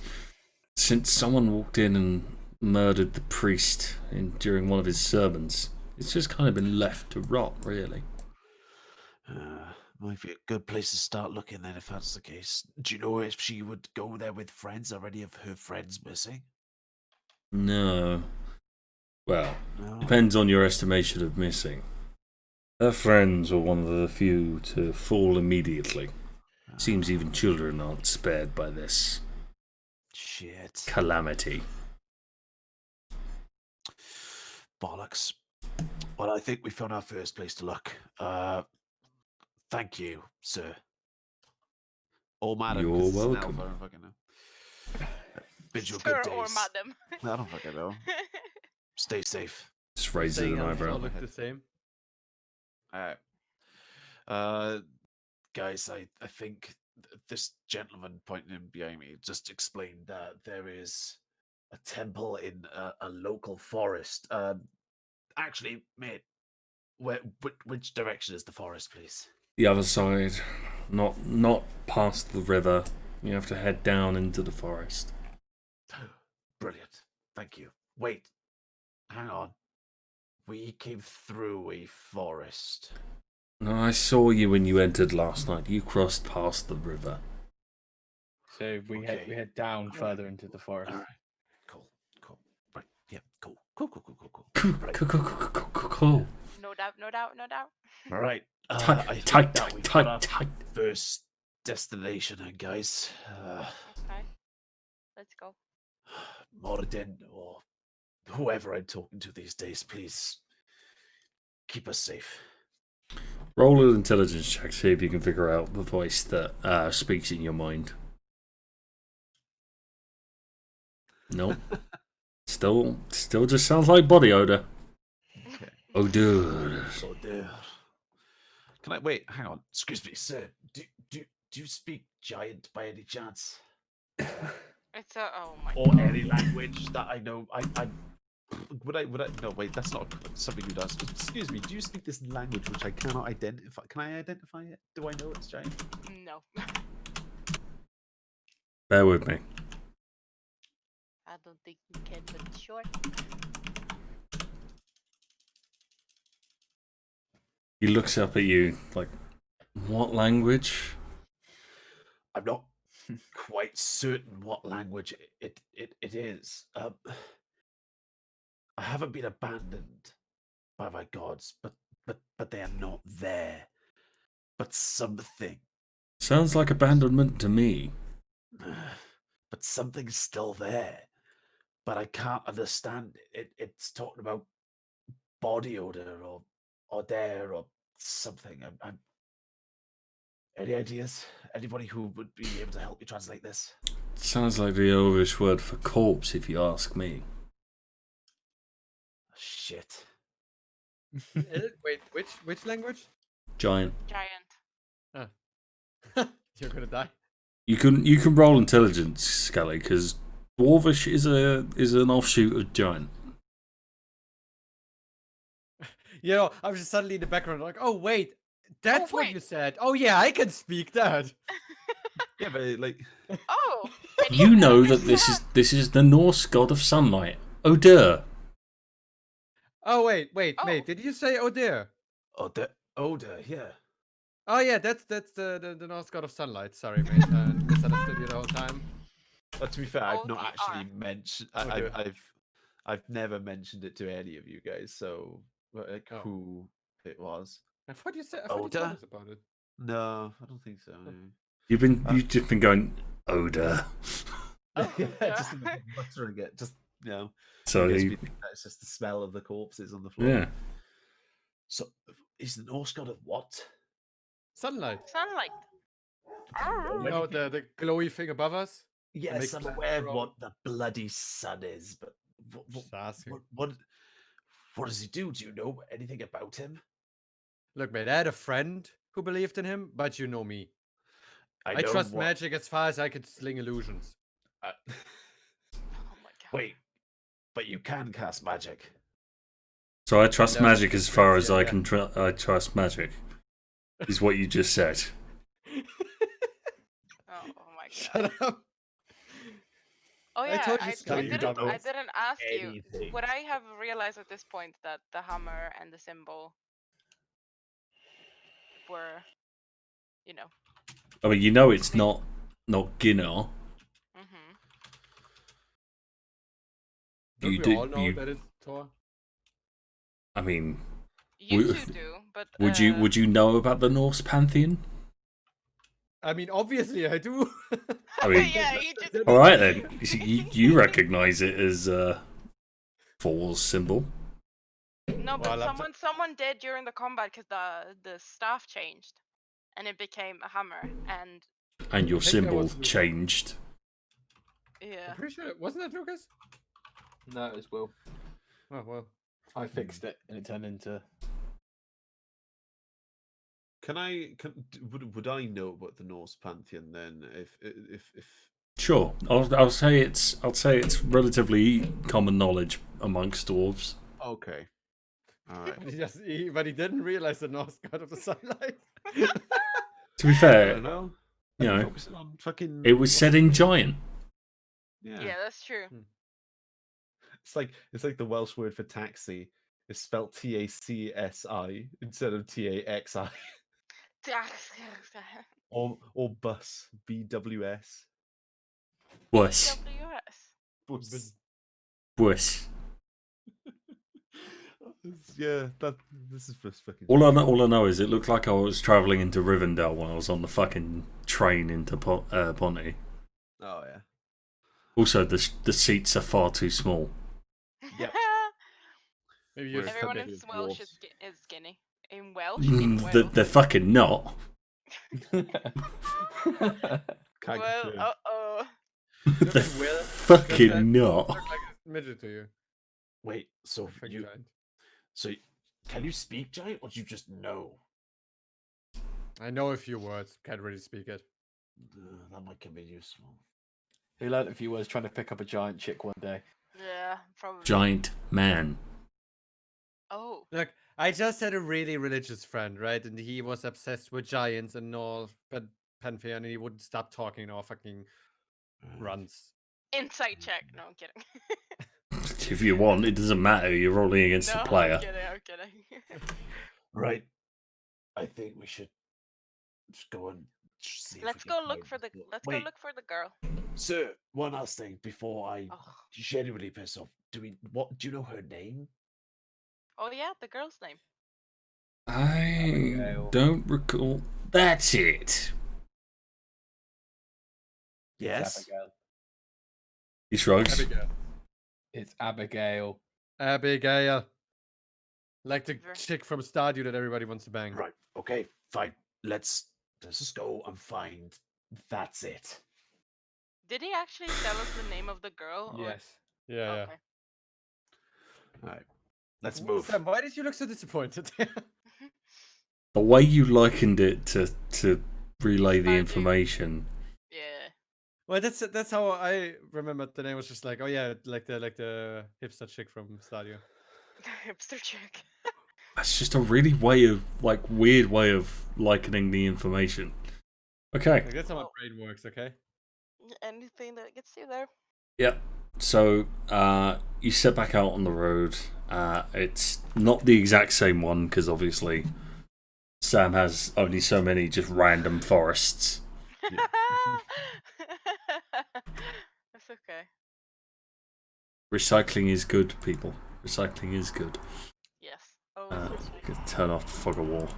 Since someone walked in and murdered the priest during one of his sermons. It's just kind of been left to rot, really. Might be a good place to start looking then, if that's the case. Do you know if she would go there with friends? Are any of her friends missing? No. Well, No. depends on your estimation of missing. Her friends were one of the few to fall immediately. Seems even children aren't spared by this Shit. calamity. Bollocks. Well, I think we found our first place to look. Thank you, sir. Or madam. 'cause You're it's an welcome. elf, I don't fucking know. Bid you a Sir good or days. madam. I don't fucking know. Stay safe. Just raises Saying an elves all eyebrow. look the same. Alright. Guys, I think this gentleman pointing in behind me just explained that there is a temple in a local forest. Actually, mate, which direction is the forest, please? The other side, not past the river. You have to head down into the forest. Brilliant. Thank you. Wait, hang on. We came through a forest. No, I saw you when you entered last night. You crossed past the river. So we Okay. head down Alright. further into the forest. All right. Cool. Right. Yeah. Cool. Cool. No doubt, no doubt, no doubt. All right. Tight, I think tight, that we've tight, got our tight. first destination, guys. Okay. Let's go. Moradin or whoever I'm talking to these days, please keep us safe. Roll an intelligence check, see if you can figure out the voice that speaks in your mind. Nope. Still just sounds like body odor. Okay. Odor. Oh dear. Can I wait? Hang on. Excuse me, sir. Do you speak giant by any chance? It's a oh my Or god. any language that I know? would I? No, wait, that's not something you does. Excuse me. Do you speak this language which I cannot identify? Can I identify it? Do I know it's giant? No. Bear with me. I don't think you can, but sure. He looks up at you like, what language? I'm not quite certain what language it is. I haven't been abandoned by my gods, but they are not there. But something, Sounds like abandonment to me. but something's still there. But I can't understand it. It's talking about body odor or odor or something. I'm any ideas? Anybody who would be able to help me translate this? Sounds like the Elvish word for corpse, if you ask me. Shit. Wait, which language? Giant. Giant. You're gonna die. You can roll intelligence, Skalli, because Dwarvish is an offshoot of giant. You know, I was just suddenly in the background like, oh wait, that's what wait. you said. Oh yeah, I can speak that. Yeah, but like, Oh. and You know that understand. this is the Norse god of sunlight, Odur. Oh wait, Oh. mate, did you say oh dear? odor, yeah. Oh yeah, that's the Norse god of sunlight. Sorry, mate, I misunderstood you the whole time. To be fair, I've not ODR. actually mentioned. Odor. I've never mentioned it to any of you guys. So, like, Oh. who it was? I thought you said. I thought you told Odor? us about it. No, I don't think so. no. You've just been going Odur. Oh, Yeah, yeah. just muttering it. Just So I guess he- we think that it's just the smell of the corpses on the floor. yeah. So, is the Norse god of what? Sunlight. Sunlight. You know the glowy thing above us. Yes, makes I'm light aware of grow. what the bloody sun is, but Just asking. what does he do? Do you know anything about him? Look, mate, I had a friend who believed in him, but you know me. I know trust what- magic as far as I can sling illusions. Oh my god. Wait, but you can cast magic. So I trust No, magic as far as yeah, I yeah. can. I trust magic. Is what you just said. Oh my god. Shut up. Oh I yeah, told you, I Skalli, you don't know. didn't ask you. Anything. Would I have realized at this point that the hammer and the symbol were, you know? I mean, you know it's not Ginnar. Mm-hmm. Don't You we do. all know that it's Thor? I mean, You Wo- two do, but would you know about the Norse pantheon? I mean, obviously I do. I mean, yeah, you just all right then. You recognise it as Thor's symbol, no, but Well, I'm someone did during the combat because the staff changed, and it became a hammer, and and your I think that symbol was Lucas. changed. yeah. I'm pretty sure wasn't that Lucas? No, it was Will. Oh well. I fixed it and it turned into. Would I know about the Norse pantheon then? If Sure, I'll say it's relatively common knowledge amongst dwarves. okay, all right. But he didn't realize the Norse god of the sunlight. To be I fair, don't know. you know, Focusing on fucking. it was what's said his in name? giant. Yeah. Yeah, that's true. It's like the Welsh word for taxi is spelled TACSI instead of TAXI, or bus BWS. Worse, WS. worse. Yeah, this is just fucking. All I know is it looked like I was travelling into Rivendell when I was on the fucking train into Ponty. Oh yeah. Also, the seats are far too small. Yep. Maybe you're just a Everyone bit. in Welsh is skinny. In Welsh? Mm, In Wales. they're fucking not. Can't Well, confirm. uh-oh. They're Will, fucking not. Look like a midget to you. Wait, so Perfect you giant. so can you speak giant or do you just know? I know a few words. Can't really speak it. That might come in useful. He learned a few words trying to pick up a giant chick one day. Yeah, probably. Giant man. Oh. Look, I just had a really religious friend, right? And he was obsessed with giants and all pantheon, and he wouldn't stop talking in our fucking runs. Insight check. No, I'm kidding. If you want, it doesn't matter. You're rolling against No, the I'm player. kidding. I'm kidding. Right. I think we should just go and see if Let's we go can look find for the. this girl. Let's go Wait, look for the girl. sir. One last thing before I Oh. genuinely piss off. Do you know her name? Oh yeah, the girl's name. I Abigail. don't recall. That's it. Yes. It's Abigail. He shrugs. Abigail. It's Abigail. Abigail. Like the Ver- chick from Stardew that everybody wants to bang. Right. Okay. Fine. Let's just go and find. That's it. Did he actually tell us the name of the girl? Or... Yes. Yeah, Okay. All right. Let's yeah. move. Sam, why did you look so disappointed? The way you likened it to relay the Stardew. information. Yeah. Well, that's how I remembered the name. Was just like, oh yeah, like the hipster chick from Stardew. Hipster chick. That's just a really weird way of likening the information. Okay. Like, that's how my Oh. brain works. Okay. Anything that gets you there. Yep. So you set back out on the road. It's not the exact same one because obviously Sam has only so many just random forests. Yeah. That's okay. Recycling is good, people. Recycling is good. Yes. Oh, Turn off the fog of war.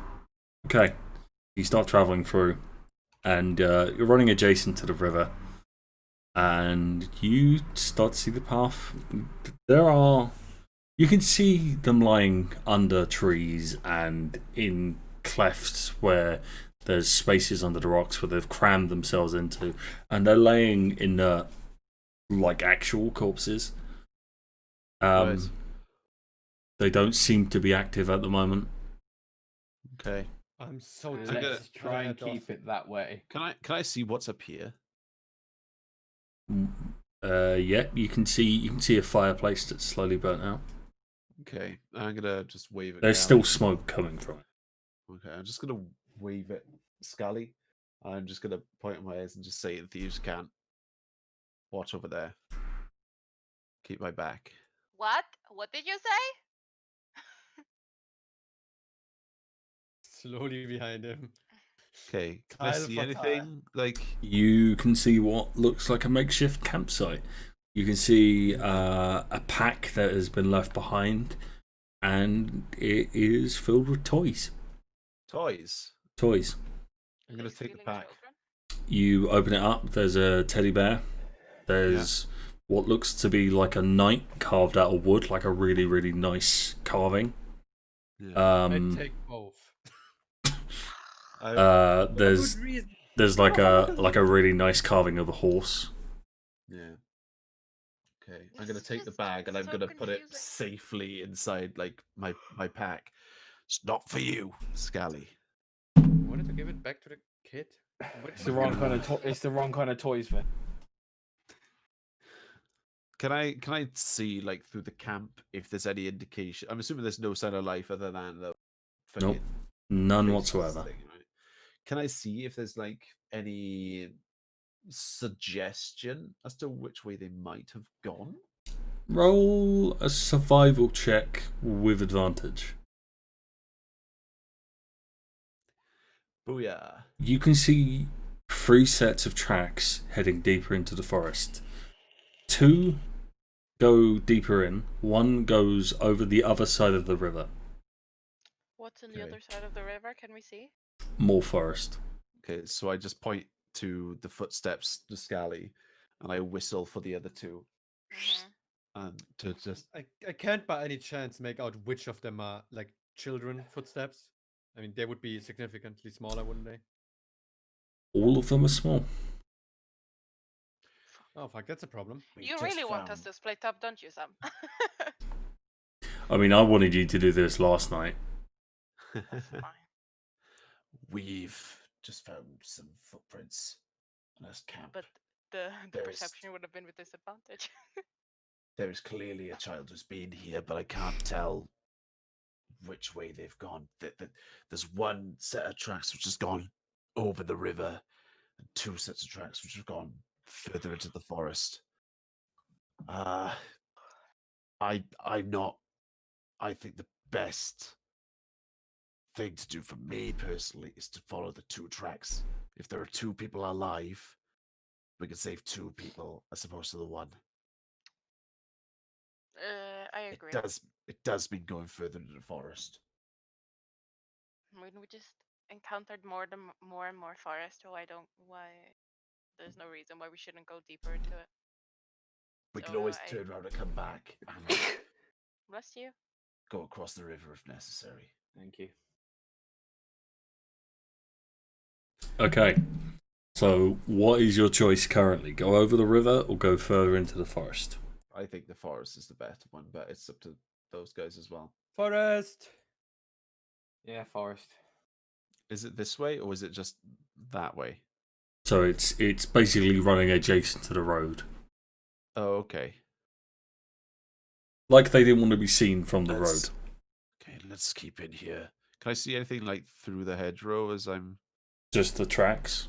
Okay. You start traveling through, and you're running adjacent to the river, and you start to see the path. You can see them lying under trees and in clefts where there's spaces under the rocks where they've crammed themselves into, and they're laying inert like actual corpses. Right. They don't seem to be active at the moment. Okay. I'm so Let's tempted Let's to try and head off. keep it that way. Can I see what's up here? Yeah, you can see a fireplace that's slowly burnt out. Okay. I'm gonna just wave it. There's down. still smoke coming from it. Okay. I'm just gonna wave it, Skalli. I'm just gonna point at my ears and just say the thieves can't watch over there. Keep my back. what? What did you say? Slowly behind him. Okay. Can I Kyle see for anything? Like. You can see what looks like a makeshift campsite. You can see a pack that has been left behind, and it is filled with toys. Toys. Toys. I'm gonna He's take the stealing pack. children? You open it up. There's a teddy bear. There's what looks to be like a knight carved out of wood, like a really, really nice carving. Yeah. I'd take both. There's Good reason. there's like a really nice carving of a horse. Yeah. Okay. I'm This gonna is take the just bag and I'm so gonna put it confusing. safely inside like my pack. It's not for you, Skalli. Wanted to give it back to the kid. It's the wrong kind of. It's the wrong kind of toys for. Can I see like through the camp if there's any indication? I'm assuming there's no sign of life other than the Nope. fucking None faceless whatsoever. thing, right? Can I see if there's like any suggestion as to which way they might have gone? Roll a survival check with advantage. Booyah. You can see 3 sets of tracks heading deeper into the forest. 2 go deeper in. 1 goes over the other side of the river. What's on the Okay. other side of the river? Can we see? More forest. Okay, so I just point to the footsteps to Skalli and I whistle for the other two. Mhm. And to just I can't by any chance make out which of them are like children footsteps. I mean, they would be significantly smaller, wouldn't they? All of them are small. Oh fuck, that's a problem. we You just really want us found- to split up, don't you, Sam? I mean, I wanted you to do this last night. That's fine. We've just found some footprints in this camp. But the There's- perception would have been with disadvantage. there is clearly a child who's been here, but I can't tell which way they've gone. There's one set of tracks which has gone over the river, and two sets of tracks which have gone further into the forest. I'm not. I think the best thing to do for me personally is to follow the two tracks. If there are two people alive, we can save two people as opposed to the one. I agree. It does mean going further into the forest. I mean, we just encountered more and more forest. So why? There's no reason why we shouldn't go deeper into it. We can So always I- turn around and come back and Bless you. go across the river if necessary. Thank you. Okay. So, what is your choice currently? Go over the river or go further into the forest? I think the forest is the better one, but it's up to those guys as well. Forest. Yeah, forest. Is it this way or is it just that way? So it's basically running adjacent to the road. Oh, okay. Like they didn't want to be seen from the Let's- road. Okay, let's keep in here. Can I see anything like through the hedgerow as I'm Just the tracks.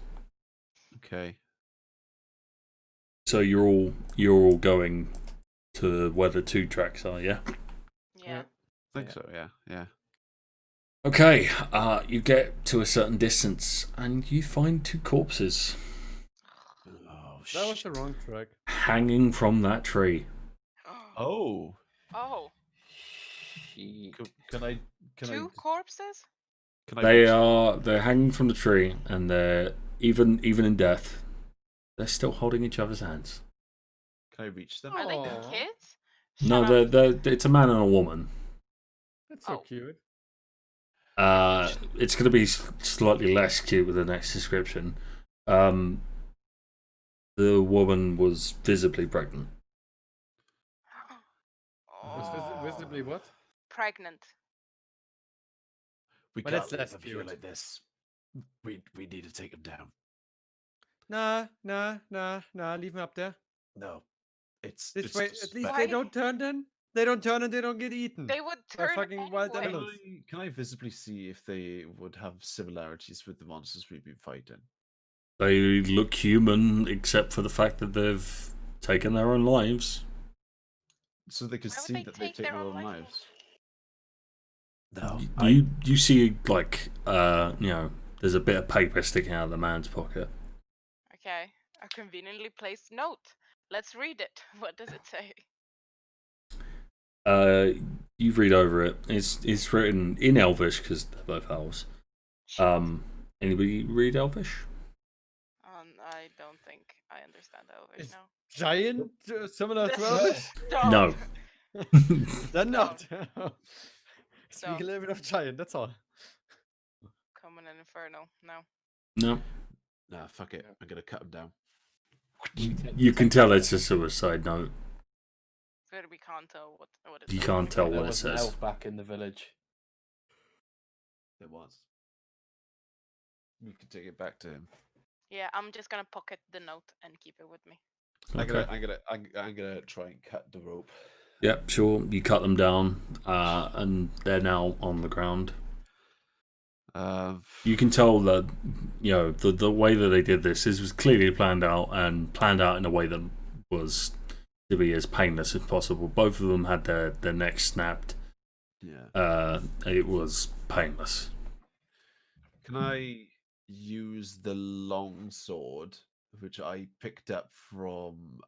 okay? So you're all going to where the two tracks are, yeah? Yeah. I think Yeah. so, yeah. Okay, you get to a certain distance and you find two corpses Oh That was shit. the wrong track. hanging from that tree. Oh. Oh, Shit. Can two corpses? They're hanging from the tree and they're even in death, they're still holding each other's hands. Can I reach them? Are they Aw. kids? No, Shut up. they're it's a man and a woman. That's so Oh. cute. It's going to be slightly less cute with the next description. The woman was visibly pregnant. Was visibly what? Pregnant. We But can't it's leave less them here cute. like this. We need to take them down. Nah. Leave me up there. No. It's This way, at least Why? they don't turn then. They don't turn and they don't get eaten. They would By turn fucking wild anyway. animals. Can I visibly see if they would have similarities with the monsters we've been fighting? They look human, except for the fact that they've taken their own lives. So they could Why would see they that they've take taken their their own own lives? lives. No. You see like there's a bit of paper sticking out of the man's pocket. Okay. A conveniently placed note. Let's read it. What does it say? You read over it. It's written in Elvish because they're both elves. Anybody read Elvish? I don't think I understand Elvish Is- now. Giant, similar to Elvish? Stop. No. Then not. Speak Stop. a little bit of giant, that's all. Common and Inferno. No. No. Nah, fuck it. I'm gonna cut them down. You can tell it's a suicide note. But we can't tell what it You says. can't tell There what it was an says. elf back in the village. There was. You can take it back to him. Yeah, I'm just gonna pocket the note and keep it with me. Okay. I'm gonna try and cut the rope. Yep, sure. You cut them down, and they're now on the ground. You can tell that the way that they did this was clearly planned out in a way that was to be as painless as possible. Both of them had their necks snapped. Yeah. It was painless. Can I use the long sword, which I picked up from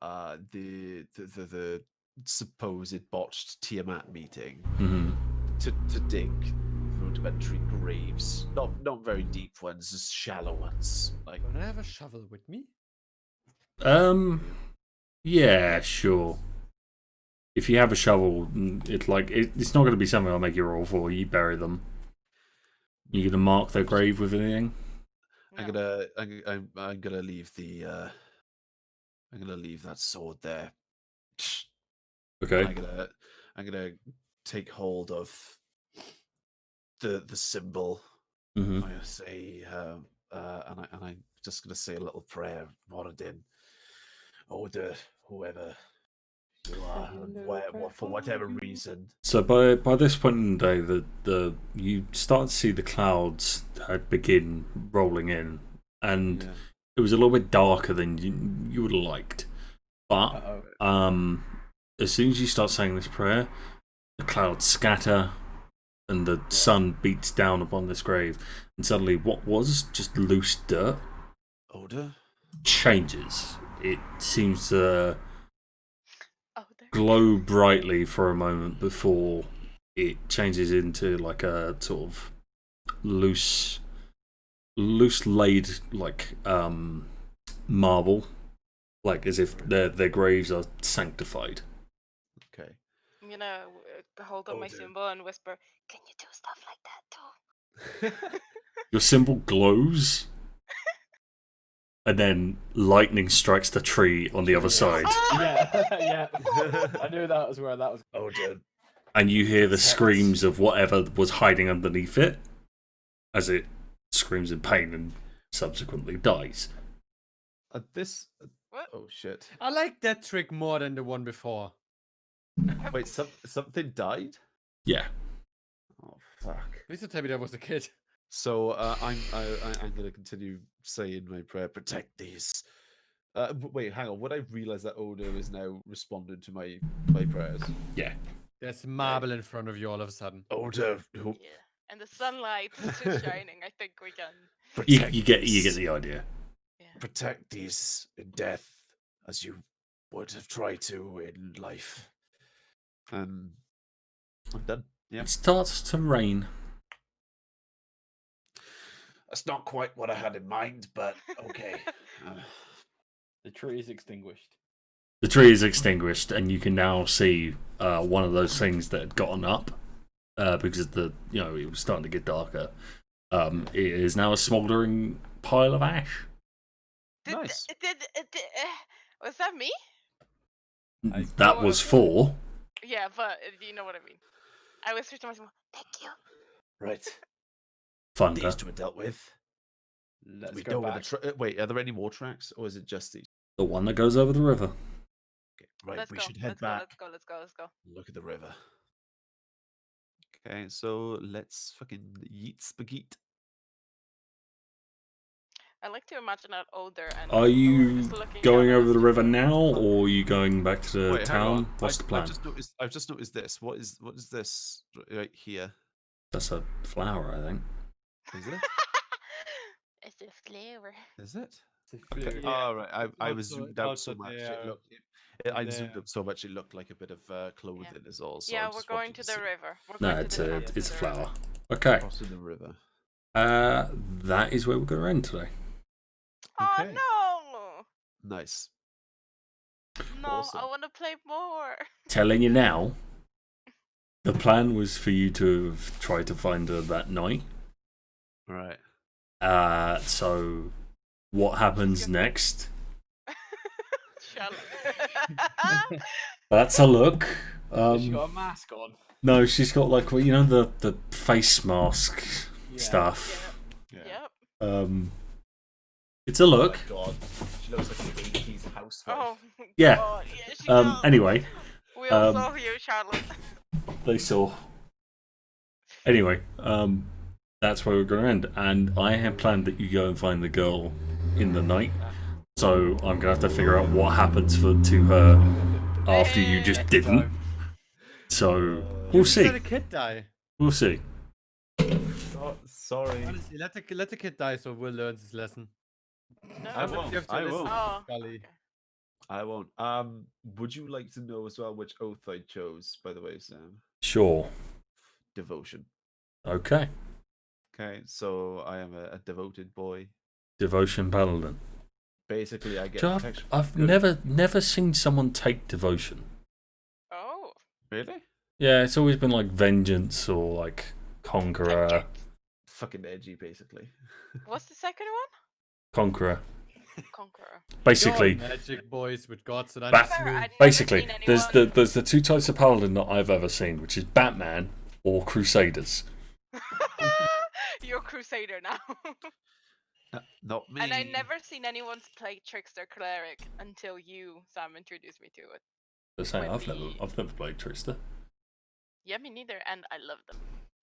the supposed botched Tiamat meeting, Hmm. to dig rudimentary graves? Not very deep ones, just shallow ones. Like Don't I have a shovel with me? Yeah, sure. If you have a shovel, it's not going to be something I'll make you roll for. You bury them. You gonna mark their grave with anything? I'm No. gonna leave the I'm gonna leave that sword there. Okay. I'm gonna take hold of the symbol. Hmm. I'm gonna say and I'm just gonna say a little prayer. Moradin, order whoever You are, for whatever reason. So by this point in the day, the you start to see the clouds begin rolling in, and it was a little bit darker than you would have liked. But as soon as you start saying this prayer, the clouds scatter, and the sun beats down upon this grave, and suddenly what was just loose dirt Odor changes. It seems to Oh, there. glow brightly for a moment before it changes into like a sort of loose laid like marble, like as if their graves are sanctified. Okay. I'm gonna hold up my Odor. symbol and whisper, "Can you do stuff like that too?" Your symbol glows, and then lightning strikes the tree on the other side, Yeah. I knew that was where that was. Odor. and you hear the screams of whatever was hiding underneath it as it screams in pain and subsequently dies. This. What? Oh shit! I like that trick more than the one before. Wait, something died? Yeah. Oh fuck! Please don't tell me that was a kid. So I'm gonna continue saying my prayer. Protect these. Wait, hang on. Would I realize that Odo is now responding to my prayers? Yeah. There's marble in front of you all of a sudden. Odo, Yeah. And the sunlight is just shining. I think we can. You get the idea. Yeah. Protect these in death as you would have tried to in life. I'm done. Yeah. It starts to rain. That's not quite what I had in mind, but okay. The tree is extinguished. The tree is extinguished, and you can now see one of those things that had gotten up because it was starting to get darker. It is now a smouldering pile of ash. Nice. Was that me? That was 4. Yeah, but you know what I mean. I whispered to myself, "Thank you." Right. Thunder. These two are dealt with. Let's We go know back. where the wait, are there any more tracks, or is it just these? The one that goes over the river. Okay, right, Let's we go. should head Let's back. go. Let's go. Let's go. Look at the river. Okay, so let's fucking yeet spaghetti. I like to imagine that odor and. Are we're you just looking going down at over us the river together. now, or are you going back to the Wait, hang town? on. What's the plan? I've just noticed this. What is this right here? That's a flower, I think. Is it? It's a flavor. Is it? It's a Okay. flue. Oh, right. I was Also- zoomed out so also much. there. It looked. I zoomed there. up so much. It looked like a bit of clothing is all. So Yeah, I we're just going wanted to see. the river. We're No, going it's to the a top it's a of the river. flower. Okay. Crossing the river. That is where we're going to end today. Oh Okay. no! Nice. No, Awesome. I want to play more. Telling you now, the plan was for you to have tried to find her that night. All right. So what happens next? Charlotte. That's a look. Has she got a mask on? No, she's got like the face mask Yeah. stuff. Yep. It's a look. Oh my God. She looks like an 80s housewife. Oh. Yeah. God, yeah, she does. Anyway, We all saw you, Charlotte. they saw. Anyway, that's where we're going to end. And I had planned that you go and find the girl in the night. So I'm going to have to figure out what happens to her after you just didn't. So we'll see. Let the kid die. We'll see. Oh, sorry. Honestly, let the kid die so Will learns his lesson. No. I won't. You have to I listen won't. to Oh. Skalli. Okay. I won't. Would you like to know as well which oath I chose, by the way, Sam? Sure. Devotion. Okay. Okay, so I am a devoted boy. Devotion paladin. Basically, I get So protection. I've Good. never seen someone take devotion. Oh. Really? Yeah, it's always been like vengeance or like conqueror. Fucking edgy, basically. What's the second one? Conqueror. Conqueror. Basically, You're magic boys with gods and Bat- Fair, I'd never basically, seen there's anyone- the two types of paladin that I've ever seen, which is Batman or Crusaders. You're a crusader now. Not me. And I never seen anyone play trickster cleric until you, Sam, introduced me to it. But say, when I've never played Trista. Yeah, me neither, and I love them.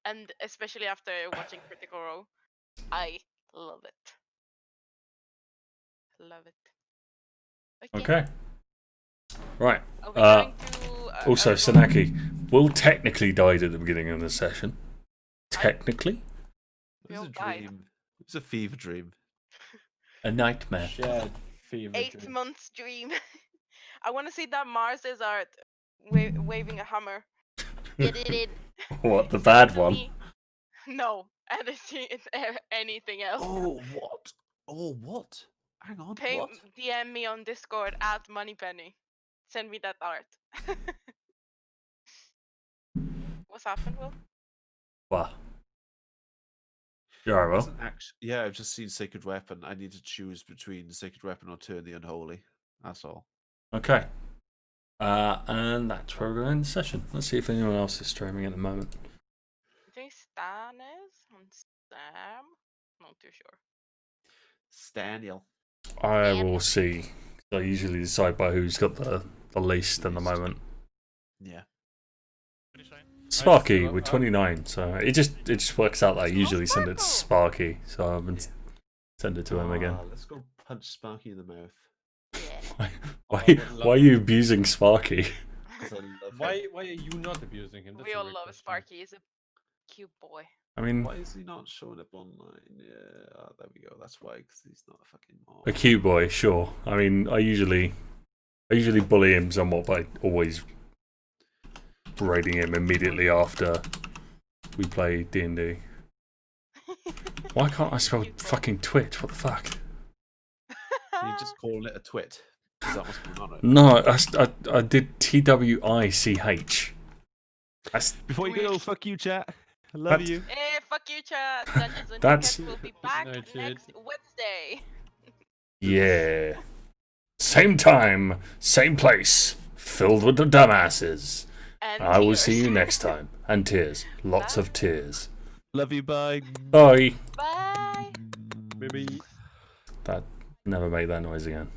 And especially after watching Critical Role, I love it. Love it. Okay. Right. Are we going to Also, Sanaki, Will technically died at the beginning of the session. Technically? It was a Will died. dream. It was a fever dream. A nightmare. Shared fever 8 dream. months dream. I want to see that Marzes art waving a hammer. Get it in. What, the Send it bad to one? me. No, anything else. Oh, what? Oh, what? Hang on, Pay, what? DM me on Discord at Moneypenny. Send me that art. What's happened, Will? Wow. You alright, Will? Wasn't yeah, I've just seen Sacred Weapon. I need to choose between Sacred Weapon or Turn the Unholy. That's all. Okay. And that's where we're going to end the session. Let's see if anyone else is streaming at the moment. I think Stan is on Sam. Not too sure. Staniel. I will see. I usually decide by who's got the least at the moment. Yeah. Sparky with 29, so it just works out that I usually send it to Sparky, so I haven't send it to him again. Let's go punch Sparky in the mouth. Yeah. Why are you abusing Sparky? 'Cause I love him. Why are you not abusing him? That's We a all weird love question. Sparky. He's a cute boy. I mean, Why is he not showing up online? Yeah, there we go. That's why, because he's not a fucking mom. a cute boy, sure. I mean, I usually bully him somewhat by always raiding him immediately after we play D&D. Why can't I spell Cute boy. fucking Twitch? What the fuck? You just call it a twit. Is that what's going on? Right? No, I did TWICH. Before you go, fuck you, chat. I love you. Hey, fuck you, chat. Dungeons and That's- Dragons will be back No, shit. next Wednesday. Yeah. Same time, same place, filled with the dumbasses. And I will tears. see you next time. And tears. Lots of tears. Love you, bye. Bye. Bye. Maybe. That never made that noise again.